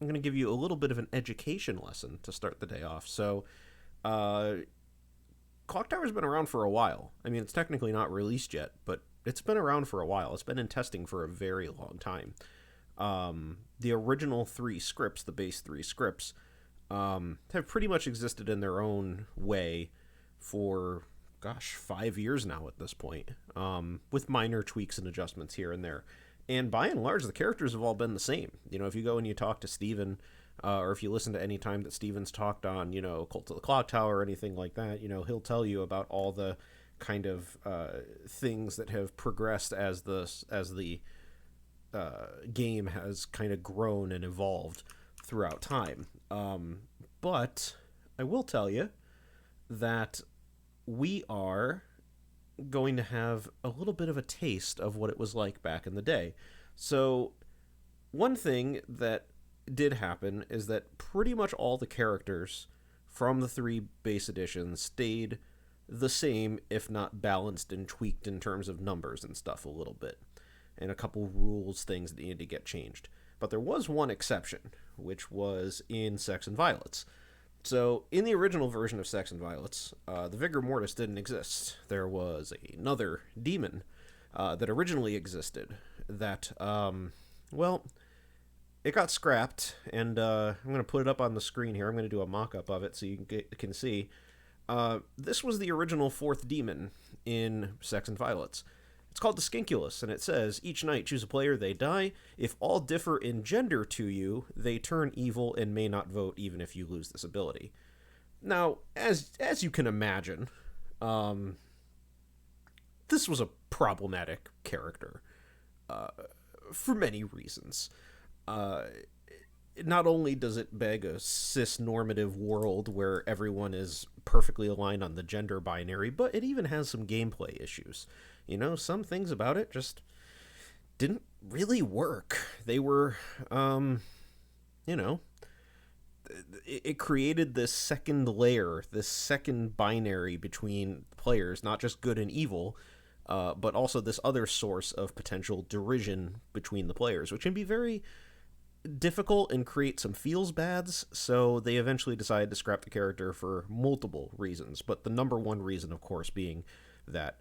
I'm going to give you a little bit of an education lesson to start the day off. So, uh, Clock Tower's been around for a while. I mean, it's technically not released yet, but it's been around for a while. It's been in testing for a very long time. The original three scripts, the base three scripts, have pretty much existed in their own way for, gosh, 5 years now at this point, with minor tweaks and adjustments here and there. And by and large, the characters have all been the same. You know, if you go and you talk to Steven, or if you listen to any time that Steven's talked on, you know, Cult of the Clock Tower or anything like that, you know, he'll tell you about all the kind of things that have progressed as the game has kind of grown and evolved throughout time. But I will tell you that we are going to have a little bit of a taste of what it was like back in the day. So, one thing that did happen is that pretty much all the characters from the three base editions stayed the same, if not balanced and tweaked in terms of numbers and stuff a little bit, and a couple rules, things that needed to get changed. But there was one exception, which was in Sects and Violets. So, in the original version of Sects and Violets, the Vigor Mortis didn't exist. There was another demon that originally existed that, well, it got scrapped, and I'm going to put it up on the screen here. I'm going to do a mock-up of it so you can see. This was the original fourth demon in Sects and Violets. It's called the Skinkulus, and it says, each night choose a player, they die. If all differ in gender to you, they turn evil and may not vote even if you lose this ability. Now, as you can imagine, this was a problematic character for many reasons. Not only does it beg a cis-normative world where everyone is perfectly aligned on the gender binary, but it even has some gameplay issues. You know, some things about it just didn't really work. They were, you know, it created this second layer, this second binary between players, not just good and evil, but also this other source of potential derision between the players, which can be very difficult and create some feels bads. So they eventually decided to scrap the character for multiple reasons, but the number one reason, of course, being that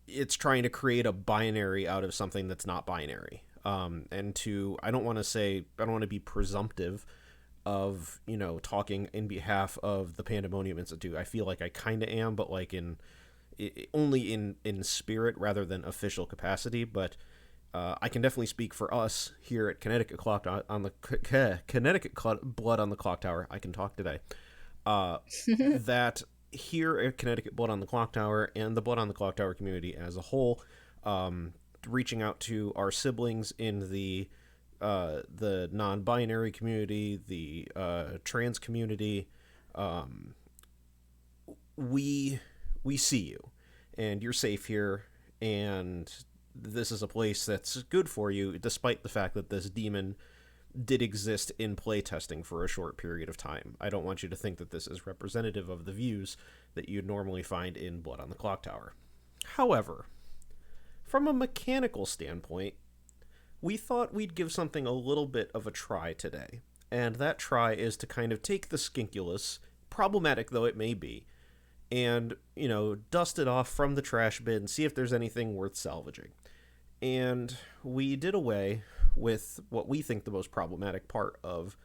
it's trying to create a binary out of something that's not binary. I don't want to be presumptive of, you know, talking in behalf of the Pandemonium Institute. I feel like I kind of am, but like only in spirit rather than official capacity. But I can definitely speak for us here at Connecticut Connecticut Blood on the Clock Tower. I can talk today. That here at Connecticut Blood on the Clock Tower and the Blood on the Clock Tower community as a whole, reaching out to our siblings in the non-binary community, the trans community, we see you, and you're safe here, and this is a place that's good for you, despite the fact that this demon did exist in playtesting for a short period of time. I don't want you to think that this is representative of the views that you'd normally find in Blood on the Clock Tower. However, from a mechanical standpoint, we thought we'd give something a little bit of a try today. And that try is to kind of take the Skinkulus, problematic though it may be, and, you know, dust it off from the trash bin, see if there's anything worth salvaging. And we did away with what we think the most problematic part of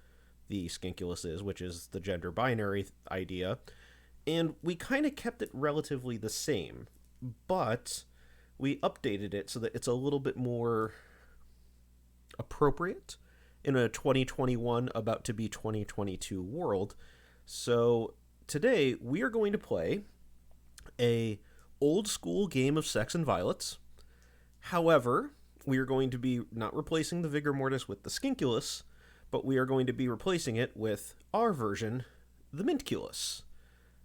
the Skinkulus is, which is the gender binary idea. And we kind of kept it relatively the same, but we updated it so that it's a little bit more appropriate in a 2021 about to be 2022 world. So today we are going to play a old school game of Sects and Violets. However, we are going to be not replacing the Vigor Mortis with the Skinkulus, but we are going to be replacing it with our version, the Mintculus.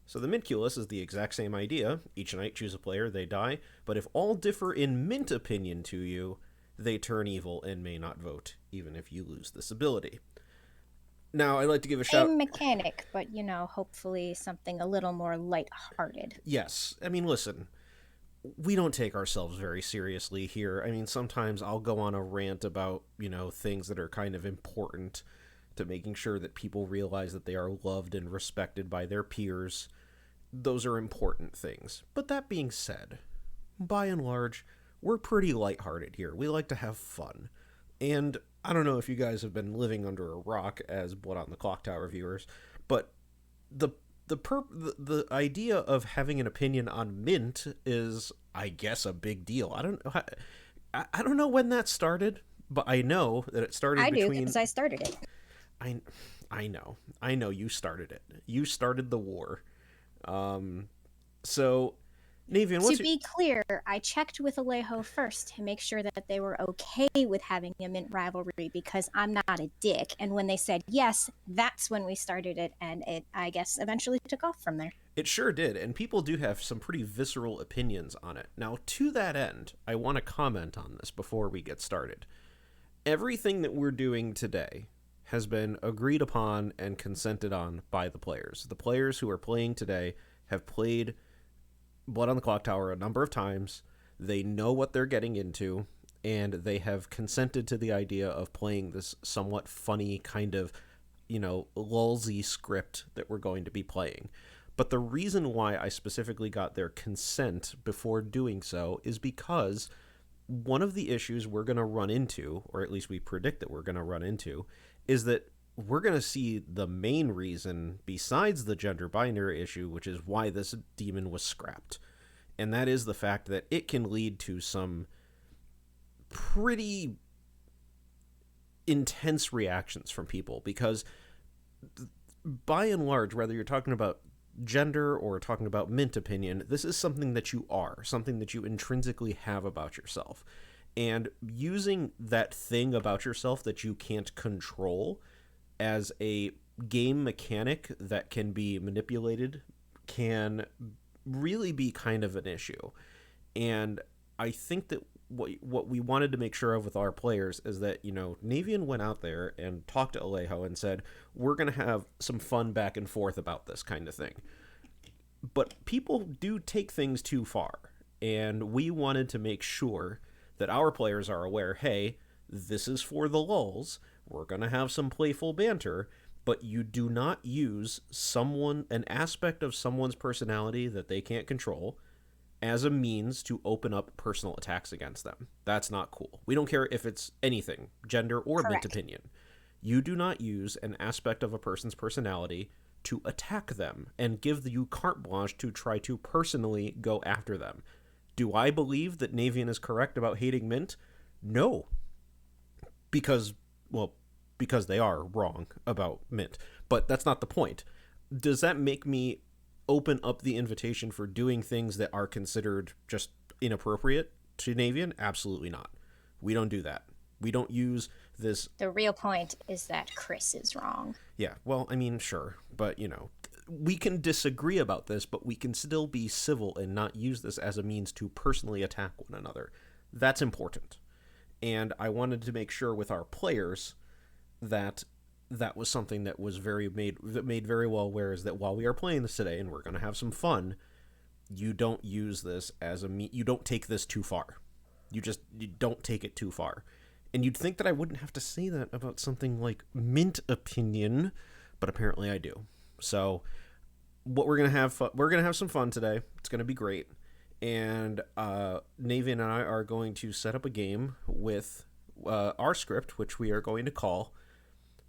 So the Mintculus is the exact same idea. Each night choose a player, they die, but if all differ in Mint opinion to you, they turn evil and may not vote, even if you lose this ability. Now, I'd like to give a shout... Same mechanic, but, you know, hopefully something a little more lighthearted. Yes. I mean, listen, we don't take ourselves very seriously here. I mean, sometimes I'll go on a rant about, things that are kind of important to making sure that people realize that they are loved and respected by their peers. Those are important things. But that being said, by and large, we're pretty lighthearted here. We like to have fun. And I don't know if you guys have been living under a rock as Blood on the Clock Tower viewers, but the the idea of having an opinion on Mint is, I guess, a big deal. I don't know when that started, but I know that it started I do, between. because I started it. I I know you started it. You started the war. Um, so Navian, To what's your be clear, I checked with Alejo first to make sure that they were okay with having a Mint rivalry, because I'm not a dick. And when they said yes, that's when we started it, and it, I guess, eventually took off from there. It sure did, and people do have some pretty visceral opinions on it. Now, to that end, I want to comment on this before we get started. Everything that we're doing today has been agreed upon and consented on by the players. The players who are playing today have played Blood on the Clock Tower a number of times. They know what they're getting into, and they have consented to the idea of playing this somewhat funny kind of, lulzy script that we're going to be playing. But the reason why I specifically got their consent before doing so is because one of the issues we're going to run into, or at least we predict that we're going to run into, is that we're going to see the main reason besides the gender binary issue, which is why this demon was scrapped. And that is the fact that it can lead to some pretty intense reactions from people, because by and large, whether you're talking about gender or talking about Mint opinion, this is something that you are, something that you intrinsically have about yourself. And using that thing about yourself that you can't control as a game mechanic that can be manipulated can really be kind of an issue. And I think that what we wanted to make sure of with our players is that, Navean went out there and talked to Alejo and said, we're going to have some fun back and forth about this kind of thing. But people do take things too far. And we wanted to make sure that our players are aware, hey, this is for the lulz. We're going to have some playful banter, but you do not use an aspect of someone's personality that they can't control as a means to open up personal attacks against them. That's not cool. We don't care if it's anything, gender or Mint Correct. opinion. You do not use an aspect of a person's personality to attack them and give you carte blanche to try to personally go after them. Do I believe that Navean is correct about hating Mint? No. Because, well, because they are wrong about Mint. But that's not the point. Does that make me open up the invitation for doing things that are considered just inappropriate to Navean? Absolutely not. We don't do that. We don't use this. The real point is that Chris is wrong. Yeah, well, I mean, sure. But, we can disagree about this, but we can still be civil and not use this as a means to personally attack one another. That's important. And I wanted to make sure with our players that that was something that was made very well aware, is that while we are playing this today and we're going to have some fun, you don't use this as you don't take this too far. You don't take it too far. And you'd think that I wouldn't have to say that about something like Mint opinion, but apparently I do. So what we're gonna have some fun today. It's gonna be great. And Navian and I are going to set up a game with our script, which we are going to call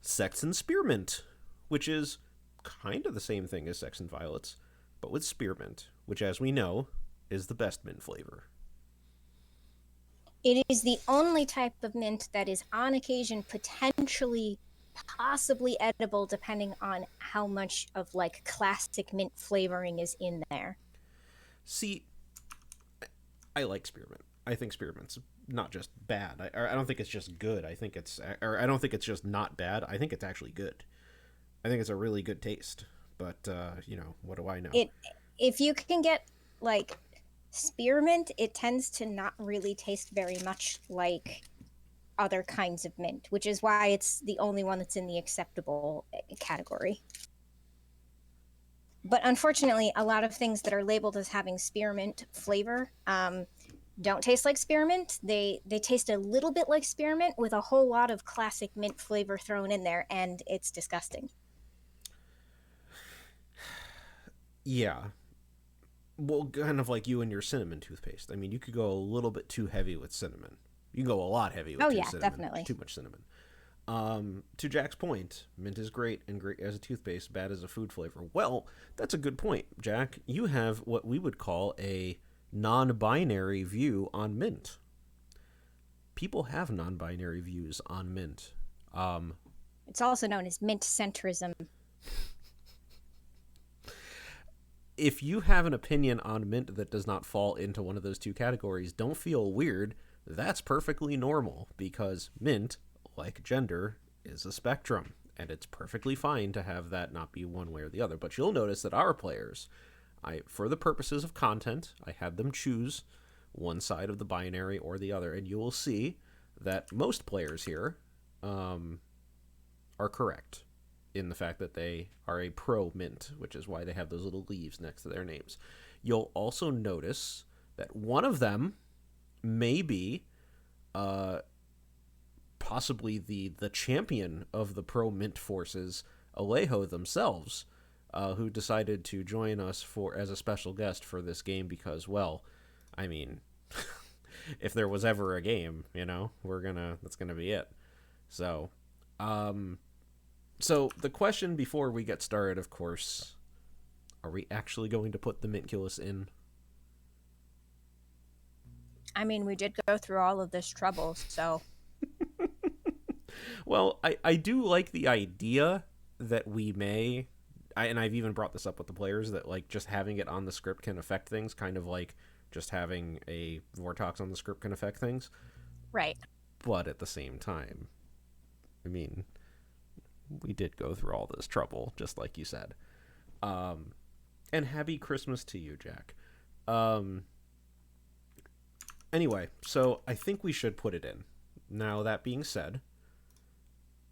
Sects and Spearmint, which is kind of the same thing as Sects and Violets, but with spearmint, which, as we know, is the best mint flavor. It is the only type of mint that is on occasion potentially possibly edible, depending on how much of like classic mint flavoring is in there. See, I like spearmint. I think spearmint's not just bad. I don't think it's just good. I don't think it's just not bad. I think it's actually good. I think it's a really good taste. But what do I know? If you can get like spearmint, it tends to not really taste very much like other kinds of mint, which is why it's the only one that's in the acceptable category. But unfortunately, a lot of things that are labeled as having spearmint flavor don't taste like spearmint. They taste a little bit like spearmint with a whole lot of classic mint flavor thrown in there, and it's disgusting. Yeah. Well, kind of like you and your cinnamon toothpaste. I mean, you could go a little bit too heavy with cinnamon. You can go a lot heavy with Oh yeah, definitely. too much cinnamon. To Jack's point, mint is great and great as a toothpaste, bad as a food flavor. Well, that's a good point, Jack. You have what we would call a non-binary view on mint. People have non-binary views on mint. It's also known as mint centrism. If you have an opinion on mint that does not fall into one of those two categories, don't feel weird. That's perfectly normal because mint, like gender, is a spectrum, and it's perfectly fine to have that not be one way or the other. But you'll notice that our players, for the purposes of content, I had them choose one side of the binary or the other, and you will see that most players here are correct in the fact that they are a pro mint, which is why they have those little leaves next to their names. You'll also notice that one of them may be possibly the champion of the pro mint forces, Alejo themselves, who decided to join us as a special guest for this game because, well, I mean, if there was ever a game, that's gonna be it. So, so the question before we get started, of course, are we actually going to put the Mintculus in? I mean, we did go through all of this trouble, so. Well, I do like the idea that we may, and I've even brought this up with the players, that like just having it on the script can affect things, kind of like just having a Vortox on the script can affect things. Right. But at the same time, I mean, we did go through all this trouble, just like you said. And happy Christmas to you, Jack. Anyway, so I think we should put it in. Now, that being said,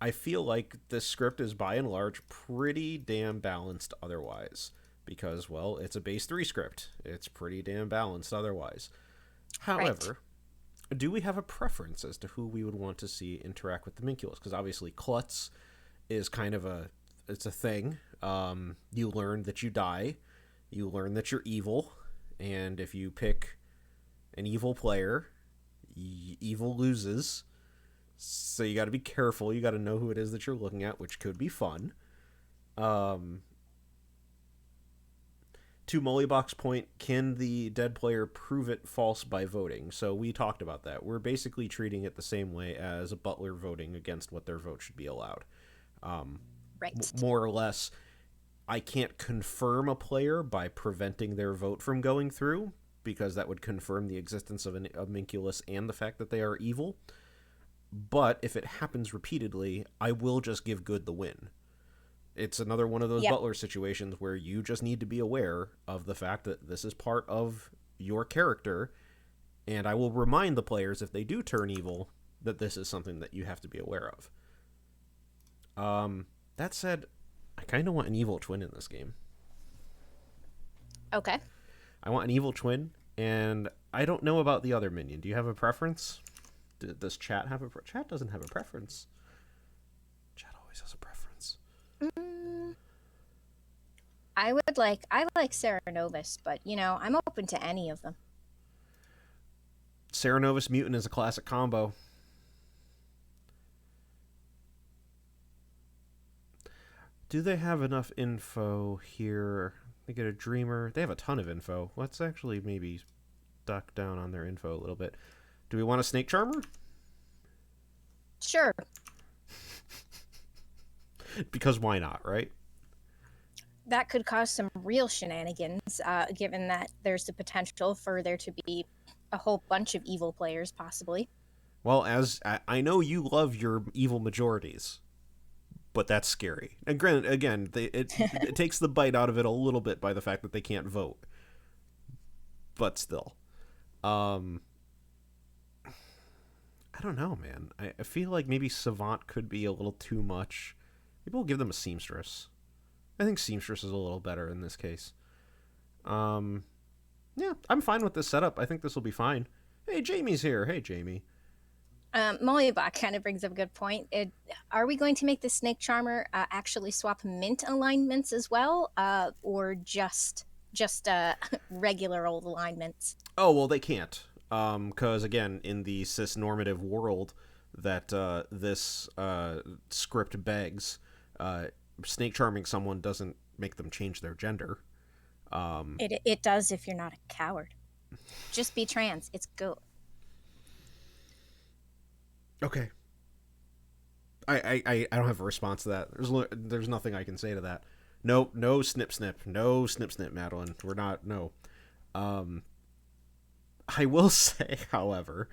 I feel like this script is by and large pretty damn balanced otherwise. Because, well, it's a base 3 script. It's pretty damn balanced otherwise. However, do we have a preference as to who we would want to see interact with the Minculus? Because obviously Klutz is kind of it's a thing. You learn that you die. You learn that you're evil. And if you pick an evil player, evil loses. So you got to be careful. You got to know who it is that you're looking at, which could be fun. To Mollybox's point, can the dead player prove it false by voting? So we talked about that. We're basically treating it the same way as a butler voting against what their vote should be allowed. Right. More or less, I can't confirm a player by preventing their vote from going through, because that would confirm the existence of a Minculus and the fact that they are evil. But if it happens repeatedly, I will just give good the win. It's another one of those butler situations where you just need to be aware of the fact that this is part of your character, and I will remind the players if they do turn evil that this is something that you have to be aware of. That said, I kind of want an evil twin in this game. Okay. I want an evil twin, and I don't know about the other minion. Do you have a preference? Does chat have a chat? Doesn't have a preference. Chat always has a preference. I like Sarah Novus, but I'm open to any of them. Sarah Novus Mutant is a classic combo. Do they have enough info here? They get a Dreamer. They have a ton of info. Let's actually maybe duck down on their info a little bit. Do we want a Snake Charmer? Sure. Because why not, right? That could cause some real shenanigans, given that there's the potential for there to be a whole bunch of evil players, possibly. Well, as I know you love your evil majorities, but that's scary. And granted, again, it takes the bite out of it a little bit by the fact that they can't vote. But still. I don't know, man. I feel like maybe Savant could be a little too much. Maybe we'll give them a Seamstress. I think Seamstress is a little better in this case. Yeah, I'm fine with this setup. I think this will be fine. Hey, Jamie's here. Hey, Jamie. Mollybach kind of brings up a good point. Are we going to make the Snake Charmer actually swap mint alignments as well, or just regular old alignments? Oh, well, they can't. Because, again, in the cis-normative world that this script begs, snake charming someone doesn't make them change their gender. It does if you're not a coward. Just be trans. It's good. Okay. I don't have a response to that. There's nothing I can say to that. No snip snip. No snip snip, Madeline. We're not, no. I will say, however,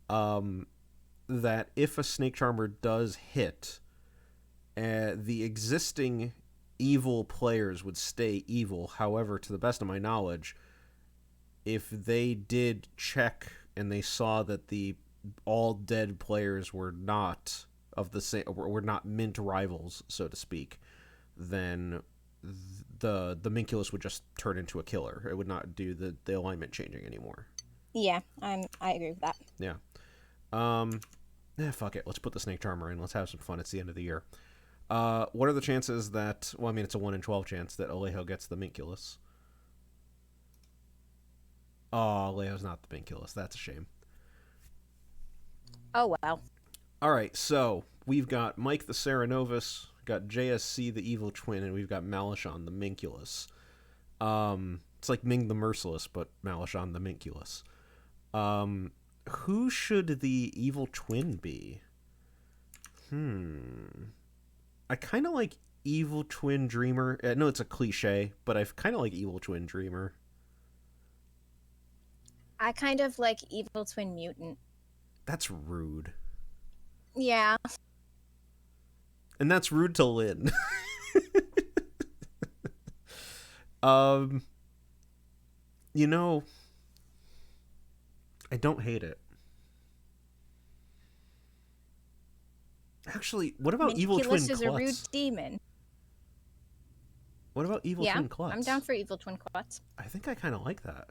that if a snake charmer does hit, the existing evil players would stay evil. However, to the best of my knowledge, if they did check and they saw that the all dead players were not of the same, were not mint rivals, so to speak, then the minculus would just turn into a killer. It would not do the alignment changing anymore. Yeah, I agree with that. Yeah. Fuck it. Let's put the snake charmer in. Let's have some fun. It's the end of the year. What are the chances that? Well, I mean, it's a 1 in 12 chance that Alejo gets the minculus. Oh, Alejo's not the minculus. That's a shame. Oh wow. All right, so we've got Mike the Serenovus, got JSC the Evil Twin, and we've got Malishon the Minculus. It's like Ming the Merciless, but Malishon the Minculus. Who should the Evil Twin be? I kind of like Evil Twin Dreamer. I know it's a cliche, but I kind of like Evil Twin Dreamer. I kind of like Evil Twin Mutant. That's rude. Yeah. And that's rude to Lynn. You know, I don't hate it. Actually, what about Evil Twin Klutz? Is a rude demon. What about Evil Twin Klutz? I'm down for Evil Twin Klutz. I think I kind of like that.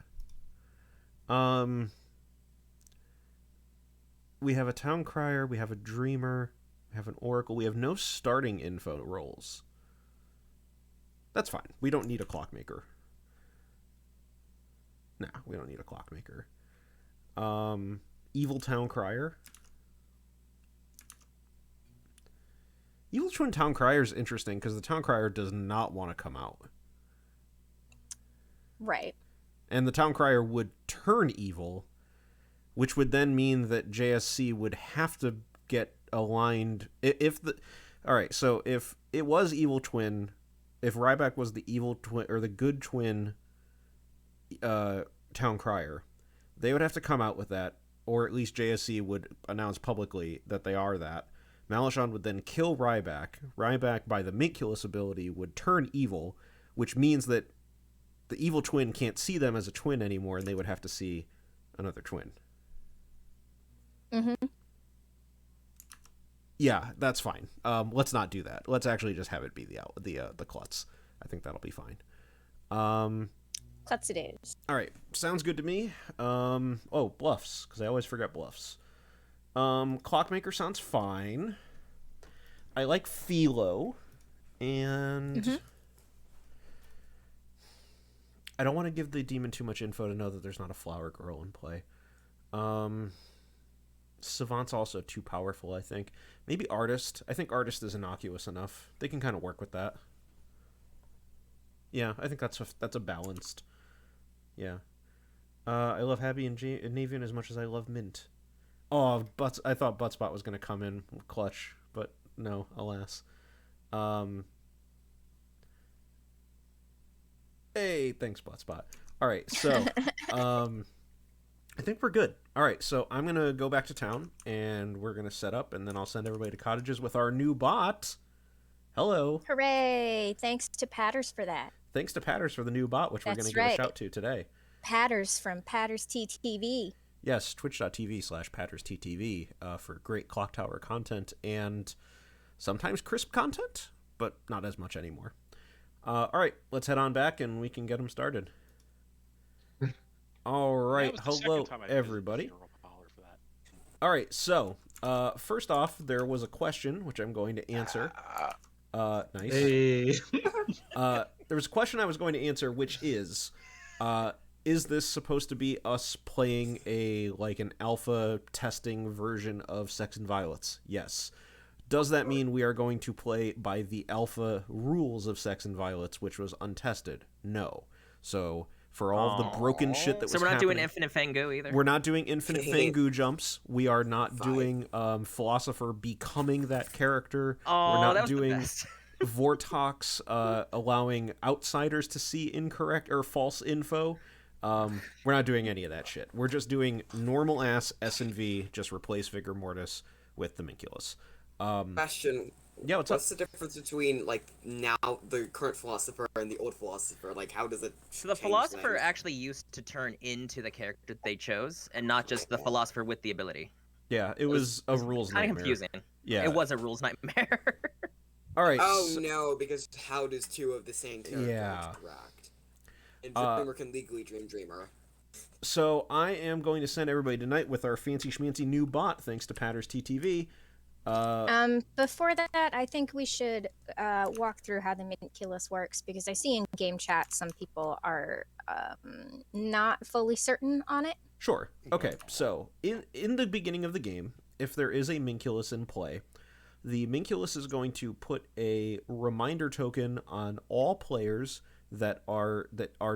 We have a Town Crier, we have a Dreamer, we have an Oracle. We have no starting info rolls. That's fine. We don't need a Clockmaker. Nah, we don't need a Clockmaker. Evil Town Crier. Evil Twin Town Crier is interesting because the Town Crier does not want to come out. Right. And the Town Crier would turn evil, which would then mean that JSC would have to get aligned. All right, so if it was Evil Twin, if Ryback was the evil twin or the good twin Town Crier, they would have to come out with that, or at least JSC would announce publicly that they are that. Malishon would then kill Ryback. Ryback, by the Minculus ability, would turn evil, which means that the evil twin can't see them as a twin anymore, and they would have to see another twin. Mm-hmm. Yeah, that's fine. Let's not do that. Let's actually just have it be the Klutz. I think that'll be fine. Klutz it is. All right, sounds good to me. Bluffs, because I always forget bluffs. Clockmaker sounds fine. I like Philo, and I don't want to give the demon too much info to know that there's not a flower girl in play. Savant's also too powerful, I think. Maybe Artist. I think Artist is innocuous enough. They can kind of work with that. Yeah, I think that's a balanced. Yeah. I love Habby and Navean as much as I love Mint. Oh, I thought Buttspot was going to come in clutch, but no, alas. Hey, thanks, Buttspot. All right, so I think we're good. All right, so I'm going to go back to town, and we're going to set up, and then I'll send everybody to cottages with our new bot. Hello. Hooray. Thanks to Patters for that. Thanks to Patters for the new bot, which we're going to give a shout to today. Patters from Patters TTV. Yes, twitch.tv/PattersTTV for great Clock Tower content and sometimes crisp content, but not as much anymore. All right, let's head on back and we can get them started. All That right, was the hello second time I visited everybody. Funeral Parlor for that. All right, so first off, there was a question which I'm going to answer. Nice. Hey. There was a question I was going to answer, which is this supposed to be us playing an alpha testing version of Sex and Violets? Yes. Does that mean we are going to play by the alpha rules of Sex and Violets, which was untested? No. So for all of the broken shit that was we're not happening, doing Infinite Fangu either. we're not doing Infinite Fangu jumps. We are not doing Philosopher becoming that character. Oh, we're not that was doing the best. Vortox allowing outsiders to see incorrect or false info. We're not doing any of that shit. We're just doing normal ass S&V, just replace Vigor Mortis with the Minculus. Question. Yeah, what's the difference between now the current philosopher and the old philosopher? How does it So the change philosopher things? actually used to turn into the character they chose, and not just the philosopher with the ability. Yeah, it was a rules Kind of nightmare. confusing. Yeah. It was a rules nightmare. All right. Oh no, because how does two of the same character interact? And Dreamer can legally dream Dreamer. So I am going to send everybody tonight with our fancy schmancy new bot, thanks to Patters TTV. Before that, I think we should walk through how the Minculus works, because I see in game chat some people are not fully certain on it. Sure. Okay, so in the beginning of the game, if there is a Minculus in play, the Minculus is going to put a reminder token on all players that are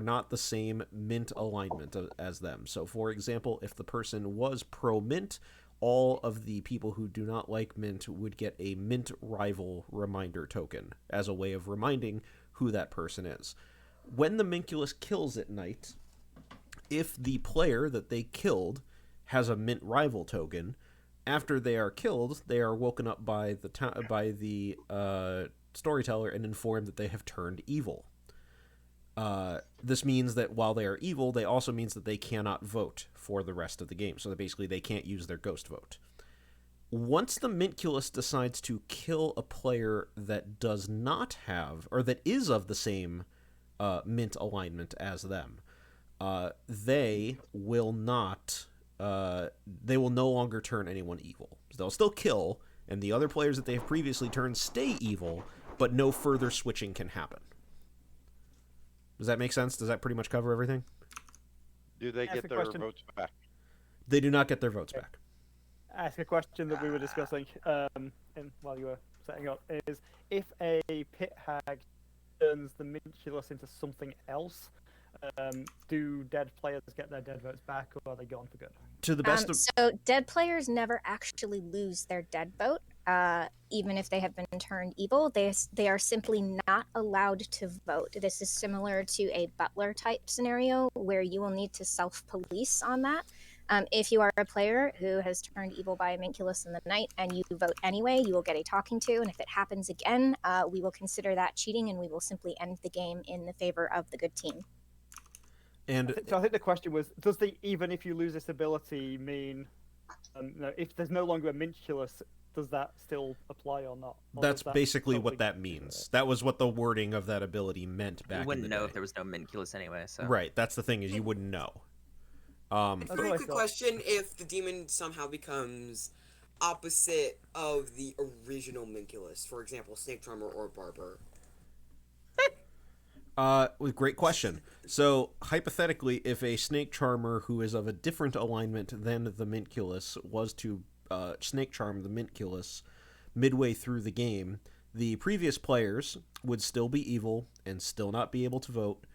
not the same mint alignment as them. So for example, if the person was pro mint, all of the people who do not like mint would get a mint rival reminder token as a way of reminding who that person is. When the Minculus kills at night, if the player that they killed has a mint rival token, after they are killed, they are woken up by the storyteller and informed that they have turned evil. This means that while they are evil, they also means that they cannot vote for the rest of the game. So that basically they can't use their ghost vote. Once the Minculus decides to kill a player that does not have, or that is of the same mint alignment as them, they will not. They will no longer turn anyone evil. So they'll still kill, and the other players that they have previously turned stay evil, but no further switching can happen. Does that make sense? Does that pretty much cover everything? Do they get their votes back? They do not get their votes back. Ask a question that we were discussing while you were setting up, is if a pit hag turns the Minculus into something else, do dead players get their dead votes back, or are they gone for good? To the best of... So dead players never actually lose their dead vote, even if they have been turned evil. They are simply not allowed to vote. This is similar to a butler type scenario where you will need to self-police on that. If you are a player who has turned evil by a Minculus in the night and you vote anyway, you will get a talking to, and if it happens again, we will consider that cheating, and we will simply end the game in the favor of the good team. And I think the question was, does even if you lose this ability mean, if there's no longer a Minculus, does that still apply or not? Or that's basically what that means. That was what the wording of that ability meant back in the day. You wouldn't know if there was no Minculus anyway. So. Right, that's the thing, is you wouldn't know. Very quick question: if the demon somehow becomes opposite of the original Minculus, for example, Snake Charmer or Barber. Great question. So, hypothetically, if a Snake Charmer who is of a different alignment than the Minculus was to Snake Charm the Minculus midway through the game, the previous players would still be evil and still not be able to vote,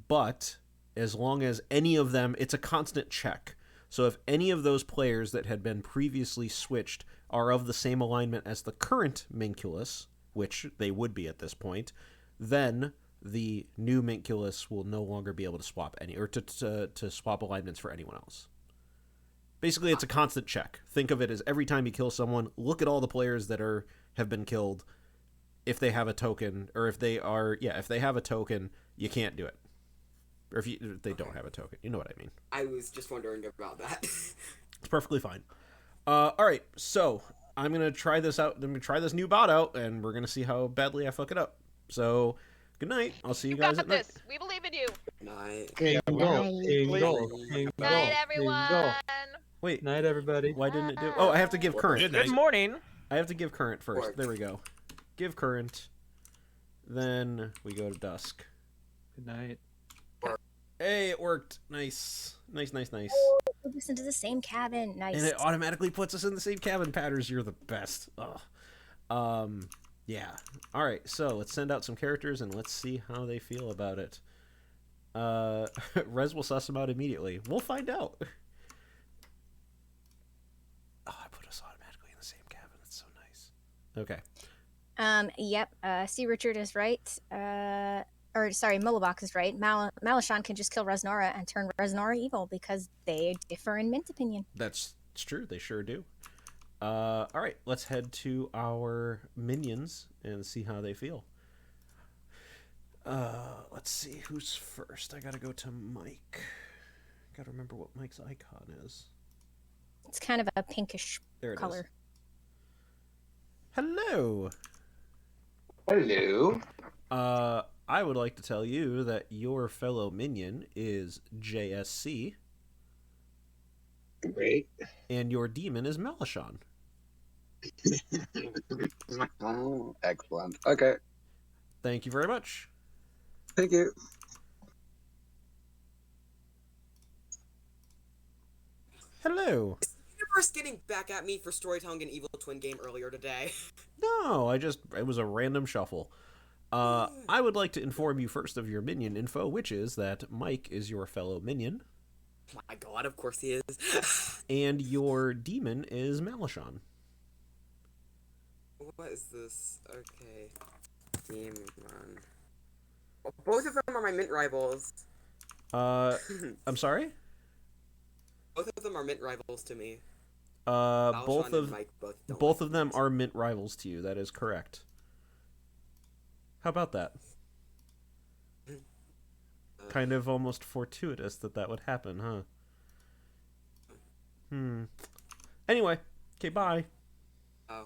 but as long as any of them, it's a constant check. So if any of those players that had been previously switched are of the same alignment as the current Minculus, which they would be at this point, then the new Minculus will no longer be able to swap to swap alignments for anyone else. Basically, it's a constant check. Think of it as every time you kill someone, look at all the players that have been killed. If they have a token, or if they have a token, you can't do it. Or if they don't have a token, you know what I mean. I was just wondering about that. It's perfectly fine. All right, so I'm gonna try this out. I'm gonna try this new bot out, and we're gonna see how badly I fuck it up. So Good night. I'll see you You guys got at night. this. We believe in you. Night. Night, everyone. Wait, Night, everybody. why didn't it do? Oh, I have to give current. Good morning. I have to give current first. Worked. There we go. Give current. Then we go to dusk. Good night. Hey, it worked. Nice. Nice. We listen to the same cabin. Nice. And it automatically puts us in the same cabin. Patters, you're the best. Ugh. Yeah. All right. So let's send out some characters and let's see how they feel about it. Rez will suss them out immediately. We'll find out. Oh, I put us automatically in the same cabin. That's so nice. Okay. Yep. C. Richard is right. Or sorry, Mullebox is right. Malashan can just kill Resnora and turn Resnora evil because they differ in Mint opinion. It's true. They sure do. All right. Let's head to our minions and see how they feel. Let's see who's first. I gotta go to Mike. Gotta remember what Mike's icon is. It's kind of a pinkish There it color. is. Hello. Hello. I would like to tell you that your fellow minion is JSC. Great. And your demon is Malashan. Excellent. Okay. Thank you very much. Thank you. Hello. Is the universe getting back at me for storytelling an Evil Twin game earlier today? No, it was a random shuffle. I would like to inform you first of your minion info, which is that Mike is your fellow minion. My god, of course he is. And your demon is Malashan. What is this? Okay. Demon. Both of them are my mint rivals. I'm sorry? Both of them are mint rivals to me. Both Malashan and Mike don't of like them me. are mint rivals to you. That is correct. How about that? Kind of almost fortuitous that would happen, huh? Anyway, okay, bye. Oh.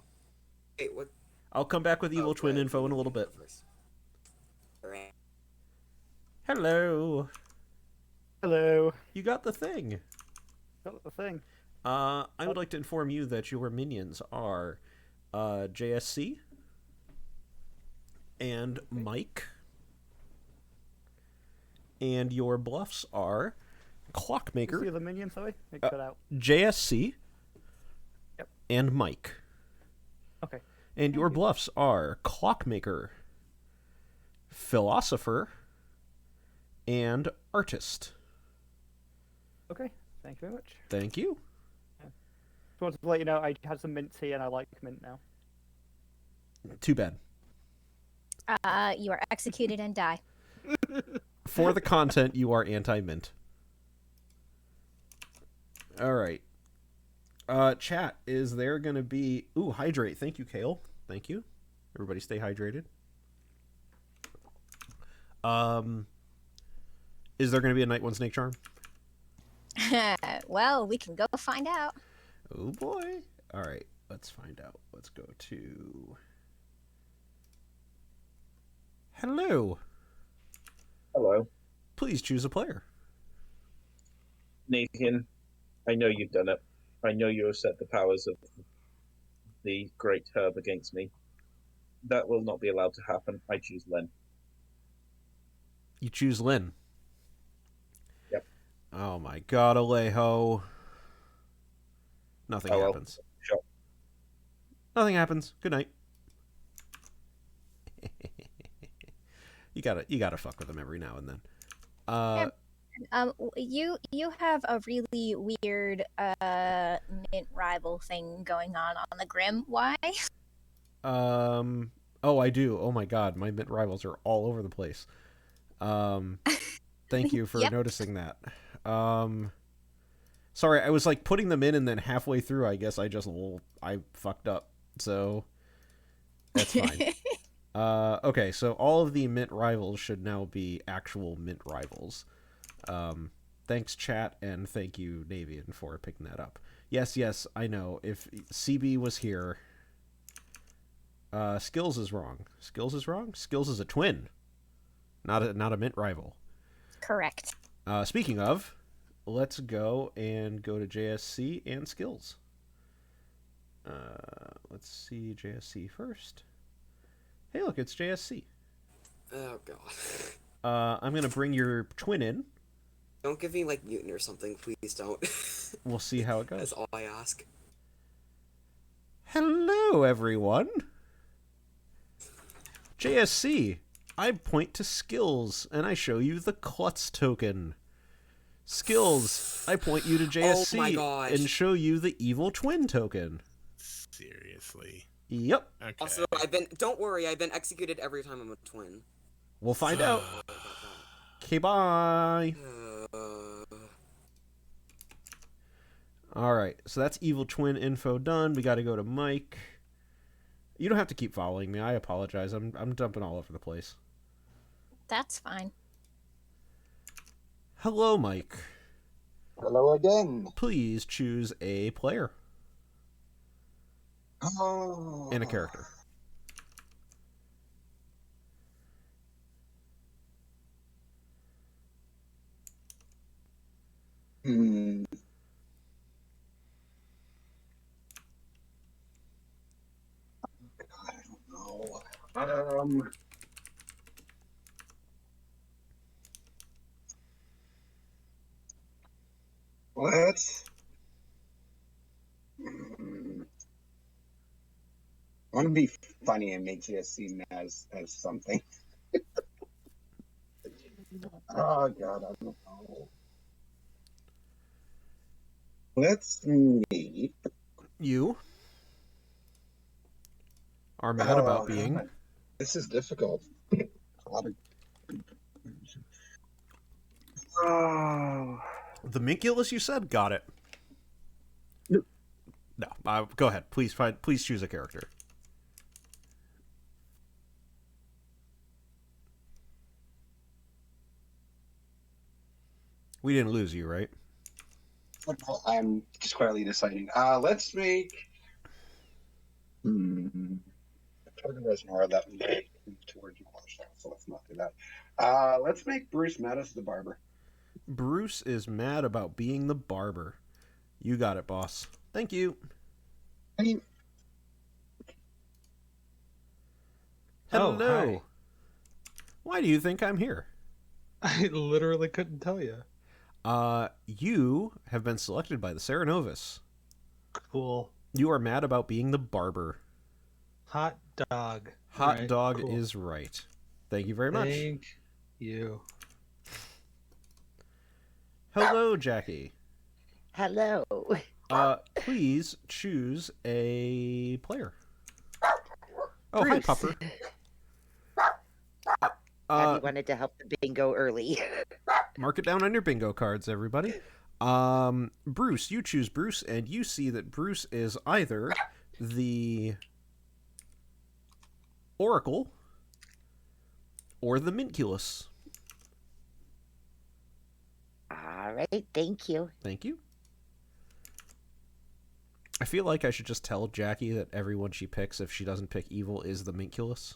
Wait, what? I'll come back with Evil Twin good. info in a little bit. Alright. Hello. Hello. You got the thing. Got the thing. I would like to inform you that your minions are JSC and Mike. And your bluffs are Who's Clockmaker, the other minion, sorry? It cut out. JSC, Yep. and Mike. Okay. And your bluffs are Clockmaker, Philosopher, and Artist. Okay. Thank you very much. Thank you. Just wanted to let you know I had some mint tea and I like mint now. Too bad. You are executed and die. For the content, you are anti-mint. All right. Chat, is there going to be... Ooh, hydrate. Thank you, Kale. Thank you. Everybody stay hydrated. Is there going to be a Night One Snake Charm? Well, we can go find out. Oh, boy. All right. Let's find out. Let's go to... Hello. Hello. Please choose a player. Navean, I know you've done it. I know you have set the powers of the Great Herb against me. That will not be allowed to happen. I choose Len. You choose Lynn. Yep. Oh my god, Alejo. Nothing happens. Sure. Nothing happens. Good night. You gotta fuck with them every now and then. You have a really weird mint rival thing going on the Grim. Why? Oh, I do. Oh my god, my mint rivals are all over the place. Thank you for Yep. noticing that. Sorry, I was like putting them in and then halfway through I guess I fucked up. So that's fine. Okay, so all of the mint rivals should now be actual mint rivals. Thanks, chat, and thank you, Navean, for picking that up. Yes, I know. If CB was here... Skills is wrong. Skills is wrong? Skills is a twin. Not a mint rival. Correct. Speaking of, let's go to JSC and skills. Let's see JSC first. Hey, look, it's JSC. Oh god. I'm gonna bring your twin in. Don't give me like mutant or something, please don't. We'll see how it goes. That's all I ask. Hello, everyone. JSC. I point to skills, and I show you the Klutz token. Skills. I point you to JSC my gosh. and show you the evil twin token. Seriously. Yep. Okay. Also, don't worry, I've been executed every time I'm a twin. We'll find out. Okay, bye. Alright, so that's evil twin info done. We gotta go to Mike. You don't have to keep following me. I apologize. I'm jumping all over the place. That's fine. Hello, Mike. Hello again. Please choose a player Oh. and a character. Hmm. God, I don't know. Let's. I want to be funny and make GSC as something. Oh god, I don't know. Let's meet. You are mad about being. God. This is difficult. A lot of. Oh. The Minculus, you said? Got it. No. No, go ahead. Please choose a character. We didn't lose you, right? I'm just quietly deciding. Let's make. Target Reservoir that may towards you, so let's not do that. Let's make Bruce Mattis the barber. Bruce is mad about being the barber. You got it, boss. Thank you. I mean, Hello. Hi. Why do you think I'm here? I literally couldn't tell you. You have been selected by the Serenovus. Cool. You are mad about being the barber. Hot dog. Hot Right, dog cool. is right. Thank you very much. Thank you. Hello, Jackie. Hello. Please choose a player. Oh, Bruce. hi, Pupper. Habby wanted to help the bingo early. Mark it down on your bingo cards, everybody. Bruce, you choose Bruce, and you see that Bruce is either the Oracle or the Minculus. All right, thank you. Thank you. I feel like I should just tell Jackie that everyone she picks, if she doesn't pick evil, is the Minculus.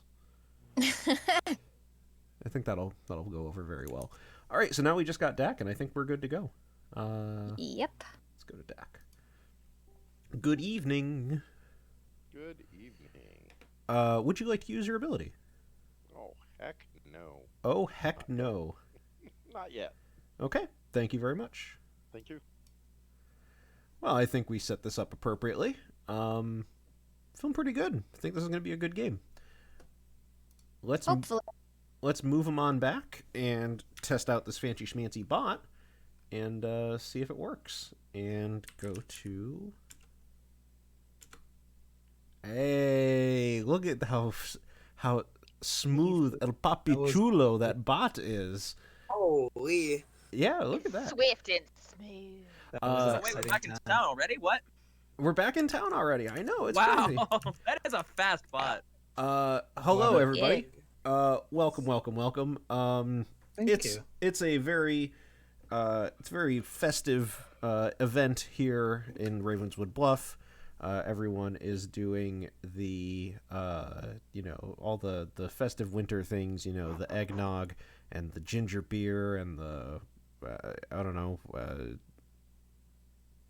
I think that'll go over very well. All right, so now we just got Dak, and I think we're good to go. Yep. Let's go to Dak. Good evening. Good evening. Would you like to use your ability? Oh, heck no. Oh, heck no. Not yet. Okay, thank you very much. Thank you. Well, I think we set this up appropriately. Feeling pretty good. I think this is going to be a good game. Hopefully. Let's move them on back and test out this fancy schmancy bot and see if it works. And go to... Hey, look at how smooth El Papi Chulo that bot is. Holy. Yeah, look at that. Swift and smooth. Wait, we're back in town already? What? We're back in town already. I know, it's wow, crazy. that is a fast bot. Hello everybody. Welcome. Thank you. It's a very very festive event here in Ravenswood Bluff. everyone is doing the all the festive winter things, the eggnog and the ginger beer and the I don't know,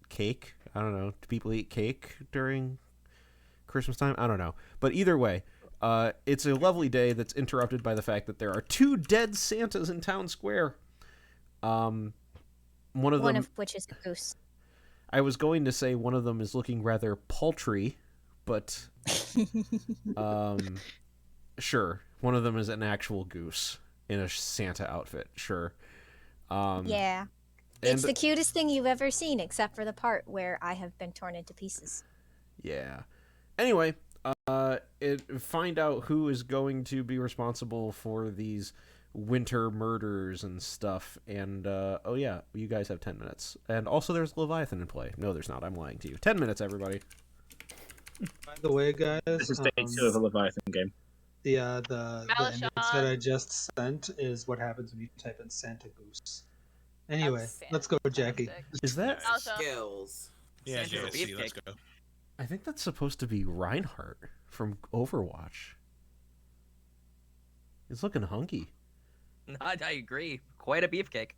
cake. I don't know. Do people eat cake during Christmas time? I don't know. But either way, it's a lovely day that's interrupted by the fact that there are 2 dead Santas in town square. One of which is a goose. I was going to say one of them is looking rather paltry, but sure. One of them is an actual goose in a Santa outfit. Sure. Yeah. It's the cutest thing you've ever seen, except for the part where I have been torn into pieces. Yeah. Anyway, find out who is going to be responsible for these winter murders and stuff. And, oh yeah, you guys have 10 minutes. And also there's Leviathan in play. No, there's not. I'm lying to you. 10 minutes, everybody. By the way, guys, This is day 2 of a Leviathan game. The image that I just sent is what happens when you type in Santa Goose. Anyway, let's go, Jackie. Is that skills? Yeah, Santa JC, let's go. I think that's supposed to be Reinhardt from Overwatch. He's looking hunky. I agree. Quite a beefcake.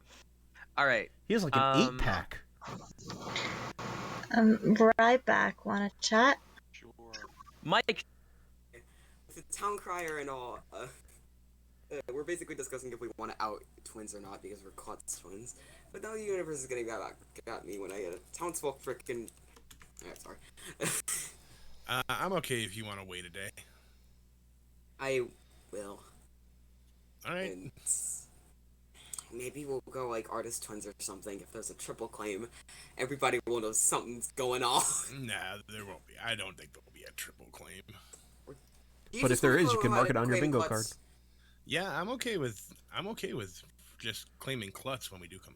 All right. He has like an 8-pack. Right back. Want to chat? Sure. Mike. The town crier and all. We're basically discussing if we want to out twins or not because we're Klutz twins. But now the universe is gonna got me when I get a townsfolk frickin'. Sorry. I'm okay if you want to wait a day. I will. Alright. And maybe we'll go like artist twins or something. If there's a triple claim, everybody will know something's going on. Nah, there won't be. I don't think there'll be a triple claim. But if there is, you can mark it on your bingo card. Yeah, I'm okay with just claiming Klutz when we do come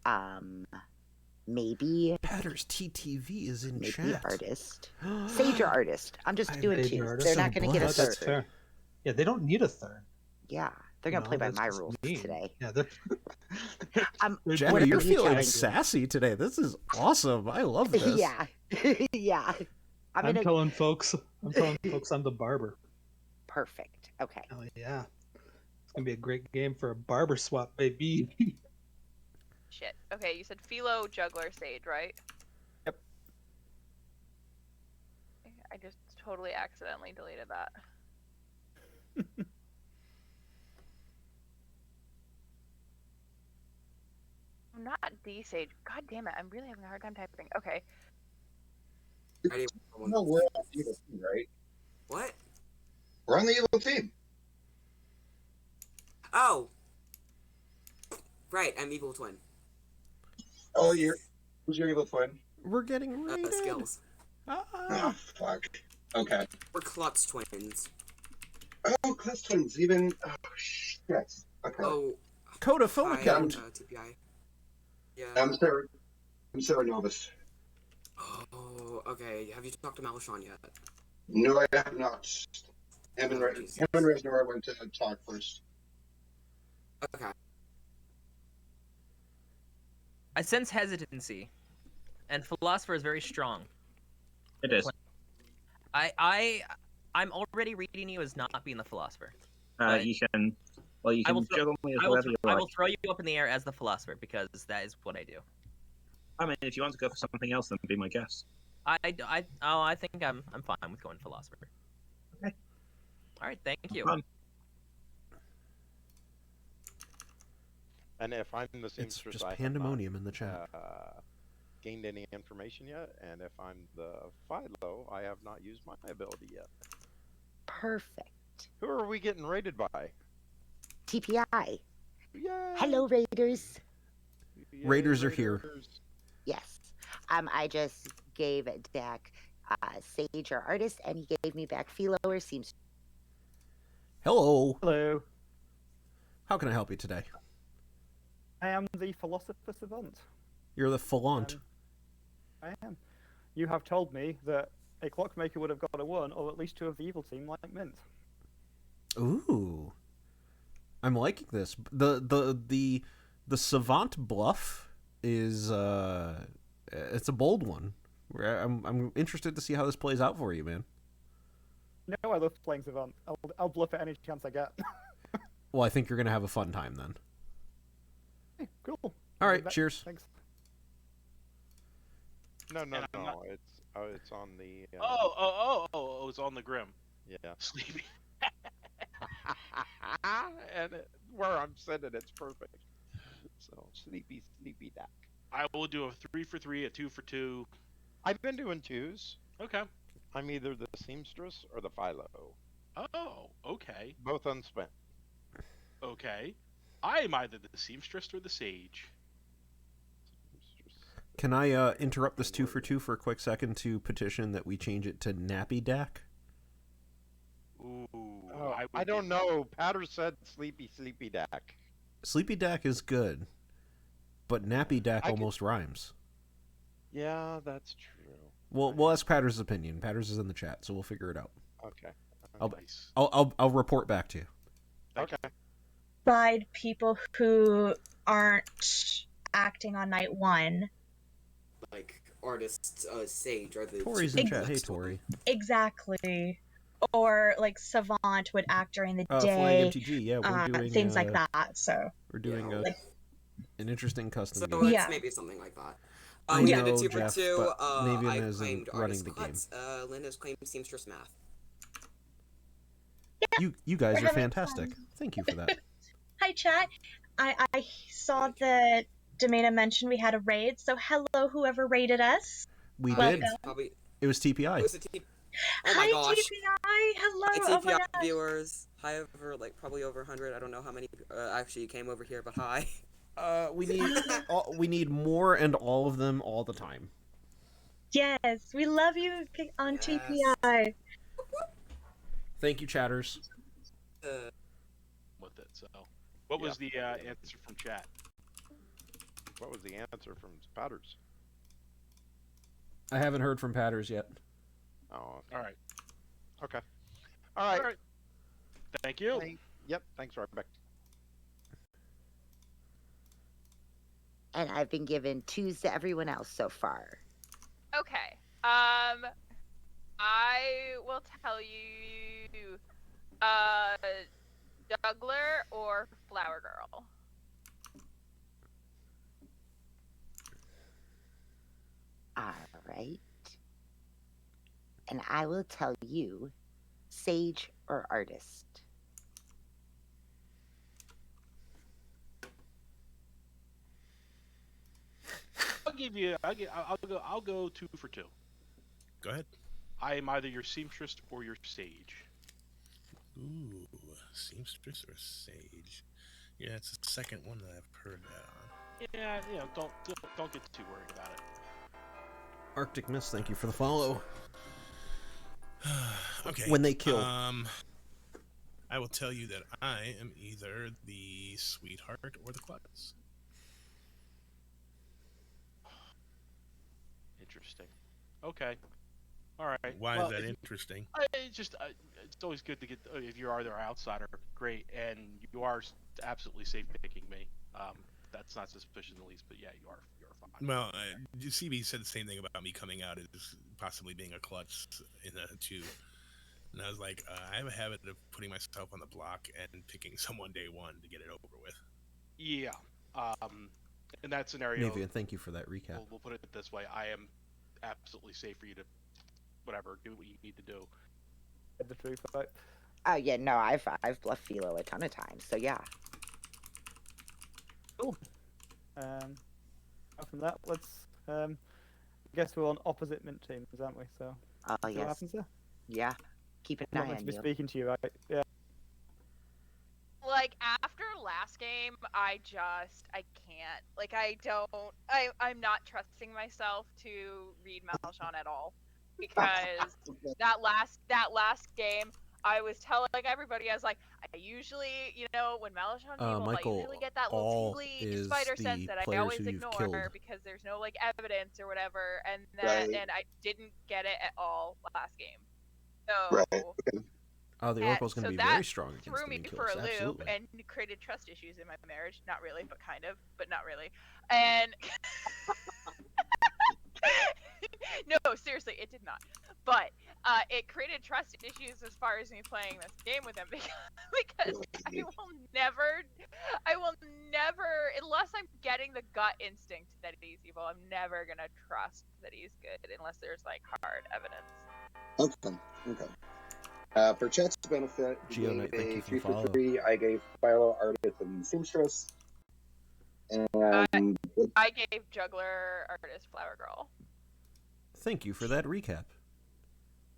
out. Maybe Patter's TTV is in maybe chat. artist. Sage or artist. I'm just doing 2. They're not going to get a third. That's fair. Yeah, they don't need a third. Yeah, they're going to play by my rules today. Yeah, they're... Jackie, you're feeling sassy today. This is awesome. I love this. Yeah, yeah. I'm telling folks I'm the barber. Perfect. Okay. Oh yeah, it's gonna be a great game for a barber swap, baby. Shit. Okay, you said Philo, Juggler, Sage, right? Yep. I just totally accidentally deleted that. I'm not D-Sage. God damn it, I'm really having a hard time typing. Okay. No, we're on the evil team, right? What? We're on the evil team. Oh. Right, I'm evil twin. Oh, who's your evil twin? We're getting raided. Skills. Oh, fuck. Okay. We're Klutz twins. Oh, Klutz twins, even. Oh, shit. Okay. Oh. Code a phone account. TPI. Yeah. I'm Sarah Novus. Oh, okay. Have you talked to Malashon yet? No, I have not. Him and Reznor went to talk first. Okay. I sense hesitancy, and Philosopher is very strong. It is. I'm already reading you as not being the Philosopher. You can juggle me as whatever you like. I will throw you up in the air as the Philosopher because that is what I do. I mean, if you want to go for something else, then be my guest. I think I'm fine with going Philosopher. Okay. All right, thank you. And if I'm the seamstress, It's just pandemonium in the chat. Gained any information yet, and if I'm the Philo, I have not used my ability yet. Perfect. Who are we getting raided by? TPI. Yay! Hello, Raiders. Raiders are here. Yes. I just gave Dak Sage or Artist, and he gave me back Philo or Seamstress. Hello. Hello. How can I help you today? I am the Philosopher Savant. You're the Falant. I am. You have told me that a clockmaker would have got a 1, or at least 2 of the evil team, like Mint. Ooh. I'm liking this. The Savant bluff is it's a bold one. I'm interested to see how this plays out for you, man. No, I love playing Savant. I'll bluff at any chance I get. Well, I think you're gonna have a fun time then. Hey, cool. All right, cheers. Thanks. No. It's on the. It's on the Grim. Yeah. Sleepy. And where I'm sitting, it's perfect. So sleepy Dak. I will do a 3 for 3, a 2 for 2. I've been doing 2s. Okay. I'm either the seamstress or the philo. Oh, okay. Both unspent. Okay. I am either the seamstress or the sage. Can I interrupt this 2 for 2 for a quick second to petition that we change it to Nappy Dak? Ooh. I don't know. Patter said sleepy Dak. Sleepy Dak is good, but Nappy Dak almost rhymes. Yeah, that's true. Well, we'll ask Patter's opinion. Patter's is in the chat, so we'll figure it out. Okay. I'll report back to you. Okay. Side people who aren't acting on night 1. Like artist, sage, or the. Tori's in chat. Hey, Tori. Exactly. Or like Savant would act during the day. Flying MTG. Yeah, we're doing things like that. So we're doing an interesting custom So game. it's maybe something like that. I We know, did a 2 for Jeff, 2. but Navean I isn't claimed running artist the cuts. Lynn has claimed seamstress math. You guys We're are having fantastic. Thank you for that. Hi, chat. I saw that Demena mentioned we had a raid, so hello, whoever raided us. We Welcome. did. It was TPI. It was oh my Hi, gosh. TPI. Hello. It's Oh my TPI gosh. viewers. Hi, over probably over 100. I don't know how many actually came over here, but hi. We need more and all of them all the time. Yes, we love you on TPI. Thank you, chatters. With it, so. What was the answer from chat? What was the answer from Patters? I haven't heard from Patters yet. Oh. All right. Okay. All right. Thank you. Yep. Thanks, Rebecca. And I've been given 2s to everyone else so far. Okay. I will tell you, Juggler or Flower Girl. All right. And I will tell you, sage or artist. I'll go 2 for 2. Go ahead. I am either your seamstress or your sage. Ooh, seamstress or sage? Yeah, it's the second one that I've heard that on. Yeah, don't get too worried about it. Arctic Mist, thank you for the follow. Okay. When they kill. I will tell you that I am either the sweetheart or the klutz. Interesting. Okay. All right. Why is that interesting? It's always good to get, if you are their outsider, great, and you are absolutely safe picking me. That's not suspicious in the least, but yeah, you're fine. Well, CB said the same thing about me coming out as possibly being a klutz in a 2. And I was like, I have a habit of putting myself on the block and picking someone day 1 to get it over with. Yeah. In that scenario, Navean, thank you for that recap. We'll put it this way: I am absolutely safe for you to, whatever, do what you need to do. The truth, right? Oh yeah, no, I've bluffed Philo a ton of times, so yeah. Cool. Apart from that, let's. I guess we're on opposite mint teams, aren't we? So. Oh What yes. happens there? Yeah. Keep an I'm not eye meant on to be you. speaking to you, right? Yeah. Like, after last game, I can't. Like, I'm not trusting myself to read Malchon at all. Because that last game, I was telling everybody, I was like, I usually, when Malchon's evil, Michael, I usually get that all little tingly is spider the sense that I players always who you've ignore killed. because there's no, evidence or whatever, and Right. and I didn't get it at all last game. So... Right. Oh, the Oracle's going to so be that very strong against threw the me main for killers. a loop Absolutely. and created trust issues in my marriage. Not really, but kind of, but not really. And No, seriously, it did not. But it created trust issues as far as me playing this game with him because I will never, unless I'm getting the gut instinct that he's evil, I'm never gonna trust that he's good unless there's like hard evidence. Okay. For chat's benefit, he Geonite, gave thank you a for 3 the for follow. 3. I gave Philo, Artist, and Seamstress. And I gave Juggler, Artist, Flower Girl. Thank you for that recap.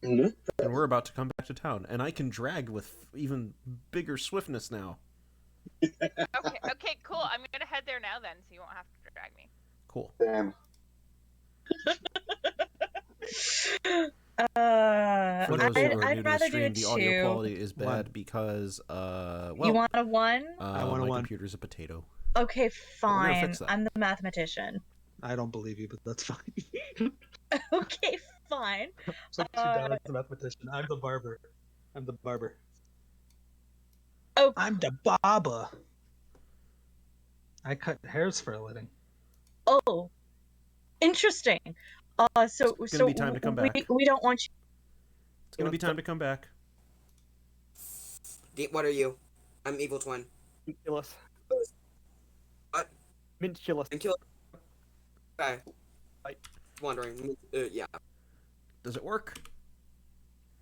Mhm. And we're about to come back to town, and I can drag with even bigger swiftness now. Okay, cool. I'm gonna head there now then, so you won't have to drag me. Cool. Damn. For those who are new I'd to the rather do stream, a the audio 2. quality is bad because, well, You want a 1? I want a my 1. computer's a potato. Okay, But we're gonna fine. fix that. I'm the mathematician. I don't believe you, but that's fine. Okay, fine. It's like 2 down as a mathematician. I'm the barber. Oh, I'm the barber. I cut hairs for a living. Oh, interesting. So It's gonna be time to come back. We don't want you. It's gonna be time to come back. What are you? I'm evil twin. Minkulus. What? Minkulus. Okay. Wondering. Yeah. Does it work?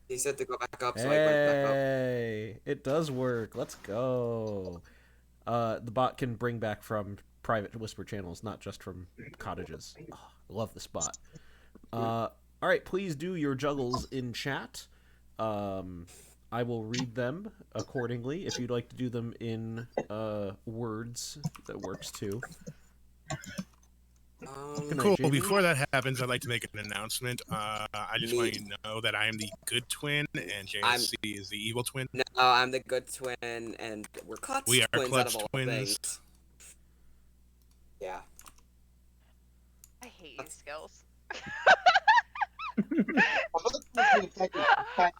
He said to go back up, so I went back up. Hey, it does work. Let's go. The bot can bring back from private whisper channels, not just from cottages. Oh, I love this bot. All right, please do your juggles in chat. I will read them accordingly. If you'd like to do them in words, that works too. Good night, Cool. Jamie. Before that happens, I'd like to make an announcement. I just want you to know that I am the good twin and JSC is the evil twin. No, I'm the good twin, and we're Klutz We are twins Klutz out of all twins. things. Yeah. I hate you, Skills.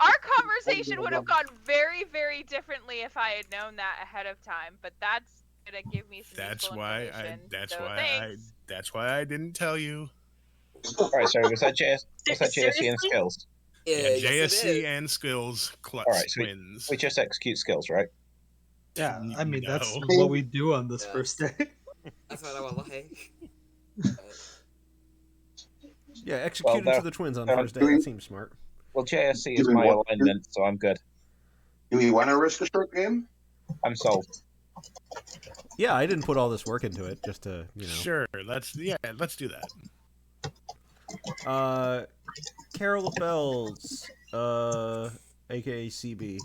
Our conversation would have gone very, very differently if I had known that ahead of time, but that's gonna give me some useful information. That's why I didn't tell you. Alright, sorry, was that JSC and Skills? Yeah, yes, JSC and Skills, Klutz Alright, so twins. we just execute Skills, right? Yeah, I mean, that's No. what we do on this first day. That's what I want to like. Yeah, execute into the twins on the first day. That seems smart. Well, JSC is my alignment, so I'm good. Do we want to risk a short game? I'm sold. Yeah, I didn't put all this work into it just to, you know. Sure, let's do that. Carol of Bells, aka CB.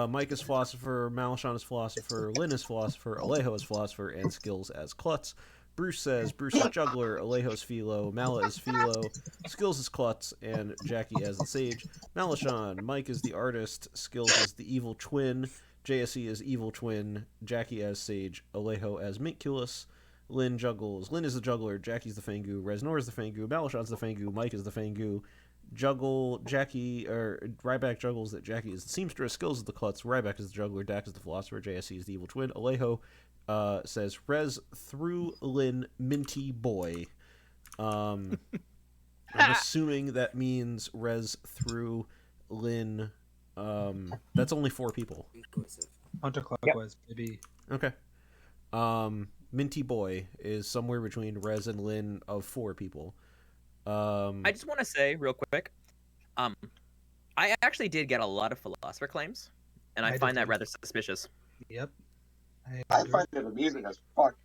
Mike is philosopher, Malashon is philosopher, Lynn is philosopher, Alejo is philosopher, and Skills as Klutz. Bruce says Bruce is juggler, Alejo's philo, Mala is philo, Skills is Klutz, and Jackie as the sage. Malashon, Mike is the artist, Skills is the evil twin, JSE is evil twin, Jackie as sage, Alejo as Minkulus. Lynn juggles. Lynn is the juggler, Jackie's the Fangu, Reznor is the Fangu, Malashon's the Fangu, Mike is the Fangu. Ryback juggles that Jackie is the seamstress, Skills is the Klutz, Ryback is the juggler, Dak is the philosopher, JSC is the evil twin, Alejo says Rez through Lynn Minty Boy. I'm assuming that means Rez through Lynn. That's only 4 people. Counterclockwise, maybe. Okay. Minty Boy is somewhere between Rez and Lynn of 4 people. I just want to say real quick, I actually did get a lot of philosopher claims, and I find that rather suspicious. Yep. I find it amusing as fuck.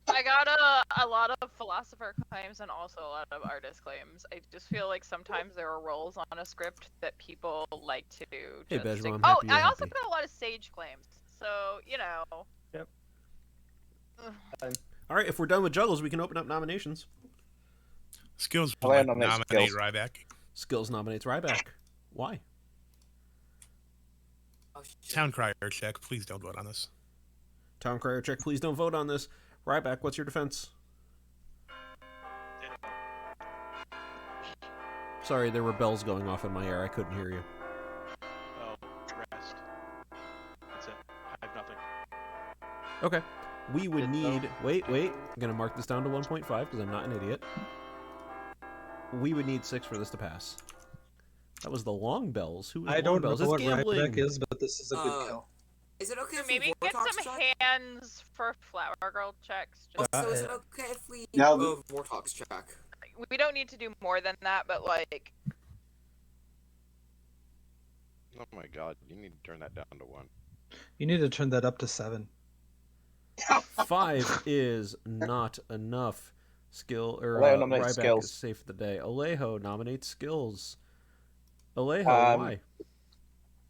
I got a lot of philosopher claims and also a lot of artist claims. I just feel like sometimes there are roles on a script that people like to Hey, just Bejro, stick- I'm Oh, happy you're I also happy. got a lot of sage claims. So, you know. Yep. All right, if we're done with juggles, we can open up nominations. Skills I'll would like nominate nominate Skills. Ryback. Skills nominates Ryback. Why? Town crier check. Please don't vote on this. Town Crier check, please don't vote on this. Ryback, what's your defense? Sorry, there were bells going off in my ear. I couldn't hear you. Oh, rest. That's it. I have nothing. Okay. We would need... Wait. I'm going to mark this down to 1.5 because I'm not an idiot. we would need 6 for this to pass. That was the long bells. Who was I long don't know bells? It's what gambling. Ryback is, but this is a good kill. Is it okay if Maybe we get Vortox some check? hands for Flower Girl checks. Just Also, is it okay if we Now Vortox check? we don't need to do more than that, but like. Oh my god, you need to turn that down to 1. You need to turn that up to 7. 5 is not enough. Alejo nominates Ryback skills. is safe for the day. Alejo nominates skills. Alejo, why?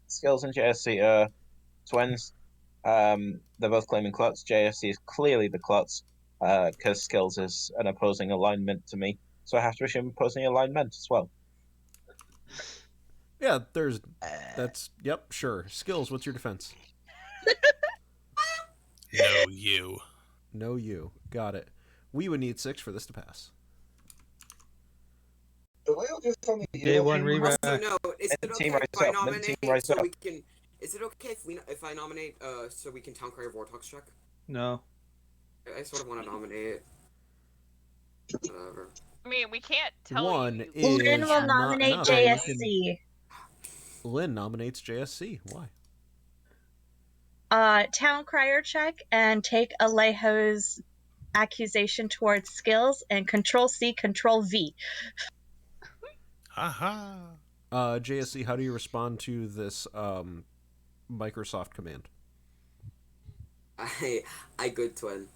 Skills and JSC are twins. They're both claiming Klutz. JSC is clearly the Klutz, because skills is an opposing alignment to me. So I have to assume opposing alignment as well. Yeah, yep, sure. Skills, what's your defense? No, you. No, you. Got it. We would need 6 for this to pass. Day 1 re-rack. Also, no, is it okay if I nominate so we can? Is it okay if I nominate so we can town crier Vortox check? No. I sort of want to nominate. Whatever. I mean, we can't tell 1 you. is Lynn will not nominate enough. JSC. Lynn nominates JSC. Why? Town crier check and take Alejo's accusation towards skills and Control C, Control V. Haha. JSC, how do you respond to this Microsoft command? I good twin.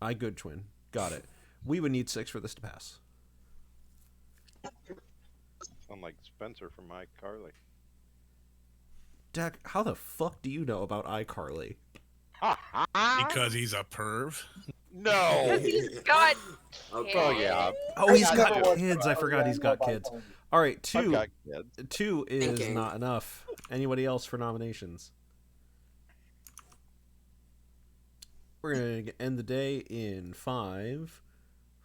I good twin. Got it. We would need 6 for this to pass. Sound like Spencer from iCarly. Dak, how the fuck do you know about iCarly? Because he's a perv. No. Because he's got. Oh yeah. Oh, he's got kids. I forgot he's got kids. All right, I've 2. got kids. 2 is Thinking. not enough. Anybody else for nominations? We're gonna end the day in 5,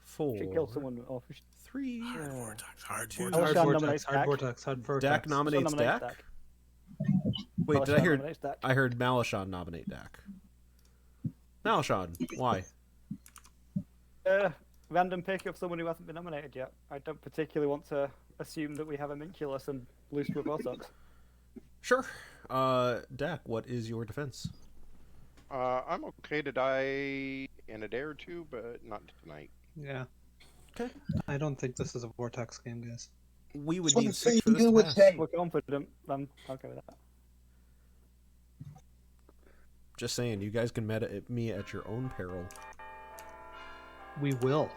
4, Should kill someone off. 3. Hard vortex. Hard Two. vortex. Hard nominates vortex, hard Dak. vortex, hard vortex. Dak nominates nominates Dak. Dak. Wait, did I Malashon hear? nominates Dak. I heard Malashon nominate Dak. Malashon, why? Random pick of someone who hasn't been nominated yet. I don't particularly want to assume that we have a Minculus and lose to a Vortox. Sure. Dak, what is your defense? I'm okay to die in a day or 2, but not tonight. Yeah. Okay. I don't think this is a vortex game, guys. We would So need the 6 for thing this you to would pass. say- We're confident. I'm okay with that. Just saying, you guys can meta at me at your own peril. We will.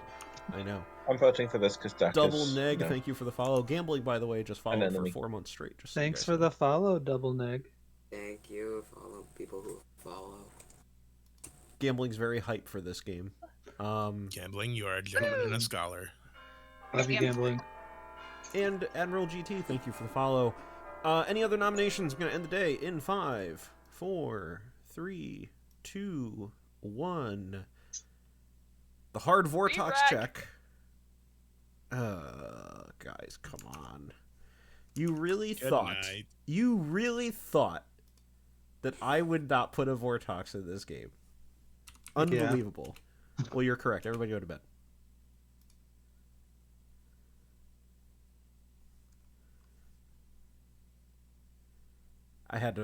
I know. I'm voting for this because Dak Double is, neg, you know, thank you for the follow. Gambling, by the way, just followed for enemy. 4 months straight. Just so you Thanks guys for know. the follow, Double Neg. Thank you, follow people who follow. Gambling's very hype for this game. Gambling, you are a gentleman and a scholar. Love you, gambling. And Admiral GT, thank you for the follow. Any other nominations? We're going to end the day in 5, 4, 3, 2, 1. The hard Vortox check. Guys, come on. You really thought that I would not put a Vortox in this game? Unbelievable. Yeah. Well, you're correct. Everybody go to bed. I had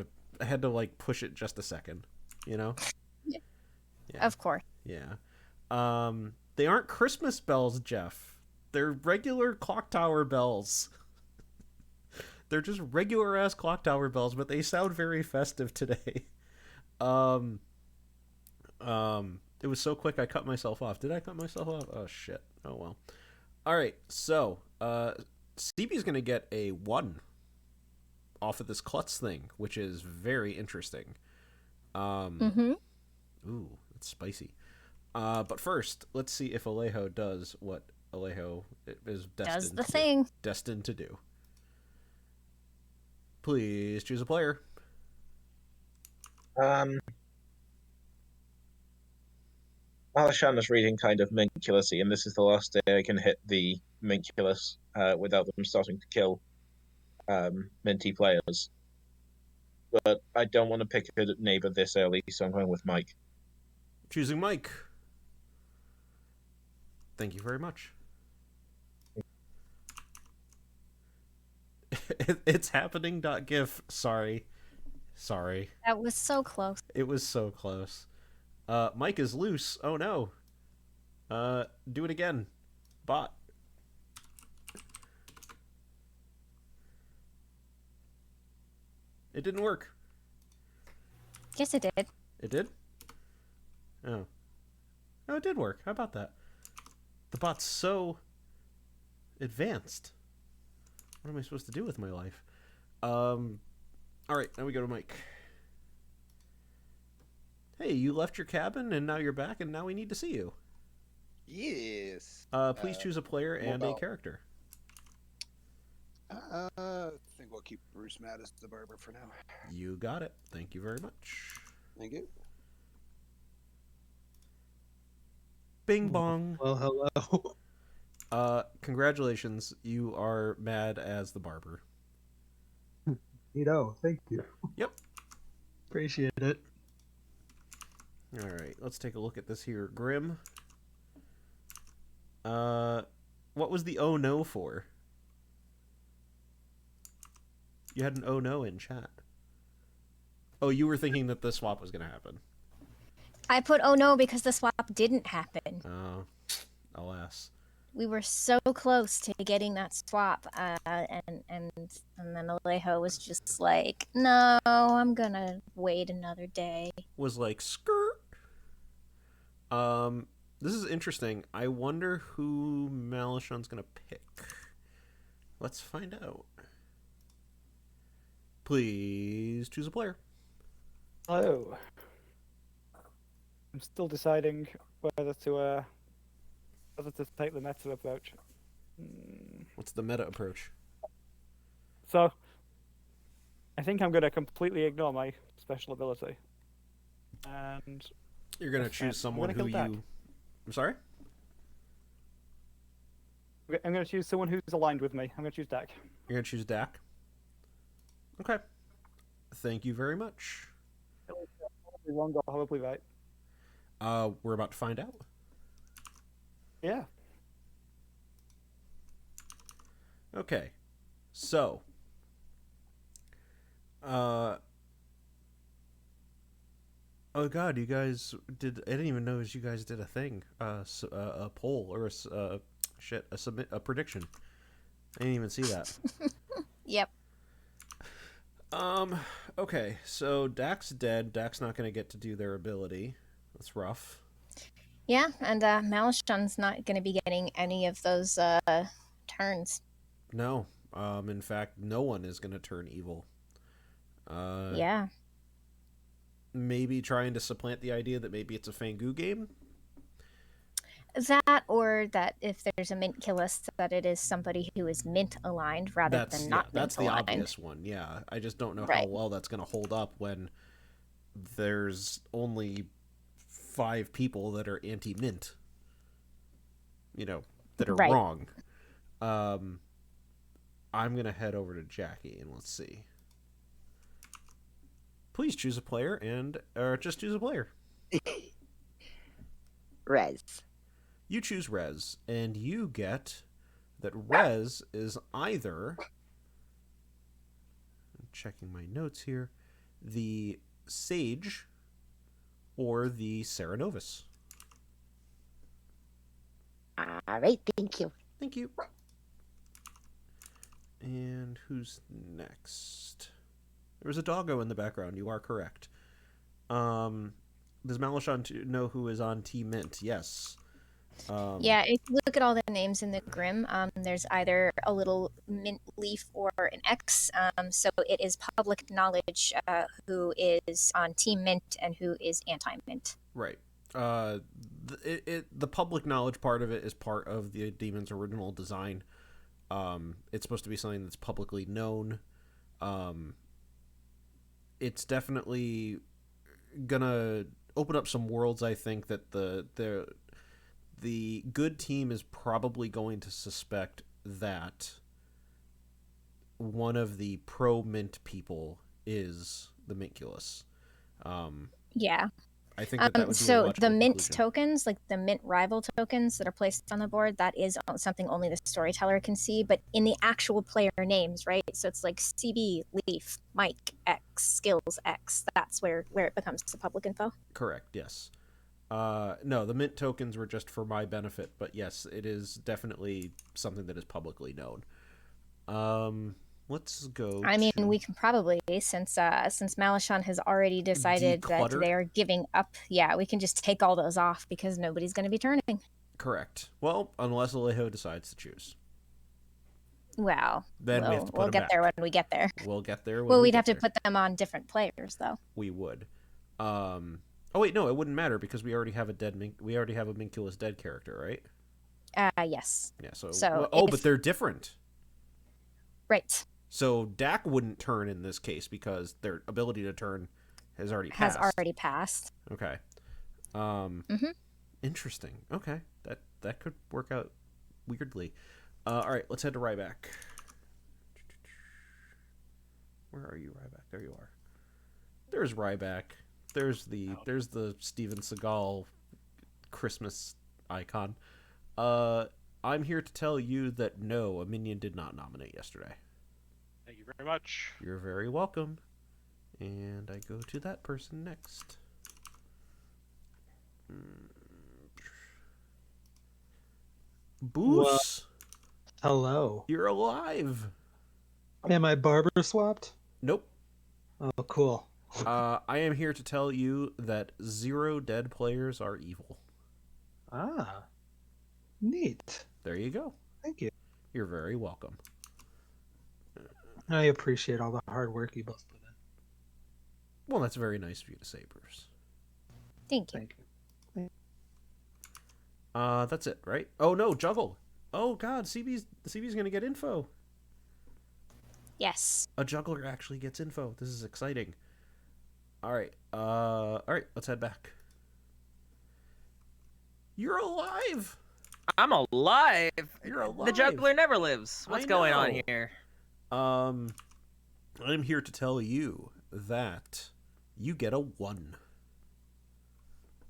to like push it just a second, you know? Yeah. Yeah. Of course. Yeah. They aren't Christmas bells, Jeff. They're regular clock tower bells. They're just regular ass clock tower bells, but they sound very festive today. It was so quick I cut myself off. Did I cut myself off? Oh shit. Oh well. Alright, so Stevie's gonna get a 1 off of this Klutz thing, which is very interesting. Ooh, it's spicy. But first, let's see if Alejo does what Alejo is destined to do. Please choose a player. Malashan is reading kind of Minculus-y, and this is the last day I can hit the Minculus without them starting to kill Minty players. But I don't want to pick a neighbor this early, so I'm going with Mike. Choosing Mike. Thank you very much. It's happening. GIF. Sorry. That was so close. It was so close. Mike is loose. Oh no. Do it again. Bot. It didn't work. Yes, it did. It did? Oh. Oh, it did work. How about that? The bot's so advanced. What am I supposed to do with my life? Alright, now we go to Mike. Hey, you left your cabin and now you're back and now we need to see you. Yes. Please choose a player and a character. I think we'll keep Bruce Matt as the barber for now. You got it. Thank you very much. Thank you. Bing bong. Well, hello. Congratulations. You are mad as the barber. Thank you. Yep. Appreciate it. Alright, let's take a look at this here. Grim. What was the oh no for? You had an oh no in chat. Oh, you were thinking that the swap was going to happen. I put oh no because the swap didn't happen. Oh, alas. We were so close to getting that swap, and then Alejo was just like, "No, I'm gonna wait another day." Was like skirt. This is interesting. I wonder who Malishon's gonna pick. Let's find out. Please choose a player. Hello. I'm still deciding whether to take the meta approach. What's the meta approach? So, I think I'm going to completely ignore my special ability. And you're going to choose someone who you... I'm sorry? I'm going to choose someone who's aligned with me. I'm going to choose Dak. You're going to choose Dak? Okay. Thank you very much. Probably wrong or probably right. We're about to find out. Yeah. Okay. So. Oh god, you guys did... I didn't even know you guys did a thing. A poll or a prediction. I didn't even see that. Yep. Okay, so Dak's dead. Dak's not going to get to do their ability. That's rough. Yeah, and Malishon's not going to be getting any of those turns. No. In fact, no one is going to turn evil. Yeah. Maybe trying to supplant the idea that maybe it's a Fangu game? That, or that if there's a mint kill list, that it is somebody who is mint aligned rather than not mint that's aligned. The obvious one, yeah. I just don't know how well that's going to hold up when there's only 5 people that are anti-mint. That are wrong. I'm going to head over to Jackie and let's see. Please choose a player or just choose a player. Rez. You choose Rez, and you get that Rez is either, I'm checking my notes here, the Sage or the Serenovis. All right, thank you. Thank you. And who's next? There was a doggo in the background. You are correct. Does Malishon know who is on Team Mint? Yes. Yeah, if you look at all the names in the Grim, there's either a little mint leaf or an X. So it is public knowledge who is on Team Mint and who is anti-mint. Right. The public knowledge part of it is part of the demon's original design. It's supposed to be something that's publicly known. It's definitely gonna open up some worlds. I think that the good team is probably going to suspect that one of the pro mint people is the Minculus. Yeah. I think that would be a So the logical mint conclusion. tokens, like the mint rival tokens that are placed on the board, that is something only the storyteller can see. But in the actual player names, right? So it's like CB, Leaf, Mike, X, Skills, X. That's where it becomes the public info. Correct. Yes. No, the mint tokens were just for my benefit, but yes, it is definitely something that is publicly known. Let's go. I mean, we can probably, since Malishon has already decided that Declutter? they are giving up. Yeah, we can just take all those off because nobody's going to be turning. Correct. Well, unless Alejo decides to choose. Well, Then we have to put we'll them get back. there when we get there. We'll get there. When Well, we we'd get have to there. put them on different players, though. We would. Oh wait, no, it wouldn't matter because we already have a we already have a Minculus dead character, right? Yes. Yeah. So. Well, but they're different. Right. So Dak wouldn't turn in this case because their ability to turn has already passed. Okay. Interesting. Okay. That could work out weirdly. All right, let's head to Ryback. Where are you, Ryback? There you are. There's Ryback. There's the Steven Seagal Christmas icon. I'm here to tell you that no, a minion did not nominate yesterday. Thank you very much. You're very welcome. And I go to that person next. Boos. Well, hello. You're alive. Am I barber swapped? Nope. Oh, cool. I am here to tell you that 0 dead players are evil. Ah. Neat. There you go. Thank you. You're very welcome. I appreciate all the hard work you both put in. Well, that's very nice of you to say, Bruce. Thank you. Thank you. That's it, right? Oh no, juggle. Oh god, CB's gonna get info. Yes. A juggler actually gets info. This is exciting. All right, let's head back. You're alive. I'm alive. You're alive. The juggler never lives. What's going on know. here? I'm here to tell you that you get a 1.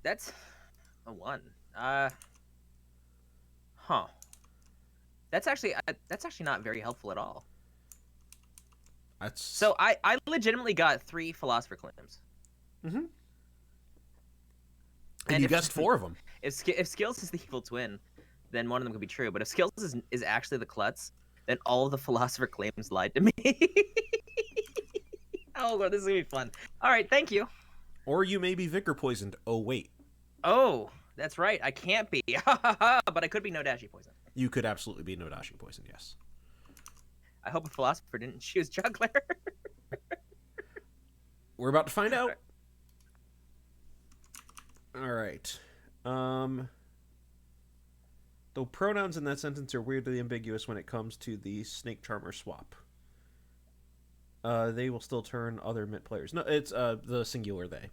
That's a 1. Huh. That's actually not very helpful at all. So I legitimately got 3 philosopher claims. Mm-hmm. And you guessed 4 of them. If Skills is the evil twin, then one of them could be true. But if Skills is actually the klutz, then all of the philosopher claims lied to me. Oh, this is gonna be fun. All right, thank you. Or you may be Vicar poisoned. Oh wait. Oh, that's right. I can't be. But I could be Nodashi poison. You could absolutely be Nodashi poison. Yes. I hope a philosopher didn't choose juggler. We're about to find out. All right. Though pronouns in that sentence are weirdly ambiguous when it comes to the Snake Charmer swap. They will still turn other mint players. No, it's the singular they.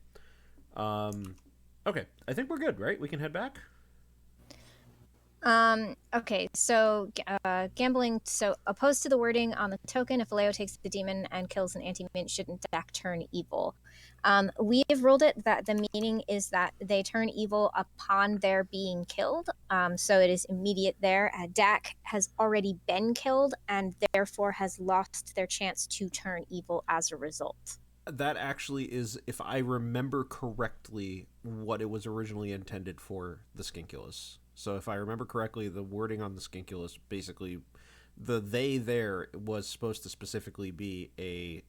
Okay, I think we're good, right? We can head back. Okay, so gambling. So opposed to the wording on the token, if Leo takes the demon and kills an anti-mint, shouldn't Dak turn evil? We have ruled it that the meaning is that they turn evil upon their being killed. So it is immediate there. Dak has already been killed and therefore has lost their chance to turn evil as a result. That actually is, if I remember correctly, what it was originally intended for the Skinkulus. So if I remember correctly, the wording on the Skinkulus, basically, the they there was supposed to specifically be a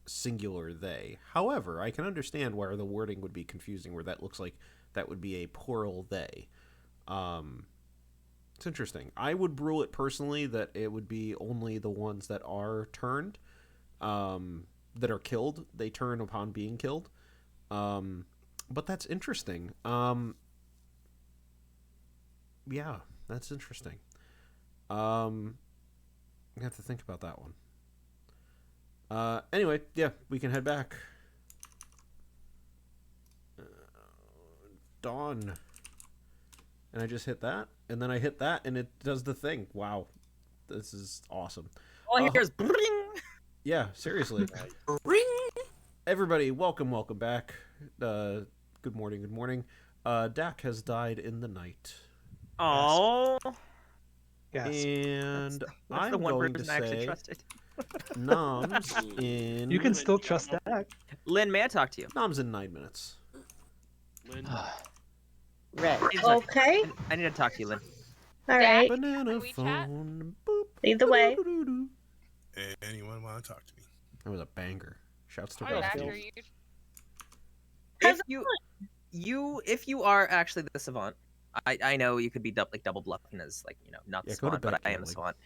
singular they. However, I can understand where the wording would be confusing, where that looks like that would be a plural they. It's interesting. I would rule it personally that it would be only the ones that are turned, that are killed. They turn upon being killed. But that's interesting. Yeah, that's interesting. I have to think about that one. Anyway, yeah, we can head back. Dawn. And I just hit that, and then I hit that, and it does the thing. Wow. This is awesome. All I hear is bring. Yeah, seriously. Ring. Everybody, welcome back. Good morning, good morning. Dak has died in the night. Oh. Yes. And That's I'm the one going person to I actually say trusted. Noms in... You can still trust Dak. Lynn, may I talk to you? Noms in 9 minutes. Lynn. Right. Okay. I need to talk to you, Lynn. All right. Banana phone. Boop. Lead the way. Anyone want to talk to me? That was a banger. Shouts to Hi, Raphael. Phil. If you are actually the savant, I know you could be double bluffing as not the Yeah, go to savant, but bed, I am the Gambling. savant.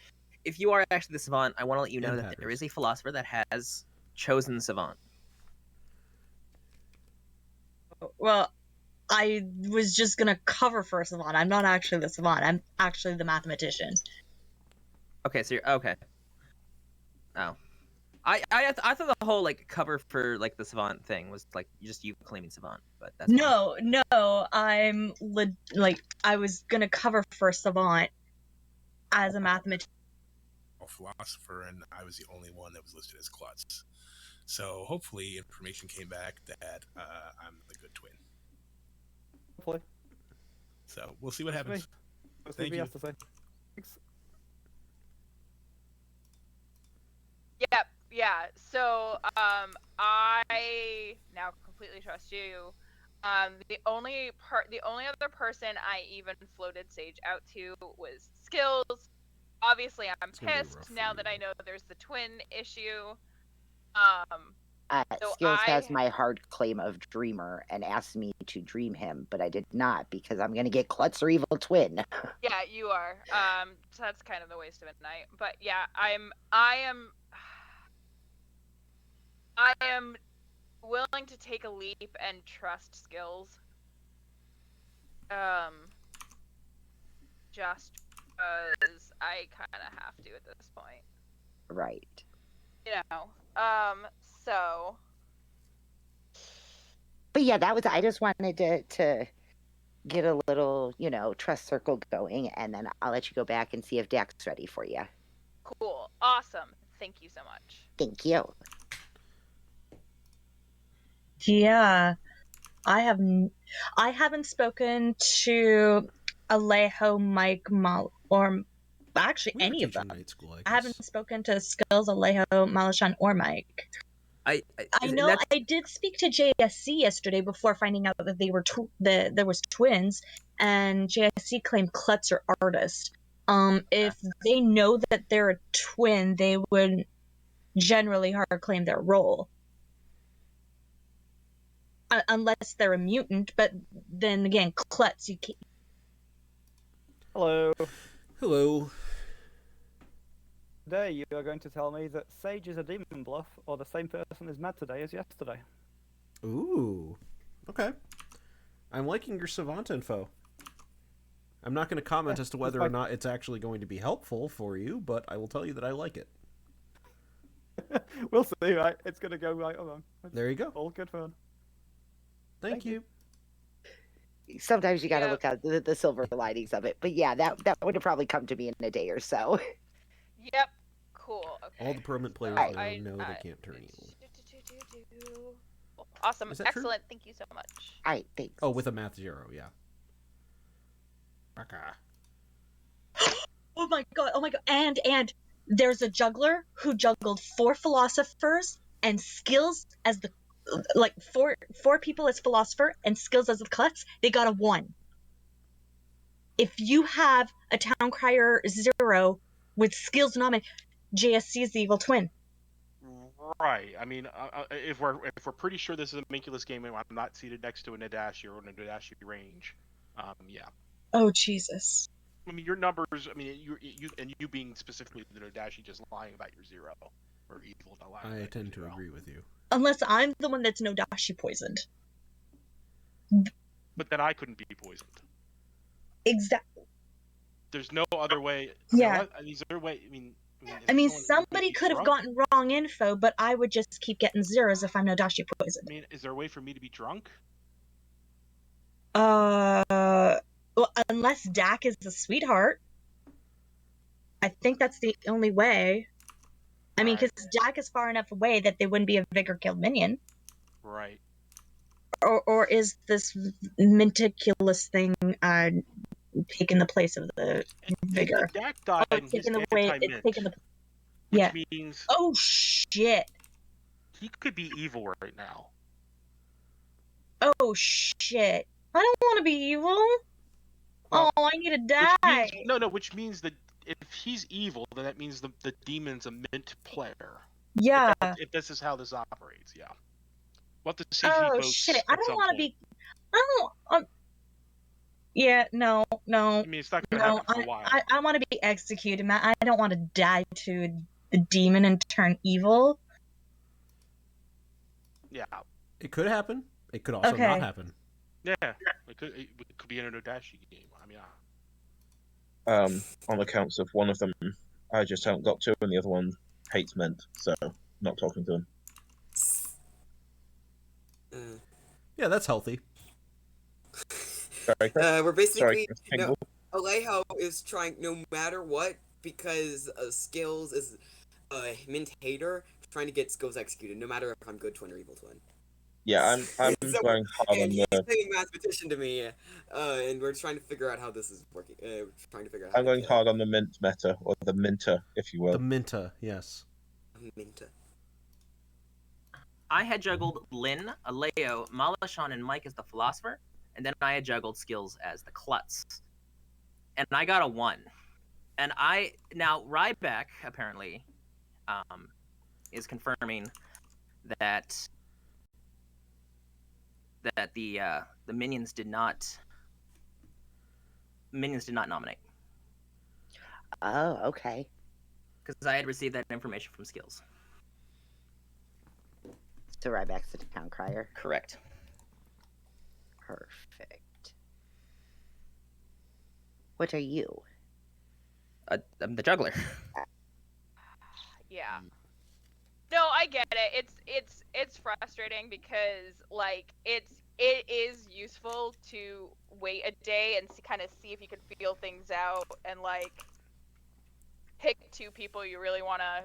If you are actually the savant, I want to let you know And that Patters. there is a philosopher that has chosen the savant. Well, I was just gonna cover for a savant. I'm not actually the savant. I'm actually the mathematician. Okay, so you're okay. Oh, I thought the whole cover for the savant thing was just you claiming savant, but that's No, I'm I was gonna cover for a savant as a mathematician. A philosopher, and I was the only one that was listed as klutz. So hopefully information came back that I'm the good twin. Hopefully. So we'll see what happens. Let's see Thank what he you. has to say. Thanks. Yep. Yeah. So I now completely trust you. The only other person I even floated Sage out to was Skills. Obviously, I'm gonna be rough pissed for now you. that I know there's the twin issue. So Skills has my hard claim of dreamer and asked me to dream him, but I did not because I'm gonna get Klutz or Evil Twin. Yeah, you are. So that's kind of the waste of a night. But yeah, I am willing to take a leap and trust Skills. Just because I kind of have to at this point. Right. So. But yeah, I just wanted to get a little, trust circle going, and then I'll let you go back and see if Dak's ready for you. Cool. Awesome. Thank you so much. Thank you. Yeah, I haven't spoken to Alejo, Mike, or actually We were any of teaching them. night school, I haven't spoken to Skills, Alejo, Malashan, or Mike. I know I did speak to JSC yesterday before finding out that they were there was twins, and JSC claimed Klutz or Artist. If they know that they're a twin, they would generally hard claim their role. Unless they're a mutant, but then again, Klutz, you can't. Hello. Hello. Today you are going to tell me that Sage is a demon bluff, or the same person is mad today as yesterday. Ooh. Okay. I'm liking your savant info. I'm not going to comment as to whether or not it's actually going to be helpful for you, but I will tell you that I like it. We'll see, right? It's going to go right along. There you go. All good fun. Thank you. Sometimes you got to look at the silver linings of it. But yeah, that would have probably come to me in a day or so. Yep. Cool. Okay. All the permanent players Right. know they can't turn evil. Awesome. Is that true? Excellent. Thank you so much. All right. Thanks. Oh, with a math 0, yeah. Oh my god! And there's a juggler who juggled 4 philosophers and Skills as the four people as philosopher and Skills as the Klutz. They got a 1. If you have a town crier 0 with Skills nominated, JSC is the evil twin. Right. I mean, if we're pretty sure this is a Minculus game and I'm not seated next to a Nadashi or in a Nadashi range, yeah. Oh Jesus. I mean, your numbers. I mean, you being specifically the Nadashi just lying about your 0 or evil not lying. I tend to agree with you. Unless I'm the one that's Nodashi poisoned. But then I couldn't be poisoned. Exactly. There's no other way. Yeah. Is there a way? I mean, somebody could have gotten wrong info, but I would just keep getting 0s if I'm Nodashi poisoned. I mean, is there a way for me to be drunk? Well, unless Dak is a sweetheart. I think that's the only way. I mean, because Dak is far enough away that they wouldn't be a vigor killed minion. Right. or is this meticulous thing taking the place of the vigor? Dak died Oh, and it's he's taking the way. It's anti-mint, taking the. which Yeah. means Oh shit. he could be evil right now. Oh shit. I don't want to be evil. Well, Oh, I need to Which die. means, which means that if he's evil, then that means the demon's a mint player. Yeah. If this is how this operates, yeah. We'll have to see Oh votes shit. I at don't some want to point. be. I don't. Yeah. No. I mean, it's not going to No. happen for a while. I want to be executed, man. I don't want to die to the demon and turn evil. Yeah. It could happen. It could also Okay. not happen. Yeah. It could be an Odashi game. I mean, On accounts of one of them, I just haven't got to, and the other one hates Mint, so not talking to him. Yeah, that's healthy. Sorry, We're basically, Sorry, Alejo is trying no matter what, because Skills is a mint hater, trying to get Skills executed, no matter if I'm good twin or evil twin. Yeah, I'm So- going hard and on he's the. paying mathematician to me, and we're trying to figure out how this is working. Trying to figure out how I'm going hard on the Mint meta, or the Minter, if you will. The Minta, yes. Minta. I had juggled Lynn, Aleo, Malachon, and Mike as the philosopher, and then I had juggled Skills as the klutz. And I got a 1. And now Ryback apparently is confirming that the minions did not nominate. Oh, okay. Because I had received that information from Skills. So Ryback's the town crier. Correct. Perfect. What are you? I'm the juggler. Yeah. No, I get it. It's frustrating because like it is useful to wait a day and kind of see if you can feel things out and like pick 2 people you really want to,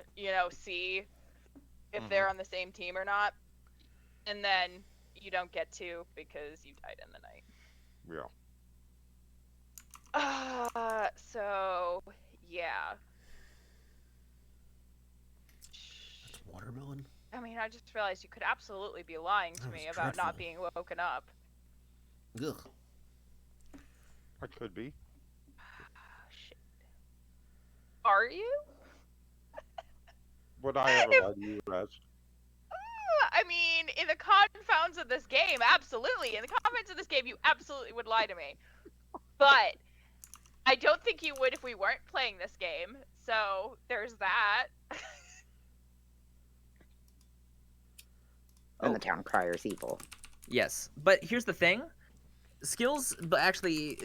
see if they're on the same team or not. And then you don't get to because you died in the night. Yeah. So yeah. That's watermelon? I mean, I just realized you could absolutely be lying to me about not being woken up. Ugh. I could be. Shit. Are you? Would I ever lie to you, Raz? I mean, in the confounds of this game, absolutely. In the confines of this game, you absolutely would lie to me. But I don't think you would if we weren't playing this game. So there's that. And the town crier's evil. Yes, but here's the thing. Skills, but actually,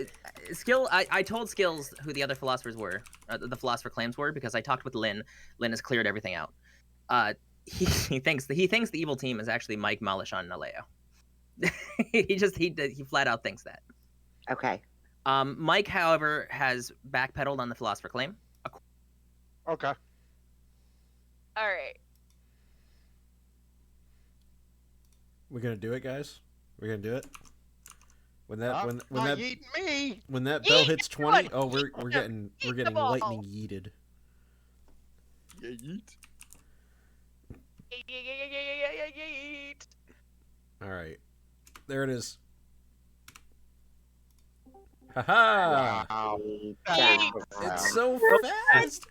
I told Skills who the other philosophers were, the philosopher claims were, because I talked with Lynn. Lynn has cleared everything out. He thinks the evil team is actually Mike, Malachon, and Aleo. he flat out thinks that. Okay. Mike, however, has backpedaled on the philosopher claim. Okay. All right. We're gonna do it, guys. We're gonna do it. When that Not yeeting me. when that bell Yeet hits everyone. 20, we're getting the ball. lightning yeeted. Yeah, yeet. Yeet. All right, there it is. Haha! Wow. It's so fast.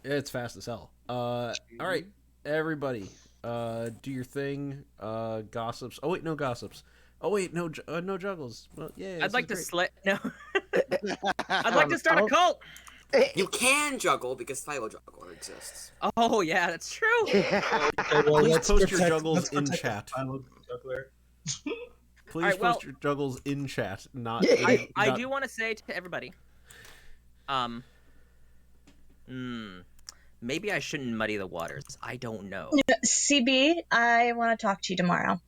It's fast as hell. All right, everybody, do your thing. Gossips. Oh wait, no gossips. Oh wait, no juggles. Well, yeah. I'd like to no. I'd like to start a cult. You can juggle because Philo Juggler exists. Oh yeah, that's true. Okay, well, Please let's post your protect- juggles let's in protect the chat. final juggler. Please Alright, well- post your juggles in chat, not. I not- do want to say to everybody, maybe I shouldn't muddy the waters. I don't know. CB, I want to talk to you tomorrow.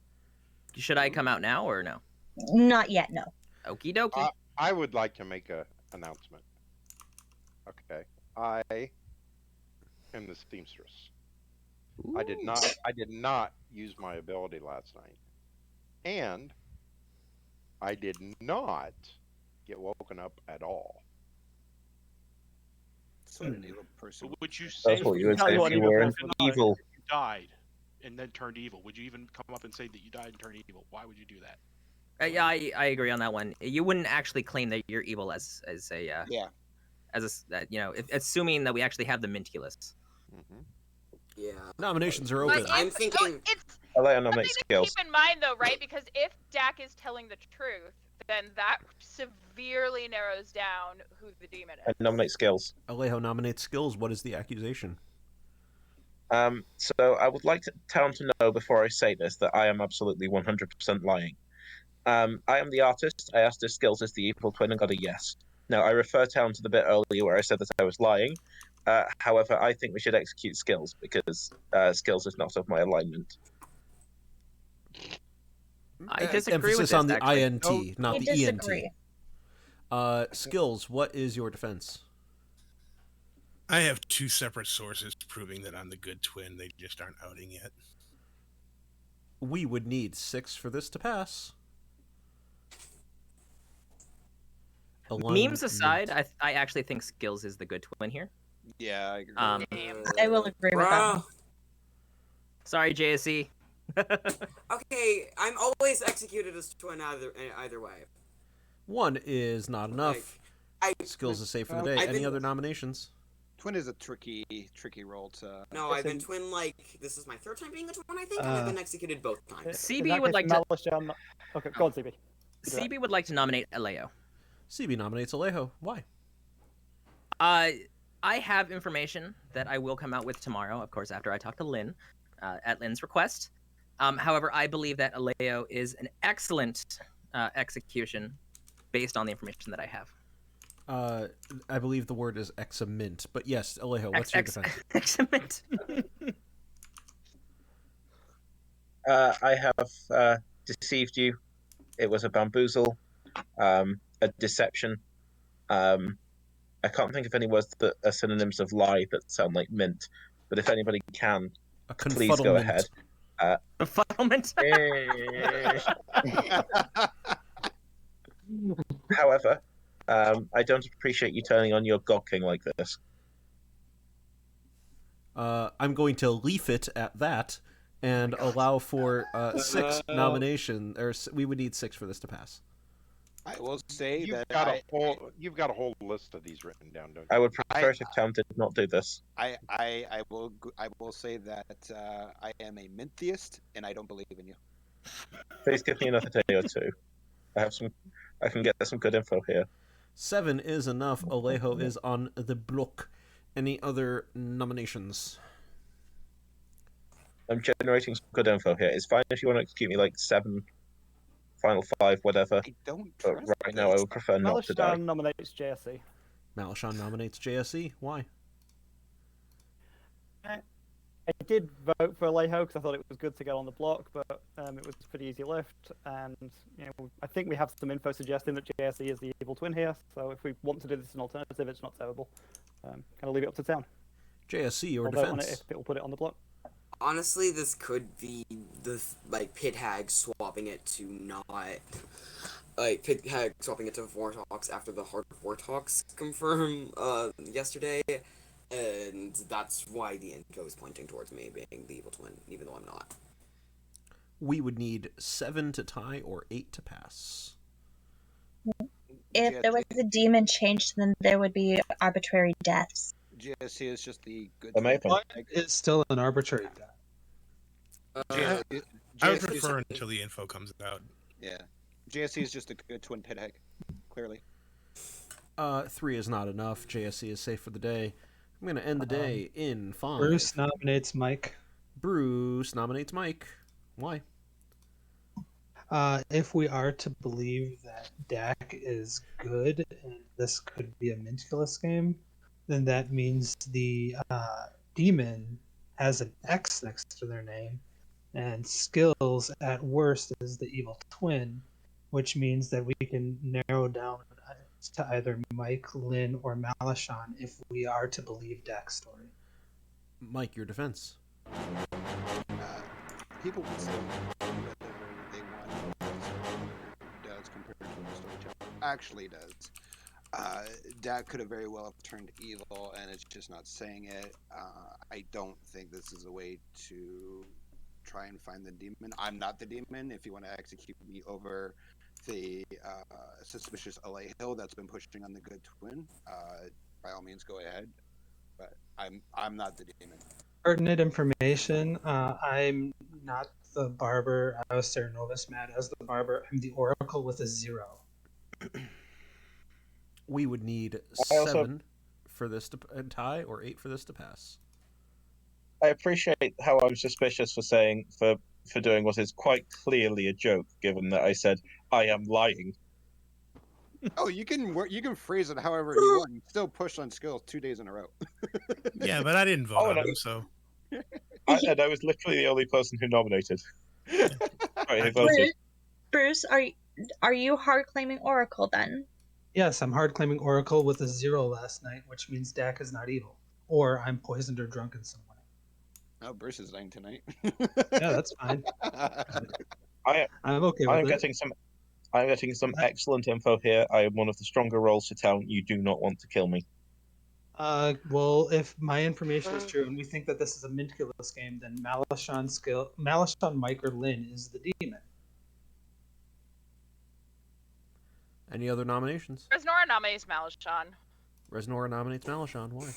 Should I come out now or no? Not yet, no. Okie dokie. I would like to make a announcement. Okay. I am the seamstress. I did not use my ability last night. And I did not get woken up at all. So an evil person. But would you say That's what you would Tell say you if what you evil were person would do. evil. you died and then turned evil? Would you even come up and say that you died and turned evil? Why would you do that? Yeah, I agree on that one. You wouldn't actually claim that you're evil as a Yeah. as a assuming that we actually have the Mintilus. Yeah. Nominations are But open. I'm if- thinking. it's Alea nominates something to skills. keep in mind, though, right? Because if Dak is telling the truth, then that severely narrows down who the demon I is. nominate skills. Alejo nominates skills. What is the accusation? So I would like Town to know before I say this that I am absolutely 100% lying. I am the artist. I asked if skills is the evil twin and got a yes. Now I refer Town to the bit earlier where I said that I was lying. However, I think we should execute skills because skills is not of my alignment. I disagree Emphasis with this, on the actually. INT, not I the disagree. ENT. Skills, what is your defense? I have two separate sources proving that I'm the good twin. They just aren't outing yet. We would need 6 for this to pass. Memes aside, I actually think skills is the good twin here. Yeah, I agree. I will agree with that. Bruh. Sorry, JSE. Okay, I'm always executed as twin either way. 1 is not enough. Skills is safe for the day. I've Any been- other nominations? Twin is a tricky role to. No, I've been twin this is my 3rd time being a twin, I think, and I've been executed both times. CB would like to. Okay, go on, CB. CB would like to nominate Aleo. CB nominates Alejo. Why? I have information that I will come out with tomorrow, of course, after I talk to Lynn, at Lynn's request. However, I believe that Aleo is an excellent execution based on the information that I have. I believe the word is examint, but yes, Alejo, what's your defense? Examint. I have deceived you. It was a bamboozle, a deception. I can't think of any words that are synonyms of lie that sound like mint, but if anybody can, please go ahead. Befuddlement. However, I don't appreciate you turning on your God King like this. I'm going to leaf it at that and allow for 6 nomination, or we would need 6 for this to pass. I will say You've that got a whole list of these written down, don't you? I would prefer if Town did not do this. I will say that I am a Mintheist and I don't believe in you. Please give me another day or two. I can get some good info here. 7 is enough. Alejo is on the block. Any other nominations? I'm generating some good info here. It's fine if you want to execute me like 7, final 5, whatever. I don't. But right now, I would prefer not to die. Malishon nominates JSE. Malishon nominates JSE. Why? I did vote for Alejo because I thought it was good to get on the block, but it was a pretty easy lift, and I think we have some info suggesting that JSE is the evil twin here. So if we want to do this as an alternative, it's not terrible. Kind of leave it up to Town. JSE, your I'll vote on defense. it if it'll put it on the block. Honestly, this could be the Pit Hag swapping it to not Pit Hag swapping it to Vortox after the hard Vortox confirm yesterday, and that's why the info is pointing towards me being the evil twin, even though I'm not. We would need 7 to tie or 8 to pass. If there was a demon change, then there would be arbitrary deaths. GSC is just the good. It's still an arbitrary death. I would prefer until the info comes out. Yeah, JSC is just a good twin pit hag, clearly. 3 is not enough. JSE is safe for the day. I'm going to end the day in 5. Bruce nominates Mike. Bruce nominates Mike. Why? If we are to believe that Dak is good and this could be a Mintilus game, then that means the demon has an X next to their name, and skills at worst is the evil twin, which means that we can narrow down to either Mike, Lynn, or Malishon if we are to believe Dak's story. Mike, your defense. people can say whatever they want does compared to what the storyteller actually does. Dak could have very well have turned evil, and it's just not saying it. I don't think this is a way to try and find the demon. I'm not the demon. If you want to execute me over the suspicious Alejo that's been pushing on the good twin, by all means, go ahead. But I'm not the demon. Pertinent information. I'm not the barber. I was Cernovus Matt as the barber. I'm the oracle with a 0. We would need I also- 7 for this to tie, or 8 for this to pass. I appreciate how I'm suspicious for doing what is quite clearly a joke, given that I said I am lying. Oh, you can phrase it however you want. You still push on skills 2 days in a row. Yeah, but I didn't vote on him, so. And I was literally the only person who nominated. Sorry, who voted. Bruce, are you hard claiming Oracle then? Yes, I'm hard claiming oracle with a 0 last night, which means Dak is not evil, or I'm poisoned or drunk in some way. Oh, Bruce is dying tonight. Yeah, that's fine. I'm okay with I'm it. getting some excellent info here. I am one of the stronger rolls to town. You do not want to kill me. Well, if my information is true and we think that this is a Minticulous game, then Malishon, Mike, or Lynn is the demon. Any other nominations? Resnora nominates Malishon. Resnora nominates Malishon. Why?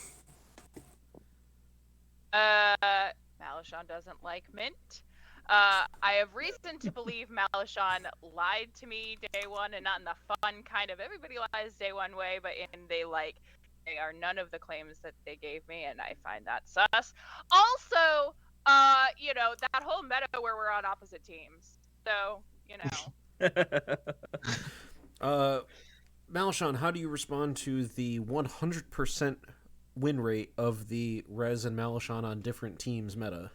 Malishon doesn't like mint. I have reason to believe Malishon lied to me day one, and not in the fun kind of everybody lies day one way, but in they are none of the claims that they gave me, and I find that sus. Also, that whole meta where we're on opposite teams. So, Malishon, how do you respond to the 100% win rate of the Rez and Malishon on different teams meta?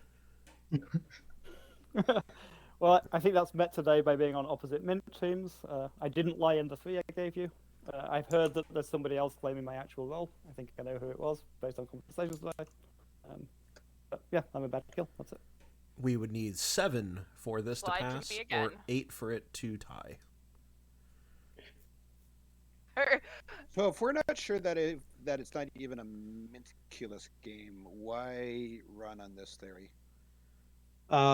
Well, I think that's met today by being on opposite mint teams. I didn't lie in the 3 I gave you. I've heard that there's somebody else claiming my actual role. I think I know who it was based on conversations today. But yeah, I'm a bad kill. That's it. We would need 7 for this to Lied to pass, me again. or 8 for it to tie. So if we're not sure that it's not even a Minticulous game, why run on this theory?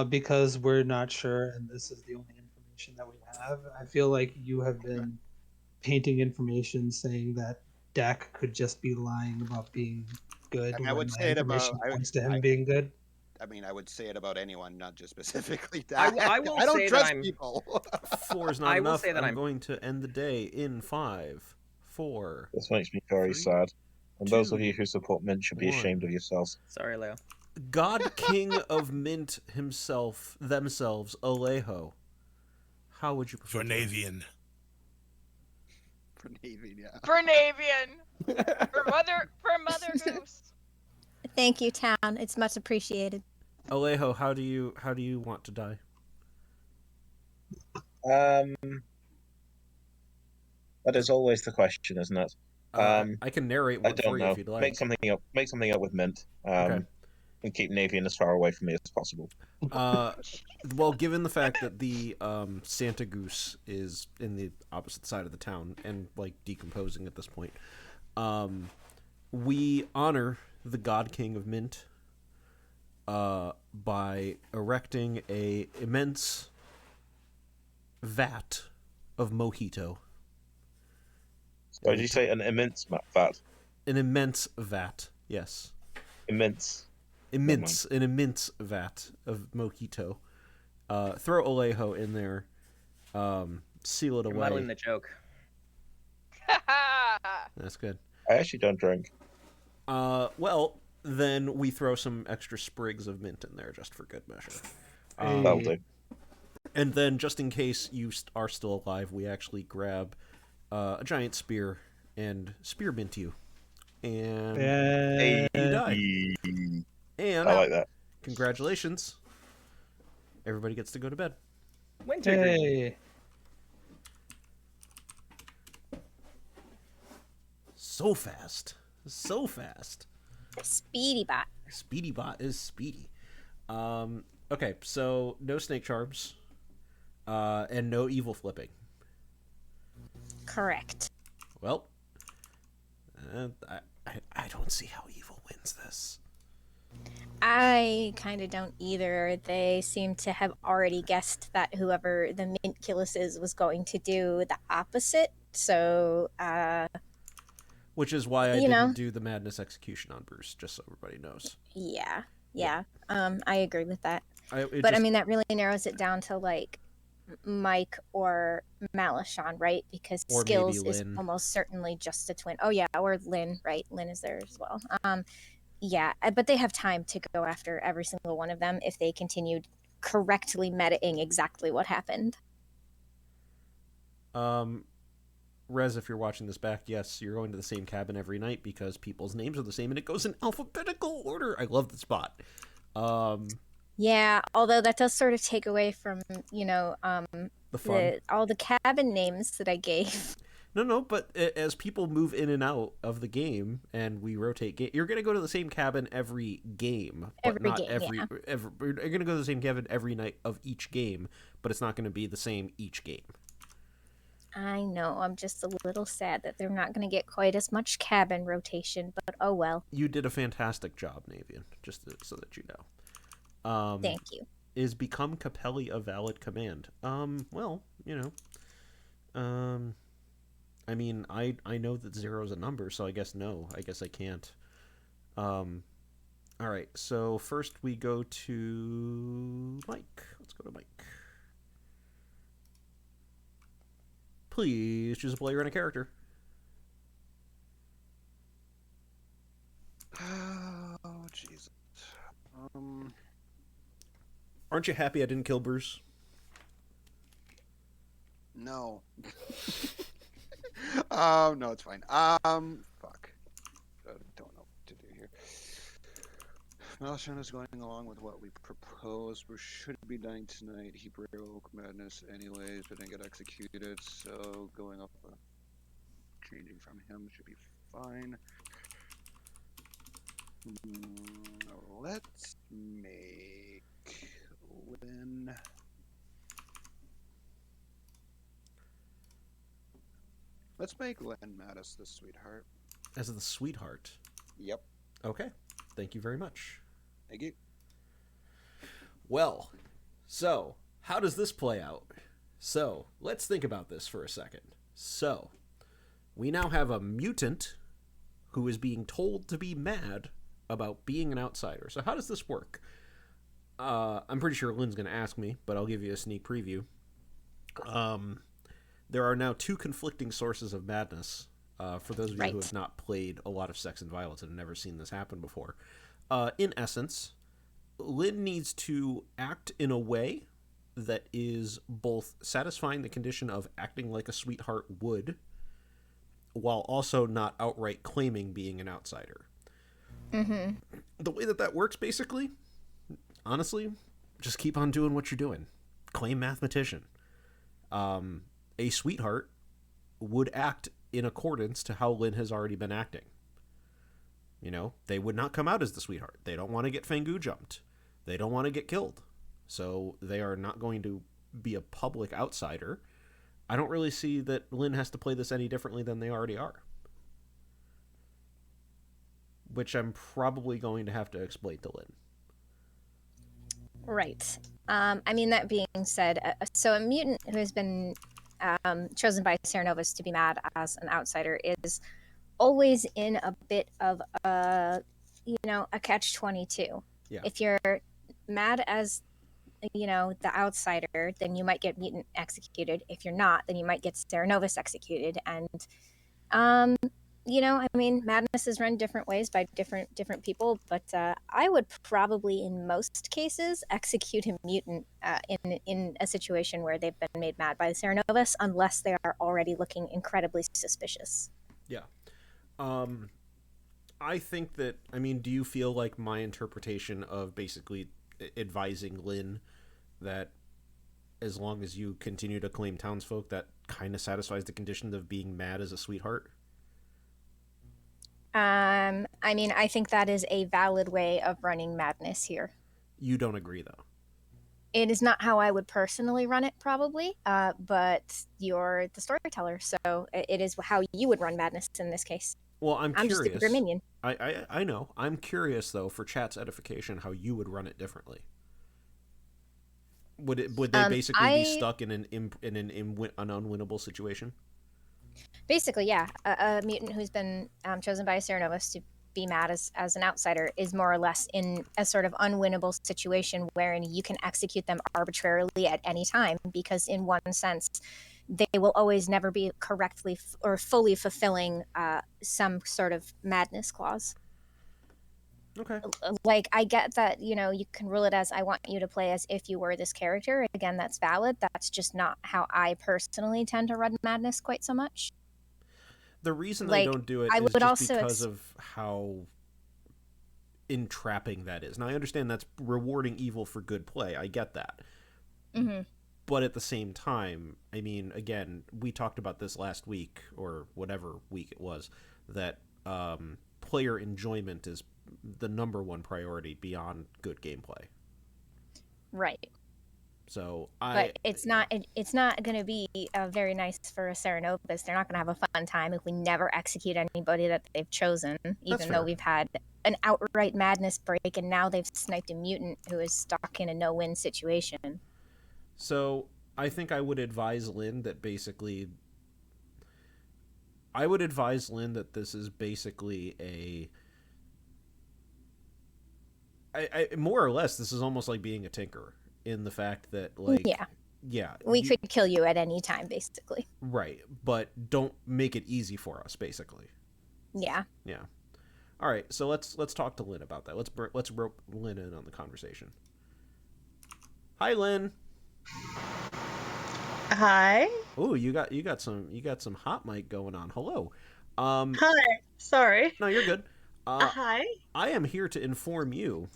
Because we're not sure, and this is the only information that we have. I feel like you have been painting information saying that Dak could just be lying about being good. I would say it about points to him being good. I mean, I would say it about anyone, not just specifically I Dak. will I don't say trust that I'm people. 4 is not I will enough. say that I'm going to end the day in 5, 4. This makes me very 3, sad. And those of 2, you who support Mint should be 1. ashamed of yourselves. Sorry, Leo. God King of Mint himself, themselves, Alejo. How would you prefer? For Navean. For Navean, yeah. For Navean. for Mother Goose. Thank you, Town. It's much appreciated. Alejo, how do you want to die? That is always the question, isn't it? I can narrate one I don't for you know. if you'd like. Make something up with Mint. Okay. And keep Navean as far away from me as possible. Well, given the fact that the Santa Goose is in the opposite side of the town and decomposing at this point, we honor the God King of Mint by erecting a immense vat of mojito. So did you say an immense vat? An immense vat, yes. Immense. An immense vat of mojito. Throw Alejo in there. Seal it You're away. muddling the joke. That's good. I actually don't drink. Well, then we throw some extra sprigs of mint in there just for good measure. That'll do. And then, just in case you are still alive, we actually grab a giant spear and spearmint you. And you die. And I like that. Congratulations. Everybody gets to go to bed. Winter. Hey. So fast. So fast. Speedy bot. Speedy bot is speedy. Okay, so no snake charms, and no evil flipping. Correct. Well, I don't see how evil wins this. I kind of don't either. They seem to have already guessed that whoever the Mintculus is was going to do the opposite. So, Which is why I you know, didn't do the madness execution on Bruce, just so everybody knows. yeah. I agree with that. But just, I mean, that really narrows it down to like Mike or Malishon, right? Because Or Skills maybe is Lynn. almost certainly just a twin. Oh yeah, or Lynn, right? Lynn is there as well. Yeah, but they have time to go after every single one of them if they continued correctly metaing exactly what happened. Rez, if you're watching this back, yes, you're going to the same cabin every night because people's names are the same and it goes in alphabetical order. I love the spot. Yeah, although that does sort of take away from, you know, The fun. all the cabin names that I gave. No, but as people move in and out of the game and we rotate you're going to go to the same cabin every game, but Every not game, every, yeah. you're going to go to the same cabin every night of each game, but it's not going to be the same each game. I know, I'm just a little sad that they're not going to get quite as much cabin rotation, but oh well. You did a fantastic job, Navean, so that you know. Thank you. Is become Capelli a valid command? Well, you know, I mean, I know that 0 is a number, so I guess no. I guess I can't. All right, so first we go to Mike. Let's go to Mike. Please choose a player and a character. Oh, Jesus. Aren't you happy I didn't kill Bruce? No. No, it's fine. Fuck. I don't know what to do here. Malishon is going along with what we proposed. Bruce should be dying tonight. He broke madness anyways, but didn't get executed, so going off changing from him should be fine. Let's make Lynn. Let's make Lynn Mattis the sweetheart. As the sweetheart? Yep. Okay. Thank you very much. Thank you. Well, so, how does this play out? So, let's think about this for a second. So, we now have a mutant who is being told to be mad about being an outsider. So how does this work? I'm pretty sure Lynn's going to ask me, but I'll give you a sneak preview. There are now 2 conflicting sources of madness. For those of you who have not played a lot of Sects and Violence and have never seen this happen before. In essence, Lynn needs to act in a way that is both satisfying the condition of acting like a sweetheart would, while also not outright claiming being an outsider. Mm-hmm. The way that works, basically, honestly, just keep on doing what you're doing. Claim mathematician. A sweetheart would act in accordance to how Lynn has already been acting. You know, they would not come out as the sweetheart. They don't want to get Fengu jumped. They don't want to get killed. So they are not going to be a public outsider. I don't really see that Lynn has to play this any differently than they already are. Which I'm probably going to have to explain to Lynn. Right. I mean, that being said, so a mutant who has been chosen by Serenovus to be mad as an outsider is always in a bit of a catch-22. Yeah. If you're mad as, the outsider, then you might get mutant executed. If you're not, then you might get Serenovus executed. And, I mean, madness is run different ways by different people, but I would probably, in most cases, execute a mutant in a situation where they've been made mad by the Serenovus, unless they are already looking incredibly suspicious. Yeah. I think that, do you feel like my interpretation of basically advising Lynn that as long as you continue to claim townsfolk, that kind of satisfies the condition of being mad as a sweetheart? I mean, I think that is a valid way of running madness here. You don't agree, though. It is not how I would personally run it, probably, but you're the storyteller, so it is how you would run Madness in this case. Well, I'm just a curious. minion. I know. I'm curious, though, for chat's edification, how you would run it differently. Would they basically be stuck in an unwinnable situation? Basically, yeah. A mutant who's been chosen by a Cerenovus to be mad as an outsider is more or less in a sort of unwinnable situation wherein you can execute them arbitrarily at any time, because in one sense they will always never be correctly or fully fulfilling some sort of madness clause. Okay. Like, I get that, you can rule it as I want you to play as if you were this character. Again, that's valid. That's just not how I personally tend to run Madness quite so much. The reason I don't do it is just because of how entrapping that is. Now, I understand that's rewarding evil for good play. I get that. Mm-hmm. But at the same time, I mean, again, we talked about this last week, or whatever week it was, that player enjoyment is the number one priority beyond good gameplay. Right. So but it's not going to be very nice for a Cerenovus. They're not going to have a fun time if we never execute anybody that they've chosen, even though we've had an outright madness break, and now they've sniped a mutant who is stuck in a no-win situation. So I think I would advise Lynn that this is basically more or less, this is almost like being a tinkerer, in the fact that, like, we could kill you at any time, basically. Right, but don't make it easy for us, basically. Yeah. All right, so let's talk to Lynn about that. Let's rope Lynn in on the conversation. Hi, Lynn. Hi. Oh, you got some hot mic going on. Hello. Hi. Sorry. No, you're good. Hi. I am here to inform you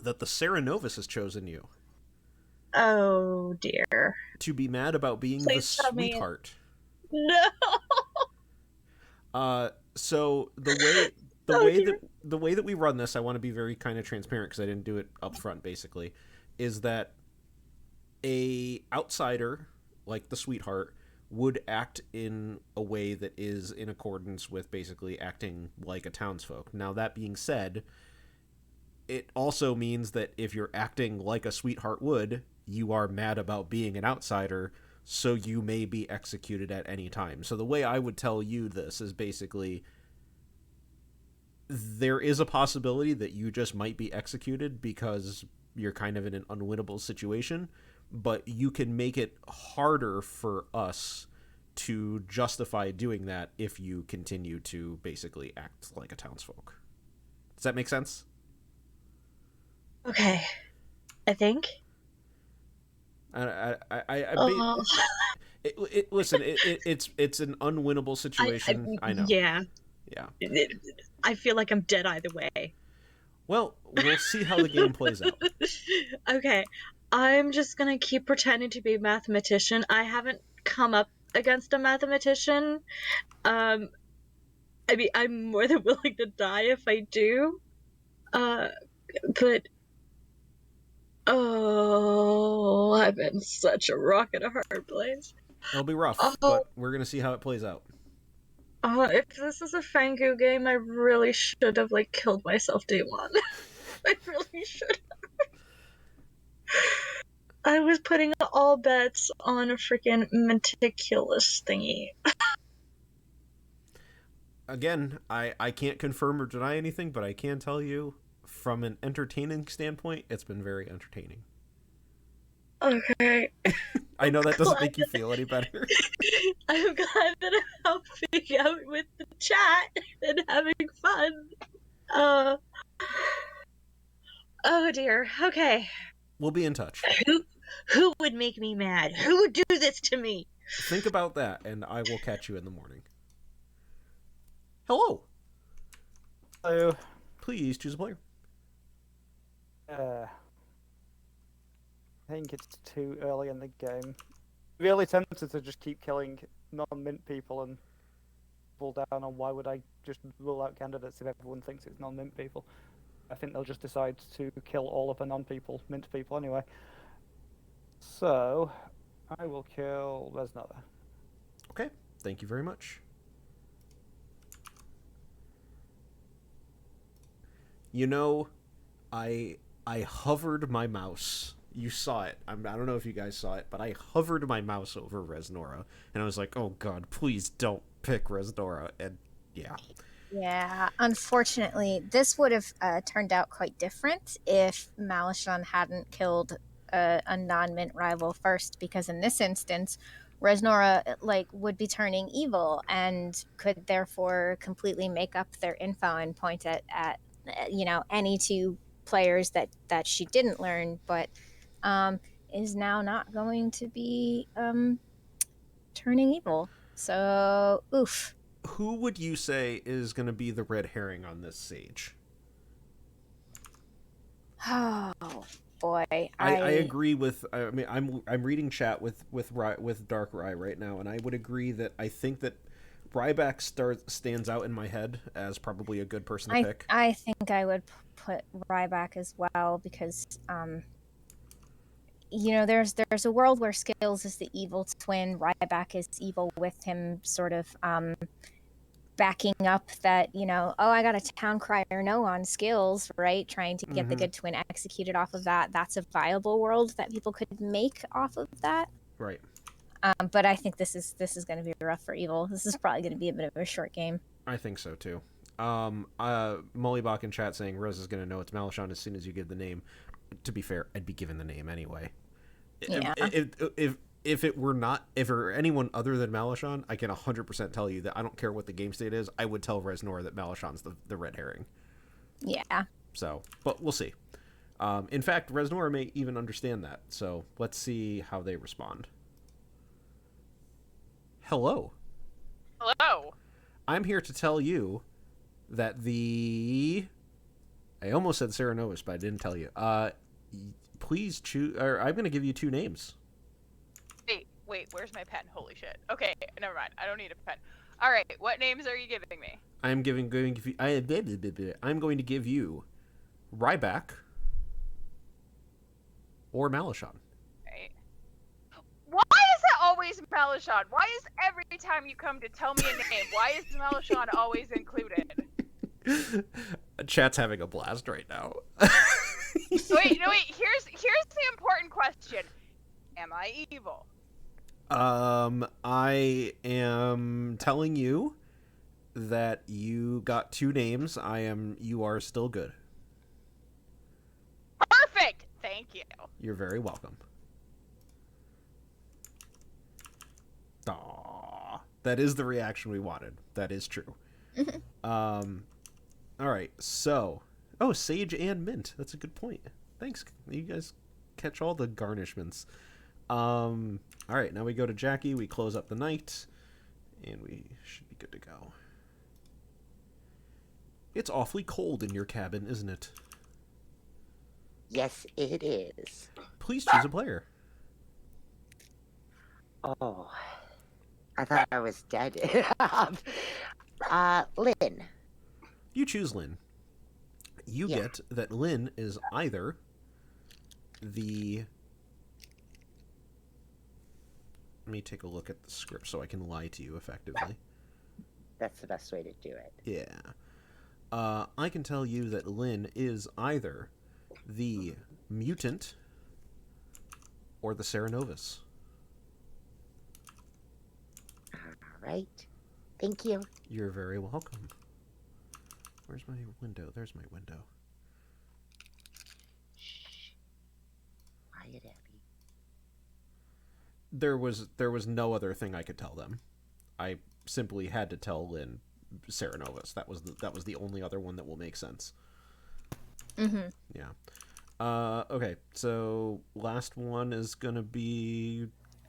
that the Cerenovus has chosen you. Oh dear. To be mad about being the sweetheart. No. So the way that we run this, I want to be very kind of transparent because I didn't do it up front. Basically, is that a outsider like the sweetheart would act in a way that is in accordance with basically acting like a townsfolk. Now, that being said, it also means that if you're acting like a sweetheart would, you are mad about being an outsider, so you may be executed at any time. So the way I would tell you this is basically, there is a possibility that you just might be executed because you're kind of in an unwinnable situation, but you can make it harder for us to justify doing that if you continue to basically act like a townsfolk. Does that make sense? Okay. I think. Listen, it's an unwinnable situation. I know. Yeah. Yeah. I feel like I'm dead either way. Well, we'll see how the game plays out. Okay. I'm just gonna keep pretending to be a mathematician. I haven't come up against a mathematician. I mean, I'm more than willing to die if I do. But oh, I'm in such a rock and a hard place. It'll be rough, but we're gonna see how it plays out. If this is a Fangu game, I really should have killed myself day one. I really should have. I was putting all bets on a freaking meticulous thingy. Again, I can't confirm or deny anything, but I can tell you, from an entertaining standpoint, it's been very entertaining. Okay. I know that doesn't make you feel any better. I'm glad that I'm helping out with the chat and having fun. Oh dear. Okay. We'll be in touch. Who would make me mad? Who would do this to me? Think about that, and I will catch you in the morning. Hello. Hello. Please choose a player. I think it's too early in the game. Really tempted to just keep killing non-mint people and pull down on why would I just rule out candidates if everyone thinks it's non-mint people. I think they'll just decide to kill all of the non-people, mint people anyway. So, I will kill Resnora. Okay, thank you very much. You know, I hovered my mouse. You saw it. I don't know if you guys saw it, but I hovered my mouse over Resnora, and I was like, "Oh God, please don't pick Resnora." And yeah. Yeah, unfortunately, this would have turned out quite different if Malishon hadn't killed a non-mint rival first, because in this instance, Resnora would be turning evil and could therefore completely make up their info and point at any two players that she didn't learn, but is now not going to be turning evil. So, oof. Who would you say is going to be the red herring on this Sage? Oh boy, I agree with. I mean, I'm reading chat with Dark Rye right now, and I would agree that I think that Ryback stands out in my head as probably a good person to pick. I think I would put Ryback as well because there's a world where Skills is the evil twin, Ryback is evil with him, sort of backing up that, I got a town crier no on Skills, right? Trying to get the good twin executed off of that. That's a viable world that people could make off of that. Right. But I think this is going to be rough for evil. This is probably going to be a bit of a short game. I think so too. Mollybach in chat saying Rose is going to know it's Malishon as soon as you give the name. To be fair, I'd be given the name anyway. Yeah. If it were anyone other than Malishon, I can 100% tell you that I don't care what the game state is. I would tell Resnora that Malishon's the red herring. Yeah. So, but we'll see. In fact, Resnora may even understand that. So let's see how they respond. Hello. Hello. I'm here to tell you that I almost said Sarah Novus, but I didn't tell you. Please choose, or I'm going to give you two names. Wait, where's my pen? Holy shit. Okay, never mind. I don't need a pen. All right, what names are you giving me? I'm going to give you Ryback or Malishon. Right. Why is it always Malishon? Why is every time you come to tell me a name, why is Malishon always included? Chat's having a blast right now. Wait. Here's the important question. Am I evil? I am telling you that you got two names. You are still good. Perfect! Thank you. You're very welcome. Aww. That is the reaction we wanted. That is true. Alright, so... Oh, Sage and Mint. That's a good point. Thanks. You guys catch all the garnishments. Alright, now we go to Jackie. We close up the night. And we should be good to go. It's awfully cold in your cabin, isn't it? Yes, it is. Please choose a player. Oh, I thought I was dead. Lynn. You choose Lynn. You get that Lynn is either the... Let me take a look at the script so I can lie to you effectively. That's the best way to do it. Yeah. I can tell you that Lynn is either the mutant or the Serenovus. All right. Thank you. You're very welcome. Where's my window? There's my window. Quiet, Abby. There was no other thing I could tell them. I simply had to tell Lynn Serenovus. That was the only other one that will make sense. Mm-hmm. Yeah. Okay, so last one is gonna be...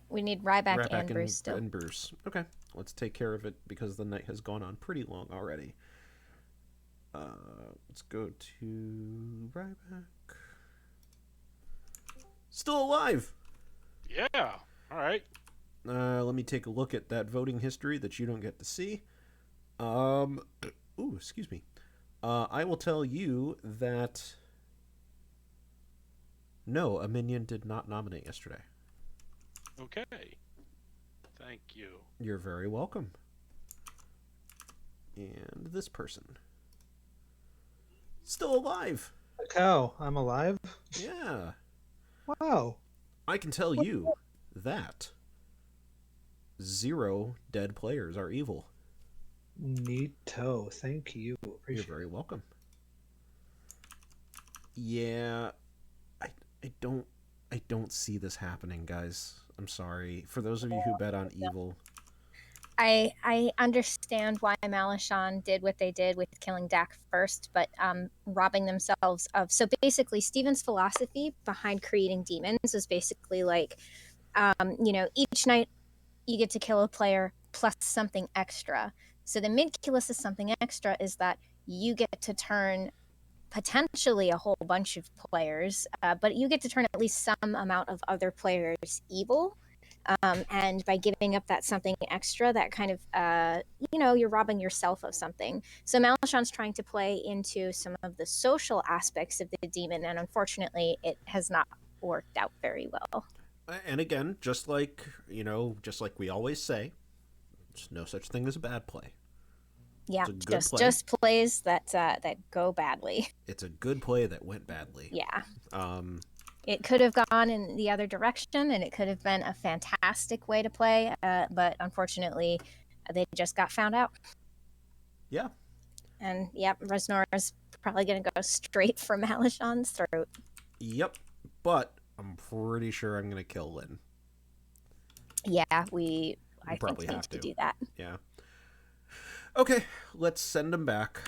We need Ryback and Bruce still. And Bruce. Okay, let's take care of it because the night has gone on pretty long already. Let's go to Ryback. Still alive! Yeah, alright. Let me take a look at that voting history that you don't get to see. Ooh, excuse me. I will tell you that no, a minion did not nominate yesterday. Okay. Thank you. You're very welcome. And this person. Still alive. Cow, I'm alive? Yeah. Wow. I can tell you that 0 dead players are evil. Neato. Thank you. Appreciate You're very welcome. Yeah, I don't see this happening, guys. I'm sorry. For those of you who bet on evil, I understand why Malishon did what they did with killing Dak first, but robbing themselves of... So basically, Steven's philosophy behind creating demons is basically like, each night you get to kill a player plus something extra. So the Midculus is something extra is that you get to turn potentially a whole bunch of players, but you get to turn at least some amount of other players evil. And by giving up that something extra, that kind of, you're robbing yourself of something. So Malishon's trying to play into some of the social aspects of the demon, and unfortunately, it has not worked out very well. and again, just like we always say, there's no such thing as a bad play. Yeah, It's a good play. just plays that go badly. It's a good play that went badly. Yeah. It could have gone in the other direction, and it could have been a fantastic way to play, but unfortunately, they just got found out. Yeah. And, Reznor is probably going to go straight for Malishon's throat. Yep. But I'm pretty sure I'm going to kill Lynn. Yeah, I think probably need have to do that. Yeah. Okay, let's send him back.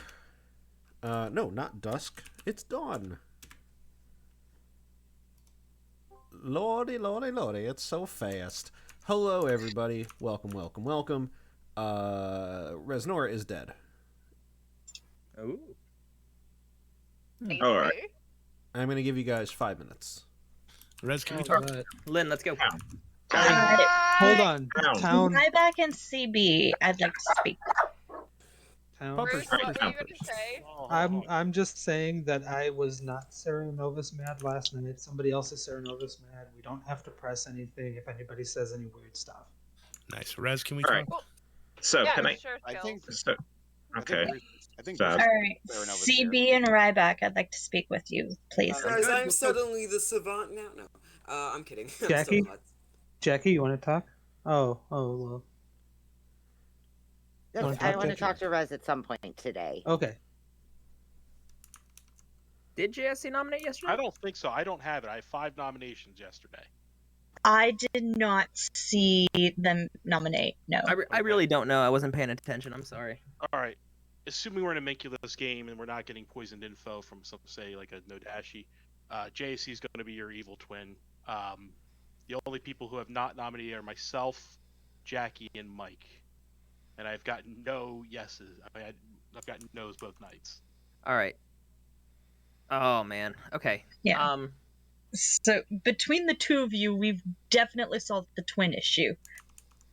No, not dusk. It's dawn. Lordy, lordy, lordy, it's so fast. Hello, everybody. Welcome, welcome, welcome. Reznor is dead. Oh. All right. I'm going to give you guys 5 minutes. Rez, can we talk? Lynn, let's go. Hold on. Town. Ryback and CB, I'd like to speak. Town. Bruce, what were you going to say? I'm just saying that I was not Serenovus mad last night. Somebody else is Serenovus mad. We don't have to press anything if anybody says any weird stuff. Nice. Rez, can we All talk? right. So Yeah, can I? sure, I think. So, okay. I think. So- All right, CB and Ryback, I'd like to speak with you, please. Guys, I'm suddenly the savant now. No, I'm kidding. I'm Jackie? still not. Jackie, you want to talk? Oh, well. Yes, Wanna I talk, want to Jackie? talk to Rez at some point today. Okay. Did JSC nominate yesterday? I don't think so. I don't have it. I have 5 nominations yesterday. I did not see them nominate, no. I really don't know. I wasn't paying attention. I'm sorry. All right. Assuming we're in a Minculus game and we're not getting poisoned info from some, say, like a Nodashi, JSC is going to be your evil twin. The only people who have not nominated are myself, Jackie, and Mike. And I've gotten no yeses. I've gotten no's both nights. All right. Oh man. Okay. Yeah. So between the two of you, we've definitely solved the twin issue.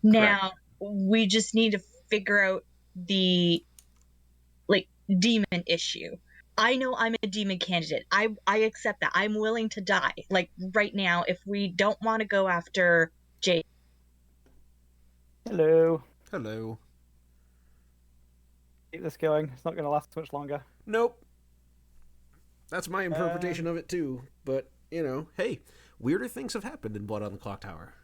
Now we just need to figure out the demon issue. I know I'm a demon candidate. I accept that. I'm willing to die. Like right now, if we don't want to go after Jay. Hello. Hello. Keep this going. It's not going to last much longer. Nope. That's my interpretation of it too. But, hey, weirder things have happened in Blood on the Clock Tower.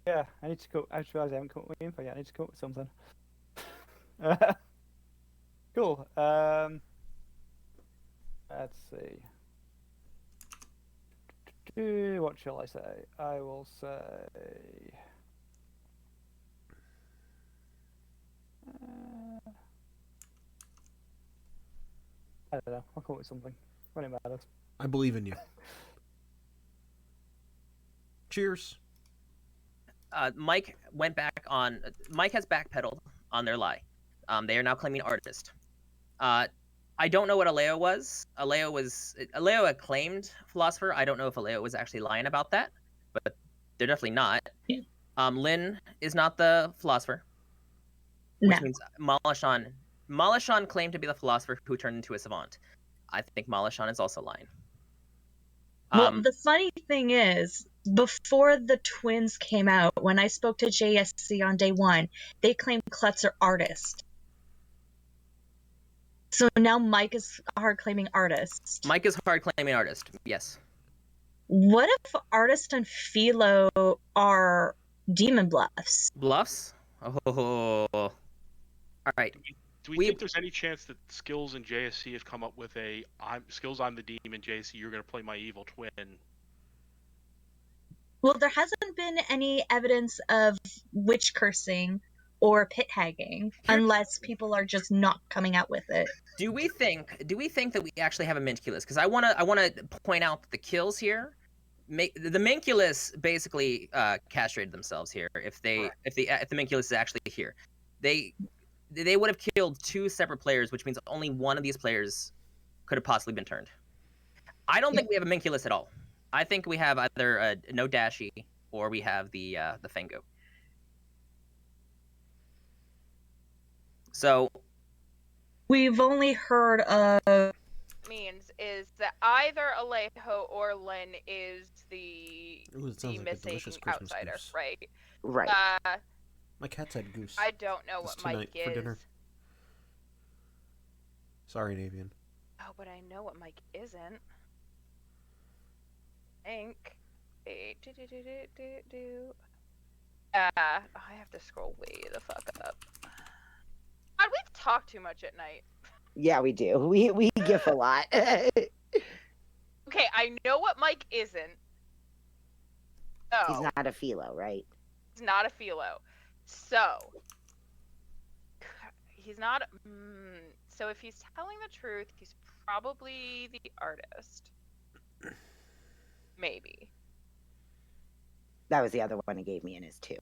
Yeah, I need to go. I just realised I haven't come up with info yet. I need to come up with something. Cool. Let's see. What shall I say? I will say. I don't know. I'll come up with something. When it matters. I believe in you. Cheers. Mike went back on. Mike has backpedaled on their lie. They are now claiming artist. I don't know what Aleo was. Aleo acclaimed philosopher. I don't know if Aleo was actually lying about that, but they're definitely not. Lynn is not the philosopher, which means Malishon Malashan claimed to be the philosopher who turned into a savant. I think Malashan is also lying. Well, the funny thing is, before the twins came out, when I spoke to JSC on day 1, they claimed Klutz are artist. So now Mike is hard claiming artist. Mike is hard claiming artist. Yes. What if artist and Philo are demon bluffs? Bluffs? Oh. All right. Do we think there's any chance that Skills and JSC have come up with a Skills, I'm the demon, JSC, you're going to play my evil twin? Well, there hasn't been any evidence of witch cursing or pit hagging, unless people are just not coming out with it. Do we think that we actually have a Minculus? Because I wanna point out that the kills here, the Minculus basically castrated themselves here. If the Minculus is actually here, they would have killed 2 separate players, which means only one of these players could have possibly been turned. I don't think we have a Minculus at all. I think we have either no Dashi or we have the Fengu. So we've only heard of means is that either Alejo or Lynn is the missing outsider, goose. right? Right. My cat's had goose. I don't know what Mike for dinner. is. Sorry, Navean. Oh, but I know what Mike isn't. Think. I have to scroll way the fuck up. God, we've talked too much at night. Yeah, we do. We gif a lot. Okay, I know what Mike isn't. So, He's not a philo, right? he's not a philo. So, he's not. So, if he's telling the truth, he's probably the artist. Maybe. That was the other one he gave me in his 2.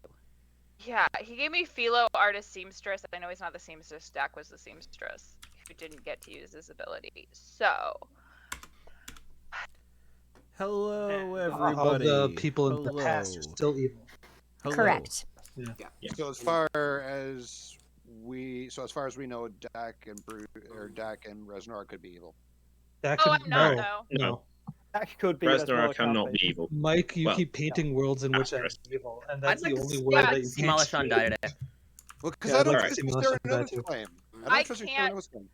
Yeah, he gave me philo, artist, seamstress. I know he's not the seamstress. Dak was the seamstress who didn't get to use his ability. So. Hello, All everybody. the people in the past are still evil. Hello. Correct. Yeah. So as far as we know, Dak and Resnor could be evil. That Oh, could, I'm not, no, though. no. That could be. Resnor as cannot can be evil. Mike, you Well, keep painting worlds in which I'm asterisk. evil, and I'd that's like the to only see- world yeah, that you see can't Malashan see. die today. Well, because Yeah, I I'd don't like trust to see your Malashan die Serenova too. claim. I I don't trust your can't- Serenova claim.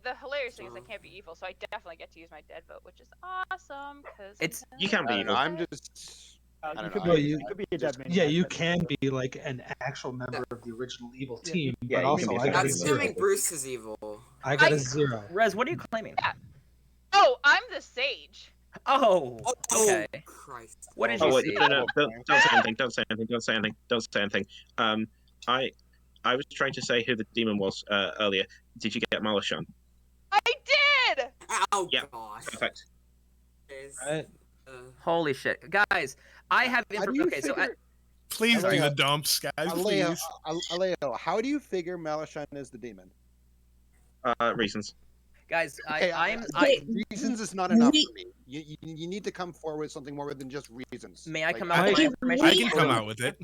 The hilarious thing is I can't be evil, so I definitely get to use my dead vote, which is awesome. Cause You can't be I don't know, evil. I'm just. I You don't could know. be, I- you could be a dead man. Yeah, you can be like an actual member of the original evil team, Yeah, but you can also be I got a I'm effective. zero. assuming Bruce is evil. I got I- a 0. Rez, what are you claiming? Yeah. Oh, I'm the sage. Oh, okay. Christ. What did Oh you wait, see? no, don't say anything. Don't say anything. Don't say anything. Don't say anything. I was trying to say who the demon was earlier. Did you get Malashan? I did. Oh Yeah. gosh. Perfect. Right? Holy shit, guys! I have How do you okay, so figure- Please do Alejo, the dumps, guys. Alejo, Please. Alejo, how do you figure Malashan is the demon? Reasons. guys, Okay, reasons is not enough for me. You need to come forward with something more than just reasons. May I Like, come out with my information? I can come out with it.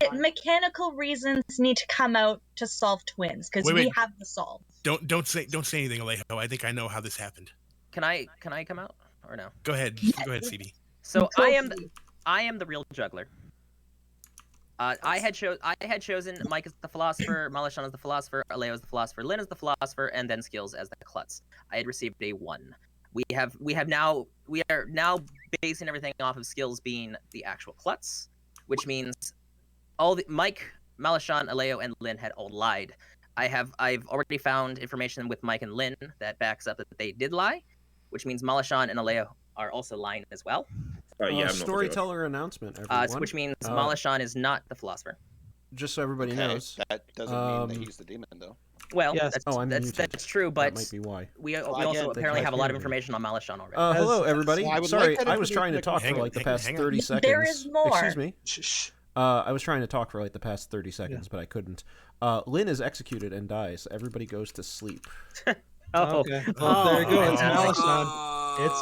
Yeah, mechanical reasons need to come out to solve twins, because Wait, we wait. have the solve. Don't say anything, Alejo. I think I know how this happened. Can I come out or no? Go ahead, CB. So I am the real juggler. I had chosen Mike as the philosopher, Malashan as the philosopher, Alejo as the philosopher, Lynn as the philosopher, and then Skills as the klutz. I had received a 1. We are now basing everything off of Skills being the actual klutz, which means Mike, Malashan, Alejo, and Lynn had all lied. I've already found information with Mike and Lynn that backs up that they did lie, which means Malashan and Alejo are also lying as well. Yeah, I'm not Storyteller announcement, everyone. Which means Malashan is not the philosopher. Just so everybody knows. That doesn't mean that he's the demon, though. Well, Yes. that's true, but That might be why. we Well, also again, apparently have a lot of muted. information on Malashan already. Hello, everybody. I would Sorry, like that I was trying to information talk to for like the past hang on. 30 seconds. There is more. Excuse me. Shh. I was trying to talk for like the past 30 seconds, but I couldn't. Lynn is executed and dies. Everybody goes to sleep. Oh, Okay. Well, there you go. It's fantastic. Malashan. It's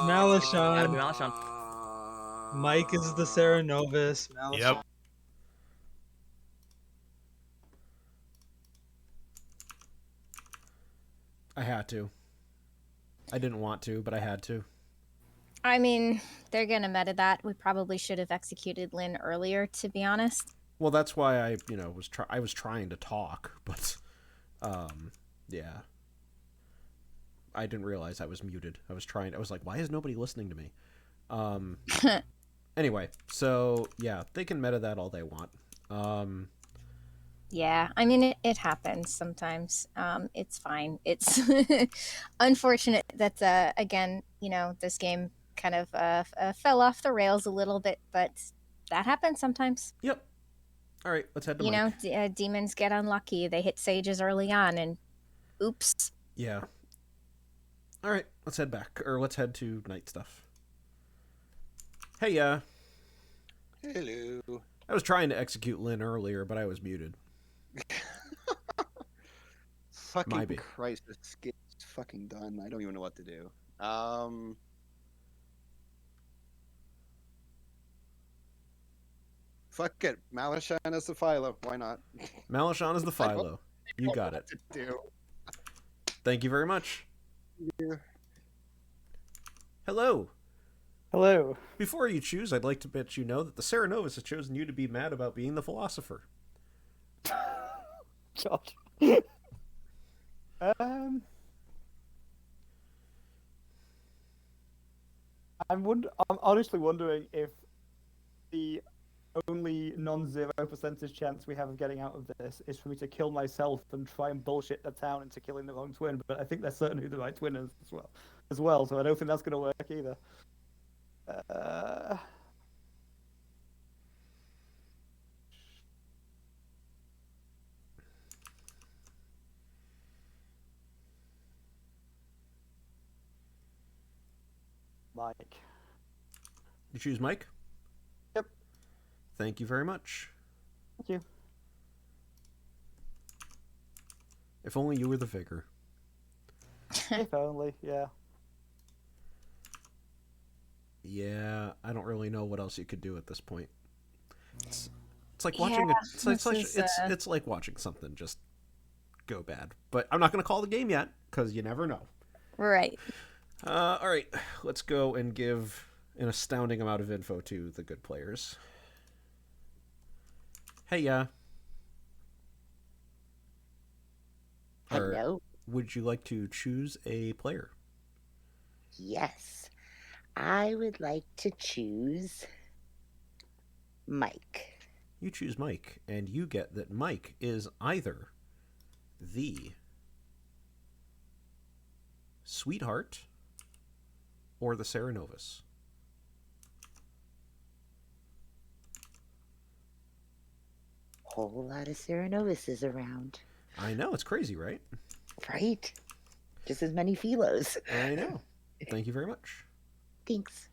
Gotta be Malashan. Malashan. Mike is the Serenovus. Malashan. Yep. I had to. I didn't want to, but I had to. I mean, they're gonna meta that. We probably should have executed Lynn earlier, to be honest. Well, that's why I, was trying to talk, but, yeah. I didn't realize I was muted. I was like, why is nobody listening to me? Anyway, so, yeah, they can meta that all they want. Yeah, I mean, it happens sometimes. It's fine. It's unfortunate that, again, this game kind of fell off the rails a little bit, but that happens sometimes. Yep. All right, let's head to Mike. Demons get unlucky. They hit sages early on, and oops. Yeah. All right, let's head back, or let's head to night stuff. Hey, Hello. I was trying to execute Lynn earlier, but I was muted. Fucking Christ, this game's fucking done. I don't even know what to do. Fuck it. Malashan as the Philo. Why not? Malashan is the Philo. You got it. To do. Thank you very much. Yeah. Hello. Hello. Before you choose, I'd like to bet you know that the Serenovus has chosen you to be mad about being the philosopher. God. I'm honestly wondering if the only non-zero percentage chance we have of getting out of this is for me to kill myself and try and bullshit the town into killing the wrong twin. But I think they're certainly the right twin as well. So I don't think that's going to work either. Mike. You choose Mike? Yep. Thank you very much. Thank you. If only you were the vicar. If only, yeah. Yeah, I don't really know what else you could do at this point. It's like watching it's like watching something just go bad. But I'm not going to call the game yet because you never know. Right. All right, let's go and give an astounding amount of info to the good players. Hey, Hello. Would you like to choose a player? Yes. I would like to choose Mike. You choose Mike, and you get that Mike is either the Sweetheart or the Serenovus. Whole lot of Serenovuses around. I know, it's crazy, right? Right? Just as many Philos. I know. Thank you very much. Thanks.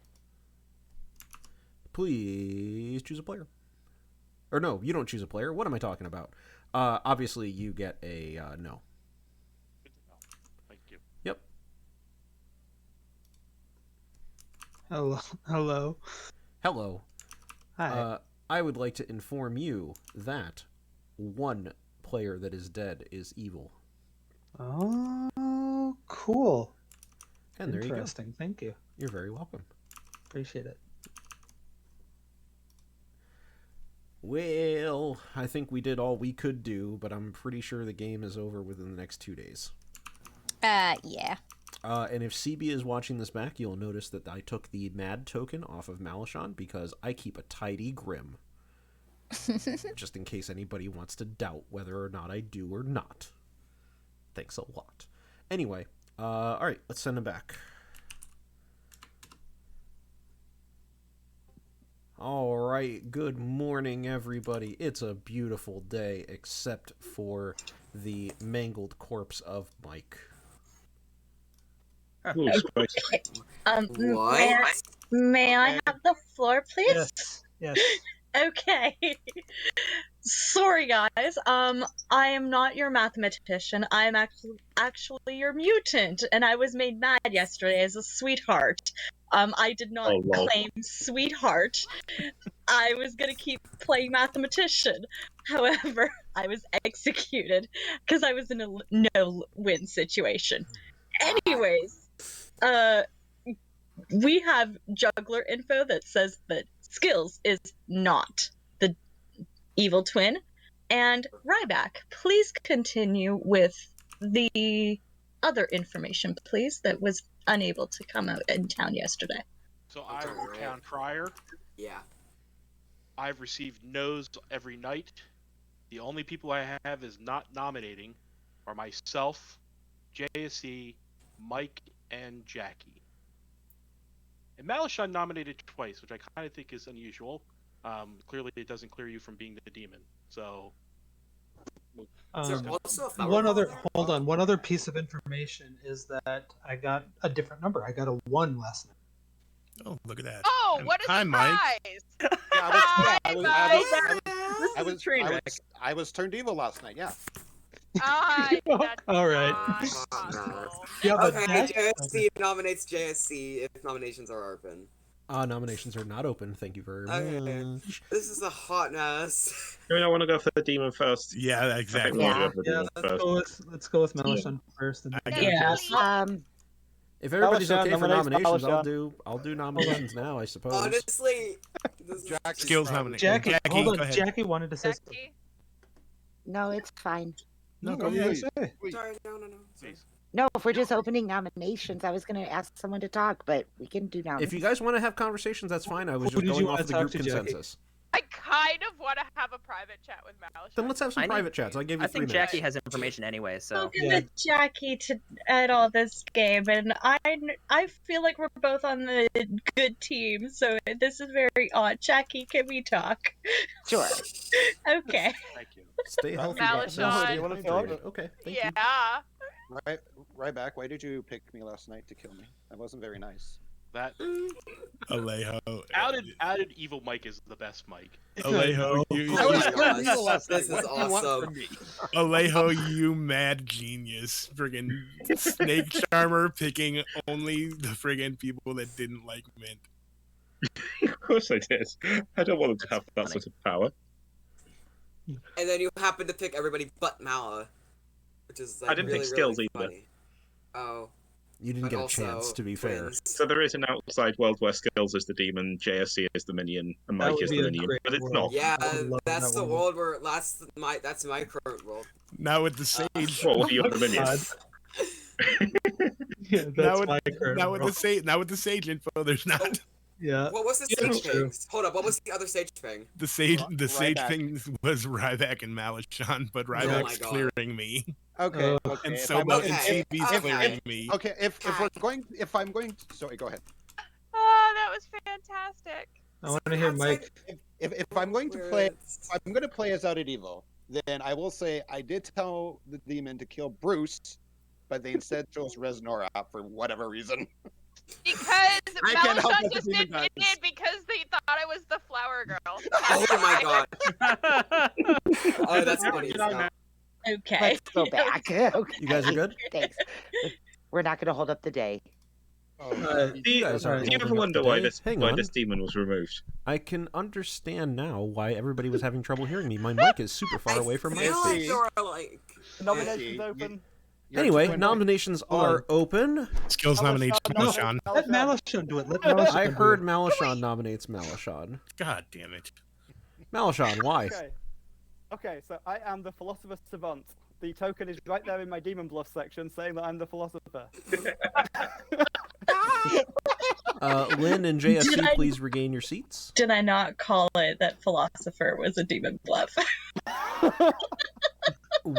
Please choose a player. Or no, you don't choose a player. What am I talking about? Obviously, you get a no. Thank you. Yep. Hello. Hello. Hello. Hi. I would like to inform you that one player that is dead is evil. Oh, cool. And there you go. Interesting. Thank you. You're very welcome. Appreciate it. Well, I think we did all we could do, but I'm pretty sure the game is over within the next 2 days. Yeah. And if CB is watching this back, you'll notice that I took the Mad token off of Malashan because I keep a tidy Grim. Just in case anybody wants to doubt whether or not I do or not. Thanks a lot. Anyway, alright, let's send him back. Alright, good morning everybody. It's a beautiful day, except for the mangled corpse of Mike. May I have the floor, please? Yes. Yes. Okay. Sorry, guys. I am not your mathematician. I am actually your mutant, and I was made mad yesterday as a sweetheart. I did not claim sweetheart. I was gonna keep playing mathematician. However, I was executed because I was in a no-win situation. Anyways, we have juggler info that says that Skills is not the evil twin. And Ryback, please continue with the other information, please, that was unable to come out in town yesterday. So I'm your town crier. Yeah. I've received no's every night. The only people I have is not nominating are myself, JSE, Mike, and Jackie. And Malishon nominated twice, which I kind of think is unusual. Clearly, it doesn't clear you from being the demon. So. One other piece of information is that I got a different number. I got a 1 last night. Oh, look at that. Oh, what a Hi, Mike. surprise! I was turned evil last night. Yeah. All right. Yeah, but okay, JSC nominates JSC if nominations are open. Nominations are not open. Thank you very much. This is a hot mess. Do I want to go for the demon first? Yeah, exactly. Let's go with Malishon first. And If everybody's Malishon okay for nominates nominations, Malishon. I'll do nominations now, I suppose. Honestly, Skills nomination. Jackie, hold on. go ahead. Jackie wanted to say something. No, it's fine. No, go ahead. Sorry, no. No, if we're just opening nominations, I was going to ask someone to talk, but we can do nominations. If you guys want to have conversations, that's fine. I was just going off of the group consensus. I kind of want to have a private chat with Malishon. Then let's have some private chats. I'll give you 3 minutes. I think Jackie has information anyway, so. I'll give it Jackie to add all this game, and I feel like we're both on the good team, so this is very odd. Jackie, can we talk? Sure. Okay. Thank you. Stay healthy. Malishon. Stay hydrated. Okay, thank you. Yeah. Right back. Why did you pick me last night to kill me? That wasn't very nice. That Alejo. outed evil Mike is the best Mike. Alejo, This is awesome. Alejo, you mad genius. Friggin' snake charmer picking only the friggin' people that didn't like mint. Of course I did. I don't want them to have that sort of power. And then you happen to pick everybody but Mala, which is like, I didn't pick Skills either. funny. Oh. You didn't get a chance, to be fair. So there is an outside world where Skills is the demon, JSC is the minion, and Mike is the minion, but it's not. Yeah, that's the world where that's my current world. Now with the sage. What are you the minion? Yeah, that's my current now with the sage info, there's not. Yeah. What was the sage thing? Hold up, what was the other sage thing? The sage thing was Ryback and Malishon, but Ryback's God. clearing me. Okay. And Sobo and CB's clearing me. Okay, if I'm going to, sorry, go ahead. Oh, that was fantastic. I want to hear Mike. If I'm going to play, if I'm going to play as Outed Evil, then I will say I did tell the demon to kill Bruce, but they instead chose Reznor out for whatever reason. Because can't help Malishon what the just demon admitted does. because they thought I was the flower girl. Oh my god. Oh, that's funny. Okay. Let's go back. Okay. You guys are good? Thanks. We're not going to hold up the day. Do you ever wonder why this demon was removed? I can understand now why everybody was having trouble hearing me. My mic is super far away from my face. Nominations open. Anyway, nominations are open. Skills nominates Malishon. Let Malishon do it. Let Malishon I do heard it. Malishon nominates Malishon. God damn it. Malishon, why? Okay, so I am the Philosopher Savant. The token is right there in my Demon Bluff section saying that I'm the Philosopher. Lynn and JSC, please regain your seats. Did I not call it that Philosopher was a demon bluff?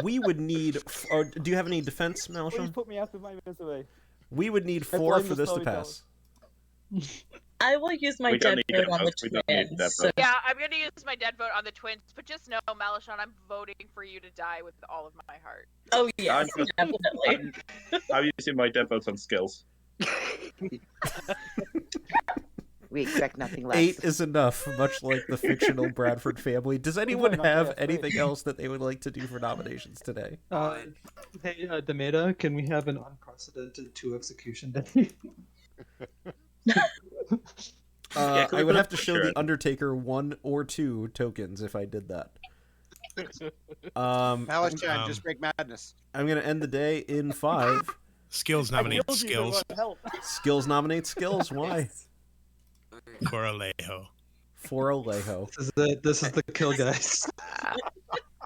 We would need... Or do you have any defense, Please Malishon? put me out of my misery. We would need I 4 blame for the this to storytellers. pass. I will use my We don't dead need vote on the dead votes, we don't need twins. dead So... votes. Yeah, I'm gonna use my dead vote on the twins, but just know, Malishon, I'm voting for you to die with all of my heart. Oh yes, definitely. I'm using my dead vote on Skills. We expect nothing less. 8 is enough, much like the fictional Bradford family. Does anyone have anything else that they would like to do for nominations today? Hey, Demeda, can we have an unprecedented 2 execution day? I would have to show the Undertaker 1 or 2 tokens if I did that. Malachan, just break madness. I'm gonna end the day in 5. Skills nominate skills. Skills nominate skills. Why? For Alejo. For Alejo. This is the kill, guys.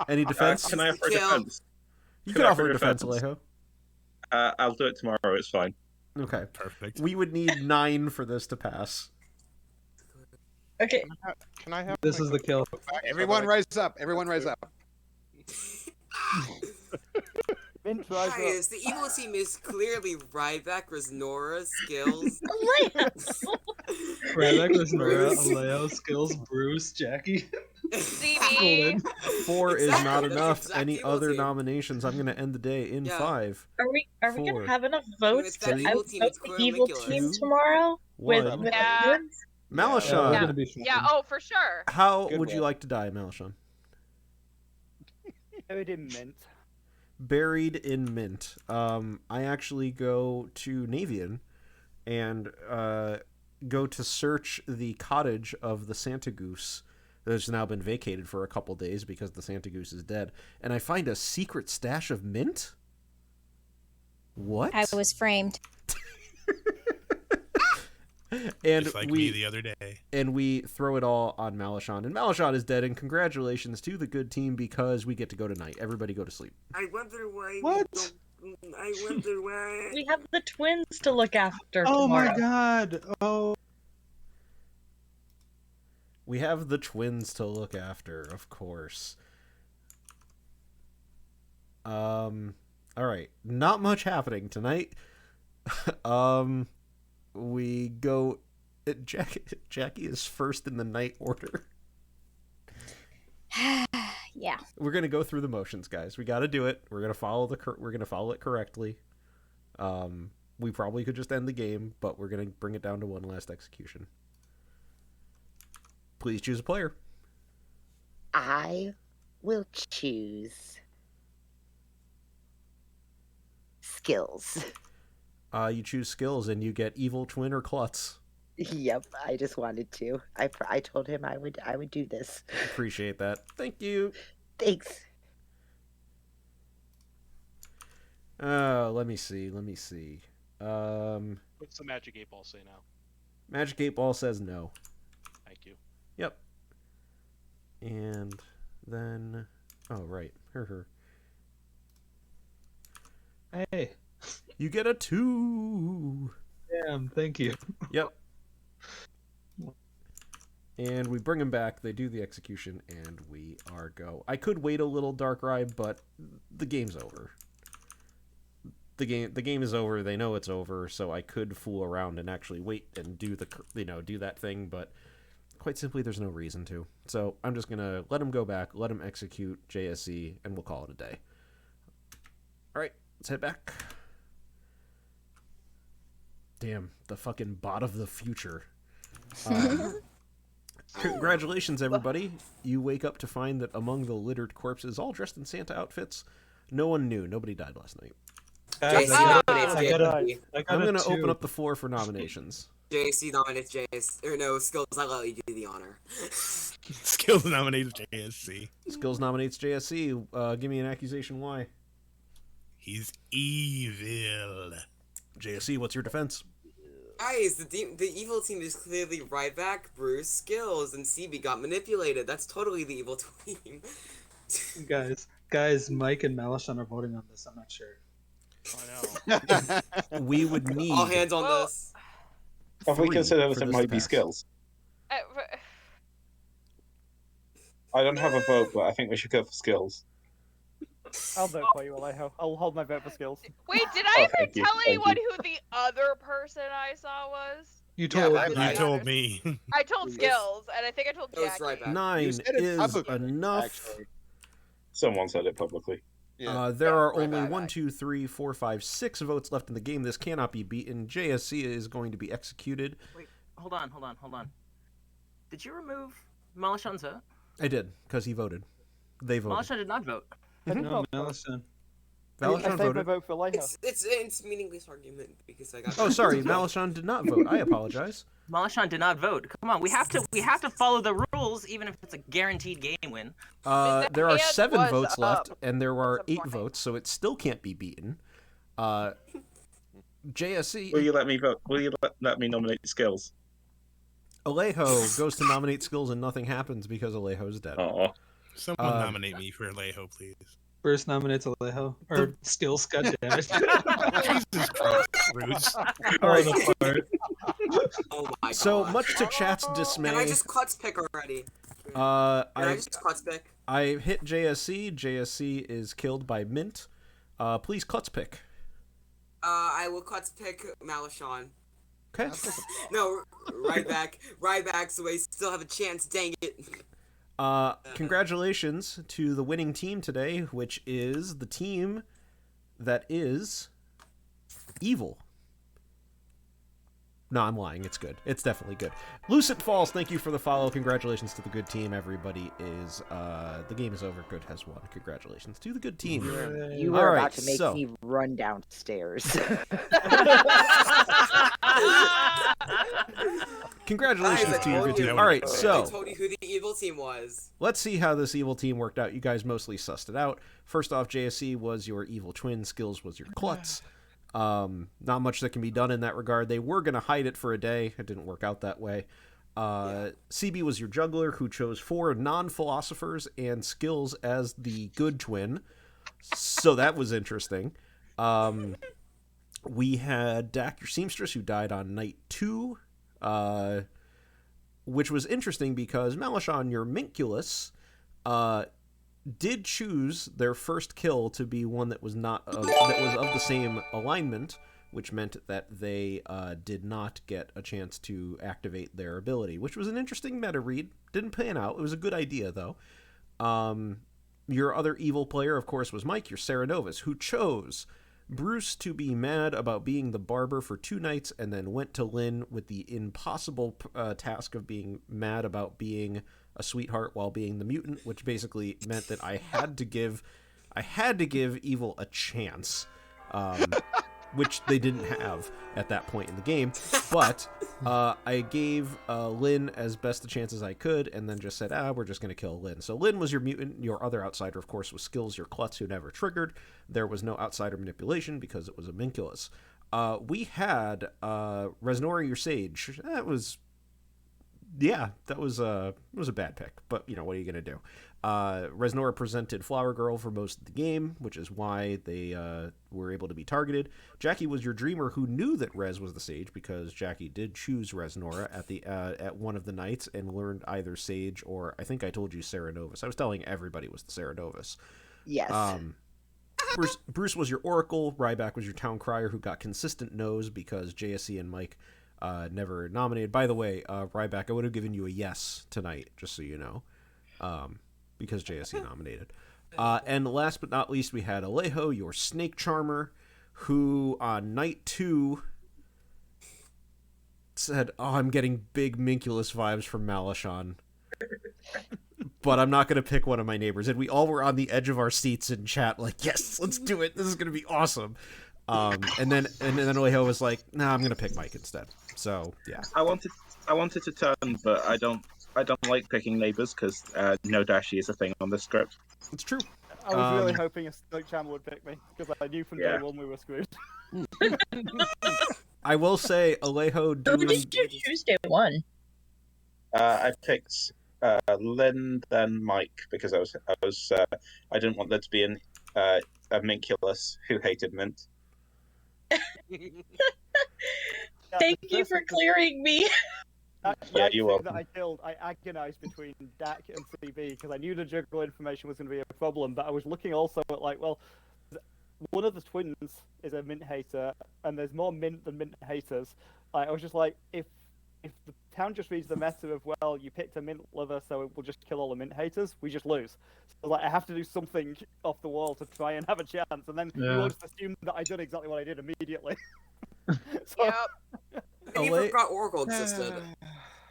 Any defense? Can I offer a defense? You can offer a defense, Alejo. I'll do it tomorrow. It's fine. Okay. Perfect. We would need 9 for this to pass. Okay. Can I have? This is the kill. Everyone rise up. Everyone rise up. Guys, the evil team is clearly Ryback, Resnora, Skills. Ryback, Resnora, Aleo, Skills, Bruce, Jackie. CB. 4 is Exactly, not that's enough. exactly Any evil other team. nominations? I'm gonna end the day in Yeah. 5. Are we 4, gonna have enough votes It's to that evil team, outvote it's the evil Cornelius. team 2, tomorrow? With 1. Yeah. Malachon, gonna be fun. Yeah. Oh, for sure. how Good would you one. like to die, Malachon? Buried in mint. Buried in mint. I actually go to Navean and go to search the cottage of the Santa Goose that has now been vacated for a couple days because the Santa Goose is dead, and I find a secret stash of mint. What? I was framed. And Just like we me the other day. and we throw it all on Malachon, and Malachon is dead. And congratulations to the good team because we get to go tonight. Everybody go to sleep. I wonder why. What? I wonder why. We have the twins to look after Oh tomorrow. my god. Oh. We have the twins to look after, of course. All right, not much happening tonight. We go. Jackie is first in the night order. Yeah. We're gonna go through the motions, guys. We got to do it. We're gonna follow it correctly. We probably could just end the game, but we're gonna bring it down to one last execution. Please choose a player. I will choose Skills. You choose skills, and you get evil twin or klutz. Yep, I just wanted to. I told him I would do this. Appreciate that. Thank you. Thanks. Let me see. What's the Magic 8 Ball say now? Magic 8 Ball says no. Thank you. Yep. And then, oh right, her. Hey. You get a 2. Damn, thank you. Yep. And we bring him back. They do the execution, and we are go. I could wait a little, Darkrai, but the game's over. The game is over. They know it's over, so I could fool around and actually wait and do do that thing, but quite simply, there's no reason to. So I'm just gonna let him go back, let him execute JSC, and we'll call it a day. All right, let's head back. Damn, the fucking bot of the future. Congratulations, everybody. You wake up to find that among the littered corpses, all dressed in Santa outfits, no one knew. Nobody died last night. JC I'm going to open up the floor for nominations. JC nominates JS. Or no, Skills, I'll let you do the honor. Skills nominates JSC. Skills nominates JSC. Give me an accusation why. He's evil. JSC, what's your defense? Guys, the evil team is clearly Ryback, Bruce, Skills, and CB got manipulated. That's totally the evil team. Guys, Mike and Malachon are voting on this. I'm not sure. I know. We would need all hands on this. Have we considered for that it this might to be pass. skills? I don't have a vote, but I think we should go for skills. I'll vote for you, Alejo. I'll hold my vote for skills. Wait, did I Oh, ever thank you, tell thank anyone you. who the other person I saw was? You told You told me. I told Skills, and I think I told That was Jackie. Ryback. 9 You said it is publicly, enough. actually. Someone said it publicly. There are right, only right, 1, right. 2, 3, 4, 5, 6 votes left in the game. This cannot be beaten. JSC is going to be executed. Wait, hold on. Did you remove Malachon's vote? I did, because he voted. They voted. Malachon did not vote. I did No, not vote. Malachon. I Malachon saved my voted. vote for Alejo. It's meaningless argument because I got. Oh, sorry, Malachon did not vote. I apologize. Malashon did not vote. Come on, we have to follow the rules, even if it's a guaranteed game win. There are hand 7 was votes left, up and there are at some 8 point. votes, so it still can't be beaten. JSC. Will you let me vote? Will you let me nominate Skills? Alejo goes to nominate Skills, and nothing happens because Alejo's dead. Oh, Someone nominate me for Alejo, please. First nominates Alejo or Skills. God damn it! Jesus Christ, Roots. All right. Oh my So god. much to chat's dismay. Can I just clutch pick already? Can I I just clutch pick? I hit JSC. JSC is killed by Mint. Please klutz pick. I will clutch pick Malashon. Okay. No, right back, so I still have a chance. Dang it. Congratulations to the winning team today, which is the team that is evil. No, I'm lying. It's good. It's definitely good. Lucid Falls, thank you for the follow. Congratulations to the good team. Everybody is, the game is over. Good has won. Congratulations to the good team. You were about to make me run downstairs. Congratulations to your good team. you. All right, I so told you who the evil team was. let's see how this evil team worked out. You guys mostly sussed it out. First off, JSC was your evil twin. Skills was your klutz. Not much that can be done in that regard. They were going to hide it for a day. It didn't work out that way. CB was your juggler, who chose 4 non-philosophers and Skills as the good twin. So that was interesting. We had Dak, your seamstress, who died on night 2, which was interesting because Malashon, your minculus, did choose their first kill to be one that was not of the same alignment, which meant that they did not get a chance to activate their ability, which was an interesting meta read. Didn't pan out. It was a good idea, though. Your other evil player, of course, was Mike, your Serenovus, who chose Bruce to be mad about being the barber for 2 nights and then went to Lynn with the impossible task of being mad about being a sweetheart while being the mutant, which basically meant that I had to give evil a chance, which they didn't have at that point in the game. But I gave Lynn as best a chance as I could, and then just said, we're just going to kill Lynn. So Lynn was your mutant. Your other outsider, of course, was Skills, your klutz, who never triggered. There was no outsider manipulation because it was a minculus. We had Resnora, your sage. That was a bad pick, but what are you gonna do? Resnora presented Flower Girl for most of the game, which is why they were able to be targeted. Jackie was your dreamer, who knew that Res was the sage because Jackie did choose Resnora at one of the nights and learned either sage or I think I told you Serenovus. I was telling everybody it was the Serenovus. Yes. Bruce was your oracle. Ryback was your town crier, who got consistent no's because JSC and Mike never nominated. By the way, Ryback, I would have given you a yes tonight, just so you know, because JSC nominated. And last but not least, we had Alejo, your snake charmer, who on night 2 said, I'm getting big minculus vibes from Malashon, but I'm not going to pick one of my neighbors. And we all were on the edge of our seats in chat like, yes, let's do it. This is going to be awesome. And then Alejo was like, nah, I'm going to pick Mike instead. So yeah, I wanted to turn, but I don't like picking neighbors because no dashi is a thing on this script. It's true. I was really hoping a Stoke Chamber would pick me because I knew from day one we were screwed. I will say Alejo Who did you choose day 1? I picked Lynn, then Mike because I didn't want there to be a minculus who hated mint. Thank you for clearing me. You're welcome. That I killed, I agonized between Dak and CB because I knew the juggle information was going to be a problem, but I was looking also at one of the twins is a mint hater, and there's more mint than mint haters. I was just like, if the town just reads the meta of, well, you picked a mint lover, so it will just kill all the mint haters, we just lose. So I have to do something off the wall to try and have a chance, and then you all just assume that I did exactly what I did immediately. I even forgot Oracle existed.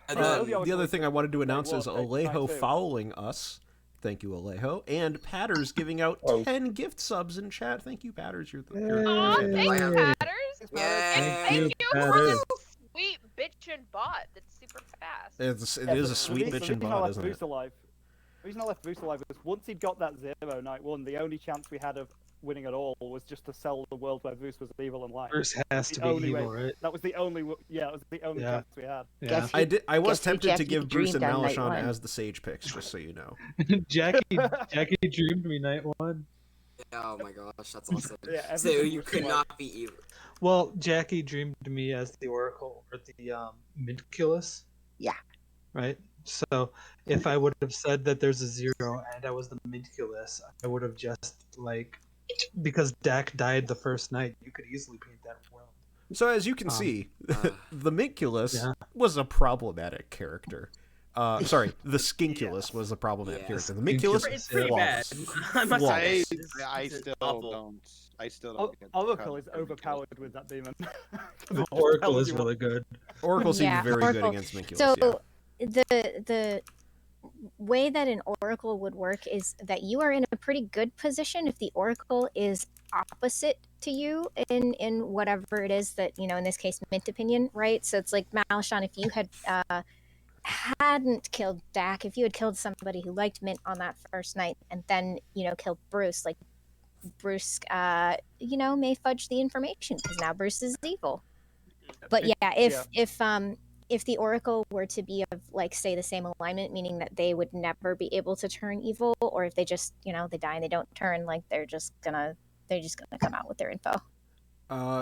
The other thing I wanted to announce is Alejo fouling us. Thank you, Alejo. And Patters giving out 10 gift subs in chat. Thank you, Patters. You're Aw, thanks, Patters. Yeah. And thank you for the sweet bitch bitchin' bot that's super fast. It is a sweet bitchin' bot, isn't it? The reason I left Bruce alive was once he'd got that 0 night 1, the only chance we had of winning at all was just to sell the world where Bruce was evil and light. Bruce has to be evil, right? That was the only chance we had. Yeah. I was tempted to Jackie give Bruce and dreamed on night Malachon one. as the sage picks, just so you know. Jackie dreamed me night 1. Oh my gosh, that's awesome. Yeah, So you could not be evil. Well, Jackie dreamed me as the Oracle or the Minculus. Yeah. Right? So if I would have said that there's a 0 and I was the Minculus, I would have just, like, because Dak died the first night, you could easily paint that world. So as you can see, the Minculus was a problematic character. Sorry, the Skinkulus was a problematic character. The Minculus It's pretty bad. I must flawless. say, I it's still awful. don't. I still don't get Oracle is overpowered with that demon. Oracle is really good. Oracle seems Yeah, very Oracle- good against Minculus. So the way that an Oracle would work is that you are in a pretty good position if the Oracle is opposite to you in whatever it is that, in this case, Mint opinion, right? So it's like, Malachon, if you had hadn't killed Dak, if you had killed somebody who liked Mint on that first night and then, killed Bruce, like, Bruce, may fudge the information because now Bruce is evil. But yeah, if the Oracle were to be of, like, say, the same alignment, meaning that they would never be able to turn evil, or if they just, they die and they don't turn, like, they're just gonna come out with their info.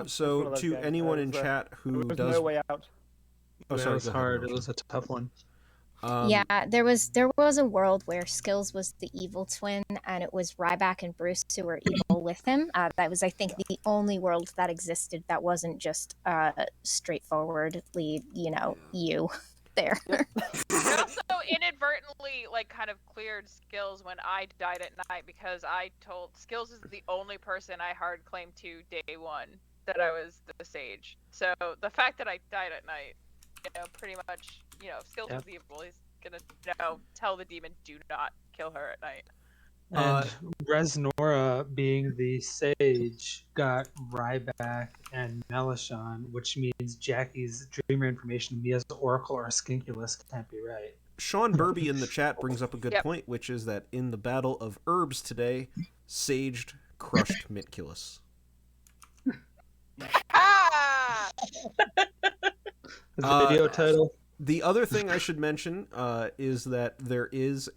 So to anyone in chat who does no way out. Oh, It sorry, was go ahead, hard. It Malachon. was a tough one. Yeah, there was a world where Skills was the evil twin, and it was Ryback and Bruce who were evil with him. That was, I think, the only world that existed that wasn't just straightforwardly, you there. I also inadvertently, like, kind of cleared Skills when I died at night because I told Skills is the only person I hard claimed to day one that I was the sage. So the fact that I died at night, pretty much, if Skills is evil, he's gonna, tell the demon, do not kill her at night. And Resnora, being the sage, got Ryback and Malachon, which means Jackie's dreamer information to me as Oracle or Skinkulus can't be right. Sean Burby in the chat brings up a good point, which is that in the Battle of Herbs today, Saged crushed Mitculus. Ah! Video title. The other thing I should mention is that there is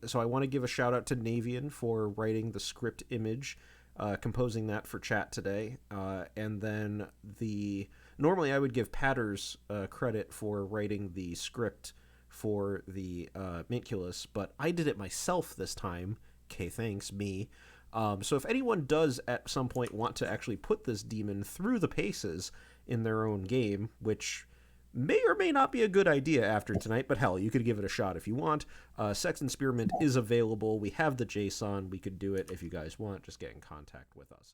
so I want to give a shout out to Navean for writing the script image, composing that for chat today, and then normally I would give Patters credit for writing the script for the Minculus, but I did it myself this time. Okay, thanks, me. So if anyone does at some point want to actually put this demon through the paces in their own game, which may or may not be a good idea after tonight, but hell, you could give it a shot if you want. Sects and Spearmint is available. We have the JSON. We could do it if you guys want. Just get in contact with us.